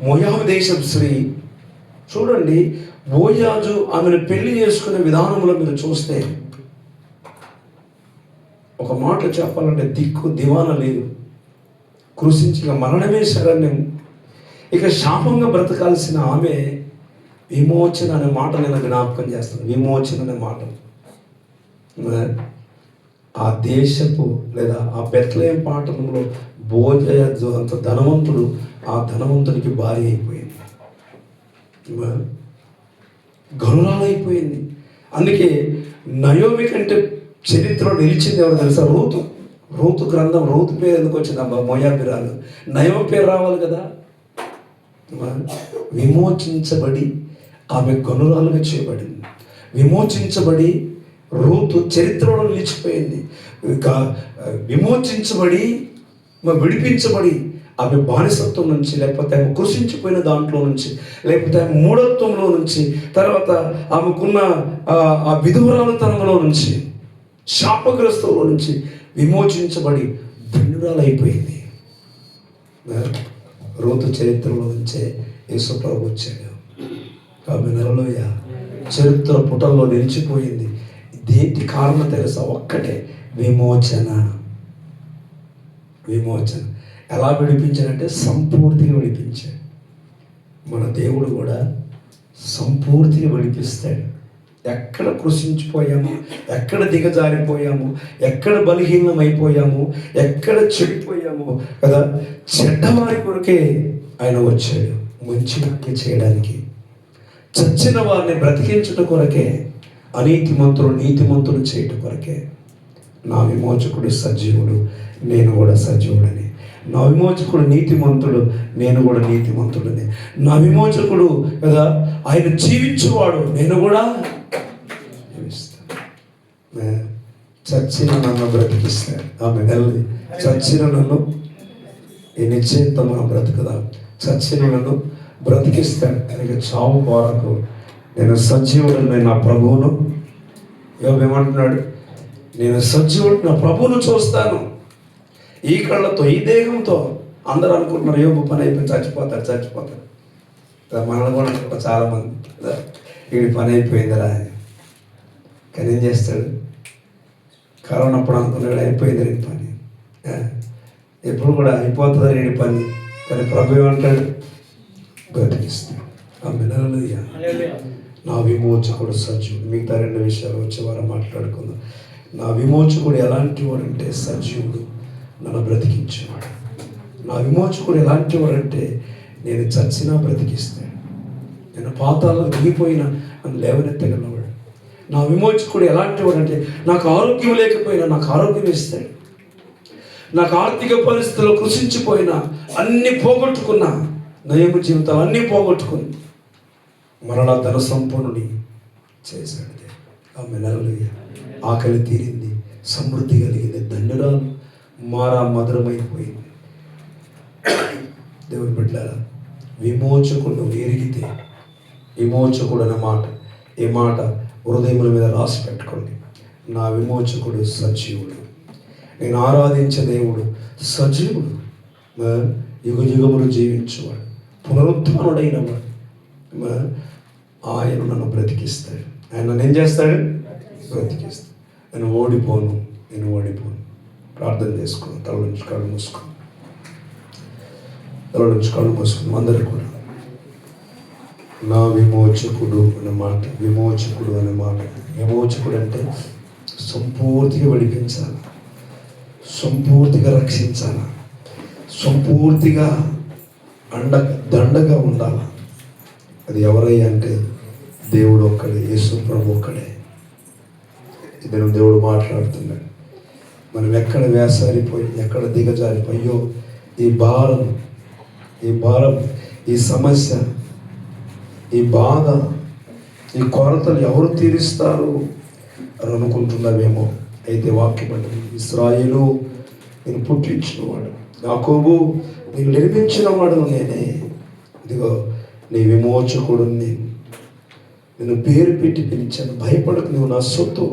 మోయాబు దేశపు స్త్రీ. చూడండి, బోయాజు ఆమెను పెళ్లి చేసుకునే విధానంలో మీరు చూస్తే, ఒక మాట చెప్పాలంటే దిక్కు దివాన లేదు, కృషించి మరణమే శరణ్యం. ఇక శాపంగా బ్రతకాల్సిన ఆమె విమోచన అనే మాట నేను జ్ఞాపకం చేస్తాను. విమోచన అనే మాట ఆ దేశపు లేదా ఆ బెత్లెహేం పట్టణంలో బోయాజు అంత ధనవంతుడు, ఆ ధనవంతుడికి భార్య అయిపోయింది, గనురాలైపోయింది. అందుకే నయోమి కంటే చరిత్రలో నిలిచింది ఎవరు తెలుసా? రూతు గ్రంథం. రూతు పేరు ఎందుకు వచ్చింది? అబ్బా మోయాబిరాలు. నయోమి పేరు రావాలి కదా. విమోచించబడి ఆమె గనురాలుగా చేయబడింది. విమోచించబడి రూతు చరిత్రలో నిలిచిపోయింది. విమోచించబడి విడిపించబడి ఆమె బానిసత్వం నుంచి, లేకపోతే ఆమె కృషించిపోయిన దాంట్లో నుంచి, లేకపోతే ఆమె మూఢత్వంలో నుంచి, తర్వాత ఆమెకున్న ఆ విధురాలతనంలో నుంచి, శాపగ్రస్తంలో నుంచి విమోచించబడి భిన్నురాలైపోయింది. రూతు చరిత్రలో నుంచే యేసు ప్రభు వచ్చాడు. ఆమె నెలలోయ చరిత్ర పుటల్లో నిలిచిపోయింది. దేనికి కారణం తెలుసా? ఒక్కటే, విమోచన. విమోచన ఎలా విడిపించాడంటే సంపూర్తిగా విడిపించాడు. మన దేవుడు కూడా సంపూర్తిగా విడిపిస్తాడు. ఎక్కడ కృషించిపోయాము, ఎక్కడ దిగజారిపోయాము, ఎక్కడ బలహీనమైపోయాము, ఎక్కడ చెడిపోయాము కదా, చెడ్డవారి కొరకే ఆయన వచ్చాడు, మంచి వారికి చేయడానికి. చచ్చిన వారిని బ్రతికించడం కొరకే, అనీతిమంతులు నీతిమంతులు చేయటం కొరకే. నా విమోచకుడు సజీవుడు, నేను కూడా సజీవుడని. నా విమోచకుడు నీతిమంతుడు, నేను కూడా నీతిమంతుడని. నా విమోచకుడు కదా ఆయన జీవించేవాడు, నేను కూడా జీవిస్తాను. చచ్చిన నన్ను బ్రతికిస్తాడు. ఆమె నెల్లి చచ్చిన నన్ను ఈ నిశ్చయంతో మనం బ్రతుకుదాం. చచ్చిన నన్ను బ్రతికిస్తాడు. కనుక చావు కోరకు నేను సజీవుడు, నేను నా ప్రభువును ఏమంటున్నాడు, నేను సజీవుడు నా ప్రభువును చూస్తాను ఈ కళ్ళతో, ఈ దేహంతో. అందరూ అనుకుంటున్నారు యోబు పని అయిపోయి చచ్చిపోతాడు. మనల్ని కూడా అనుకుంటారు చాలామంది, వీడి పని అయిపోయిందిరా అని. కానీ ఏం చేస్తాడు? కరోనా అప్పుడు అనుకున్నాడు అయిపోయింది రేడి పని, ఎప్పుడు కూడా అయిపోతుంది రేడి పని. కానీ ప్రభు ఏమంటాడు? బ్రతికిస్తాడు. ఆమె నా విమోచకుడు సజీవుడు. మిగతా 2 విషయాలు వచ్చే వారం మాట్లాడుకుందాం. నా విమోచకుడు ఎలాంటి వాడంటే సజీవుడు, నన్ను బ్రతికించేవాడు. నా విమోచకుడు ఎలాంటి వాడంటే నేను చచ్చినా బ్రతికిస్తాడు, నేను పాతాల్లో దిగిపోయినా నన్ను లేవనెత్తగలవాడు. నా విమోచకుడు ఎలాంటి వాడంటే నాకు ఆరోగ్యం లేకపోయినా నాకు ఆరోగ్యం ఇస్తాడు, నాకు ఆర్థిక పరిస్థితుల్లో కృషించిపోయినా, అన్నీ పోగొట్టుకున్నా, నయము జీవితాలు అన్నీ పోగొట్టుకుని మరలా ధన సంపన్నుని చేశాడు. ఆమె ఆకలి తీరింది, సమృద్ధి కలిగింది, ధన్యురాలు మారా మధురమైపోయింది. దేవుని బిడ్డలారా, విమోచకుడు ఎరిగితే, విమోచకుడు అనే మాట, ఈ మాట హృదయముల మీద రాసి పెట్టుకోండి. నా విమోచకుడు సజీవుడు, నేను ఆరాధించే దేవుడు సజీవుడు, యుగ యుగములు జీవించేవాడు, పునరుత్థానుడైన వాడు. ఆయన నన్ను బ్రతికిస్తాడు. ఆయన నన్ను ఏం చేస్తాడు? బ్రతికిస్తాడు. నేను ఓడిపోను. ప్రార్థన చేసుకున్నాను. తల నుంచి కళ్ళు మూసుకున్నాం అందరూ కూడా. నా విమోచకుడు అనే మాట, విమోచకుడు అంటే సంపూర్తిగా విడిపించాలి, సంపూర్తిగా రక్షించాలి, సంపూర్తిగా దండగా ఉండాలి. అది ఎవరయ్యా అంటే దేవుడు ఒక్కడే, యేసు ప్రభు ఒక్కడే. ఇద్దరు దేవుడు మాట్లాడుతున్నాడు. మనం ఎక్కడ వేసారిపోయి, ఎక్కడ దిగజారిపోయో, ఈ భారం, ఈ సమస్య, ఈ బాధ, ఈ కొరతలు ఎవరు తీరుస్తారు అని అనుకుంటున్నావేమో. అయితే వాక్యం అంటే ఇశ్రాయేలు నేను పుట్టించిన వాడు, యాకోబు నేను నిర్మించిన వాడు నేనే. ఇదిగో నీ విమోచకుడు, నేను పేరు పెట్టి పిలిచాను, భయపడకు, నువ్వు నా సొత్తు.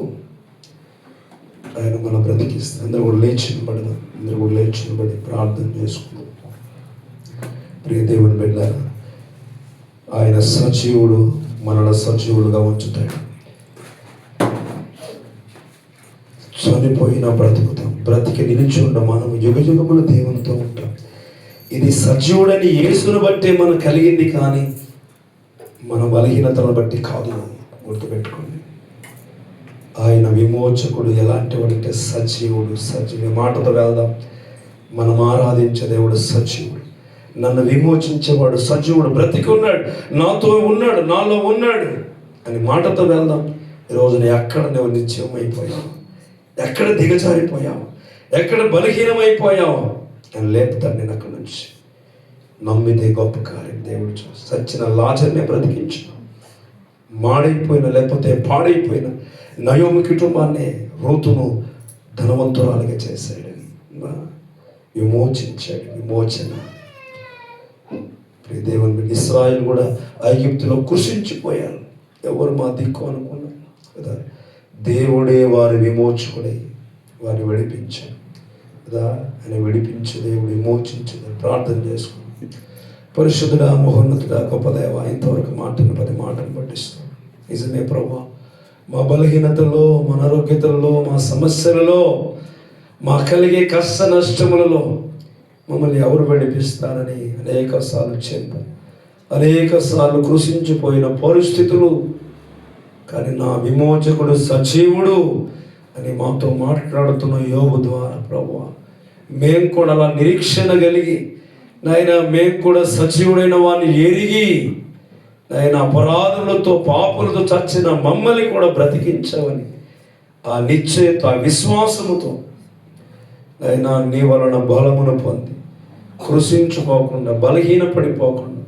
ఆయన మనం బ్రతికిస్తాను. అందరూ కూడా లేచి నిలబడి ప్రార్థన చేసుకుందాం. ప్రియ దేవుని బిడ్డలారా, ఆయన సజీవుడు, మనల్ని సజీవులుగా ఉంచుతాడు. చనిపోయినా బ్రతుకుతాం, బ్రతికి నిలిచి ఉన్న మనం యుగ యుగములు దేవునితో ఉంటాం. ఇది సజీవుడని యేసును బట్టే మనకు కలిగింది, కానీ మన బలహీనతలను బట్టి కాదు. గుర్తుపెట్టుకోండి. ఆయన విమోచకుడు ఎలాంటి వాడంటే సజీవుడు. మాటతో వెళ్దాం. మనం ఆరాధించే దేవుడు సజీవుడు, నన్ను విమోచించేవాడు సజీవుడు, బ్రతికి ఉన్నాడు, నాతో ఉన్నాడు, నాలో ఉన్నాడు అని మాటతో వెళ్దాం. ఈరోజు ఎక్కడ నువ్వు నిత్యం అయిపోయావు, ఎక్కడ దిగజారిపోయావు, ఎక్కడ బలహీనమైపోయావు అని లేపుతాను నేను అక్కడి నుంచి. నమ్మితే గొప్ప కార్యం దేవుడు సచ్చిన లాజర్నే బ్రతికించు, మాడైపోయిన లేకపోతే పాడైపోయిన నయోమి కుటుంబాన్ని, రూతును ధనవంతురాలుగా చేశాడు, విమోచించాడు. విమోచన. దేవుని ఇశ్రాయేలు కూడా ఐగుప్తులో కృషించిపోయారు. ఎవరు మా దిక్కు అనుకున్నారు కదా. దేవుడే వారి విమోచకుడై వారిని విడిపించాడు కదా. ఆయన విడిపించే దేవుడు, విమోచించే ప్రార్థన చేసుకుని. పరిశుద్ధుడా, మహోన్నతుడా, గొప్ప దేవ, ఇంతవరకు 10 మాటను పట్టిస్తాడు. నిజమే ప్రభా, మా బలహీనతలో, మా అనారోగ్యతలలో, మా సమస్యలలో, మా కలిగే కష్ట నష్టములలో మమ్మల్ని ఎవరు విడిపిస్తారని అనేక సార్లు కృషించిపోయిన పరిస్థితులు, కానీ నా విమోచకుడు సజీవుడు అని మాతో మాట్లాడుతున్న యోబు ద్వారా ప్రభువా, మేము కూడా అలా నిరీక్షణ కలిగి నాయన, మేము కూడా సజీవుడైన వారిని ఎరిగి నాయన, అపరాధులతో పాపులతో చచ్చిన మమ్మల్ని కూడా బ్రతికించావని ఆ నిశ్చయత, ఆ విశ్వాసముతో నాయన నీ వలన బలమును పొంది కృషించుకోకుండా, బలహీన పడిపోకుండా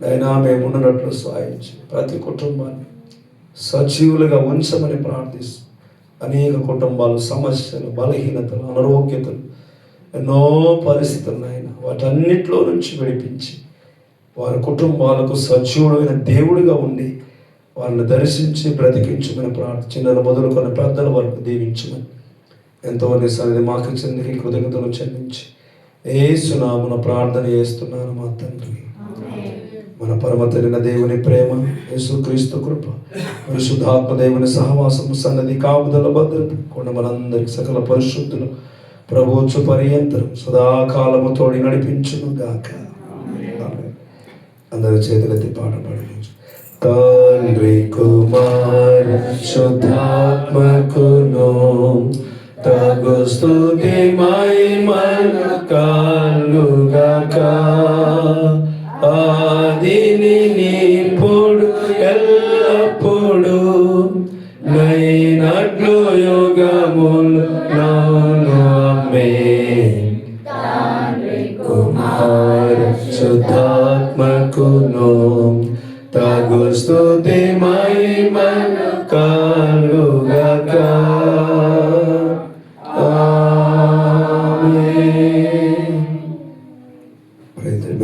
నాయన మేము ఉన్నట్లు సాయించి ప్రతి కుటుంబాన్ని సజీవులుగా ఉంచమని ప్రార్థిస్తూ అనేక కుటుంబాలు సమస్యలు, బలహీనతలు, అనారోగ్యతలు, ఎన్నో పరిస్థితులు నాయన వాటన్నిటిలో నుంచి విడిపించి వారి కుటుంబాలకు సజీవుడైన దేవుడిగా ఉండి వారిని దర్శించి బ్రతికించమని ప్రార్థన మొదలుకొని పెద్దల వరకు దీవించమని ఎంతోమంది సన్నిధి మాకు చెందికి కృతజ్ఞతలు చెల్లించి యేసునామమున ప్రార్థన చేస్తున్నాను మా తండ్రి. మన పరమ తండ్రి దేవుని ప్రేమ, యేసుక్రీస్తు కృప, పరిశుద్ధాత్మ దేవుని సహవాసము, సన్నది కాపుదల, భద్రత కొండ మనందరికి సకల పరిశుద్ధులు ప్రభుత్వ పర్యంతరం సదాకాలము తోడి నడిపించును గాక. అందరి చేతులెత్తి పాట పాడించు. తండ్రి కుమార శుద్ధాత్మకును తగు స్తుతి మహిమలు కలుగాక. ఆదిని ఇప్పుడు ఎల్లప్పుడు నైనట్లు యుగములు నాను ఆమేన్. కుమార శుద్ధాత్మకును తగు స్తుతి మహిమలు కలుగాక.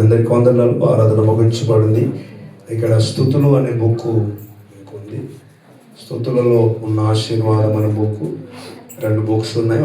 అందరికి వందనాలు. ఆరాధన ముగించబడింది. ఇక్కడ స్తుతులు అనే బుక్ ఉంది. స్తుతులలో ఉన్న ఆశీర్వాదం అనే బుక్, 2 బుక్స్ ఉన్నాయి.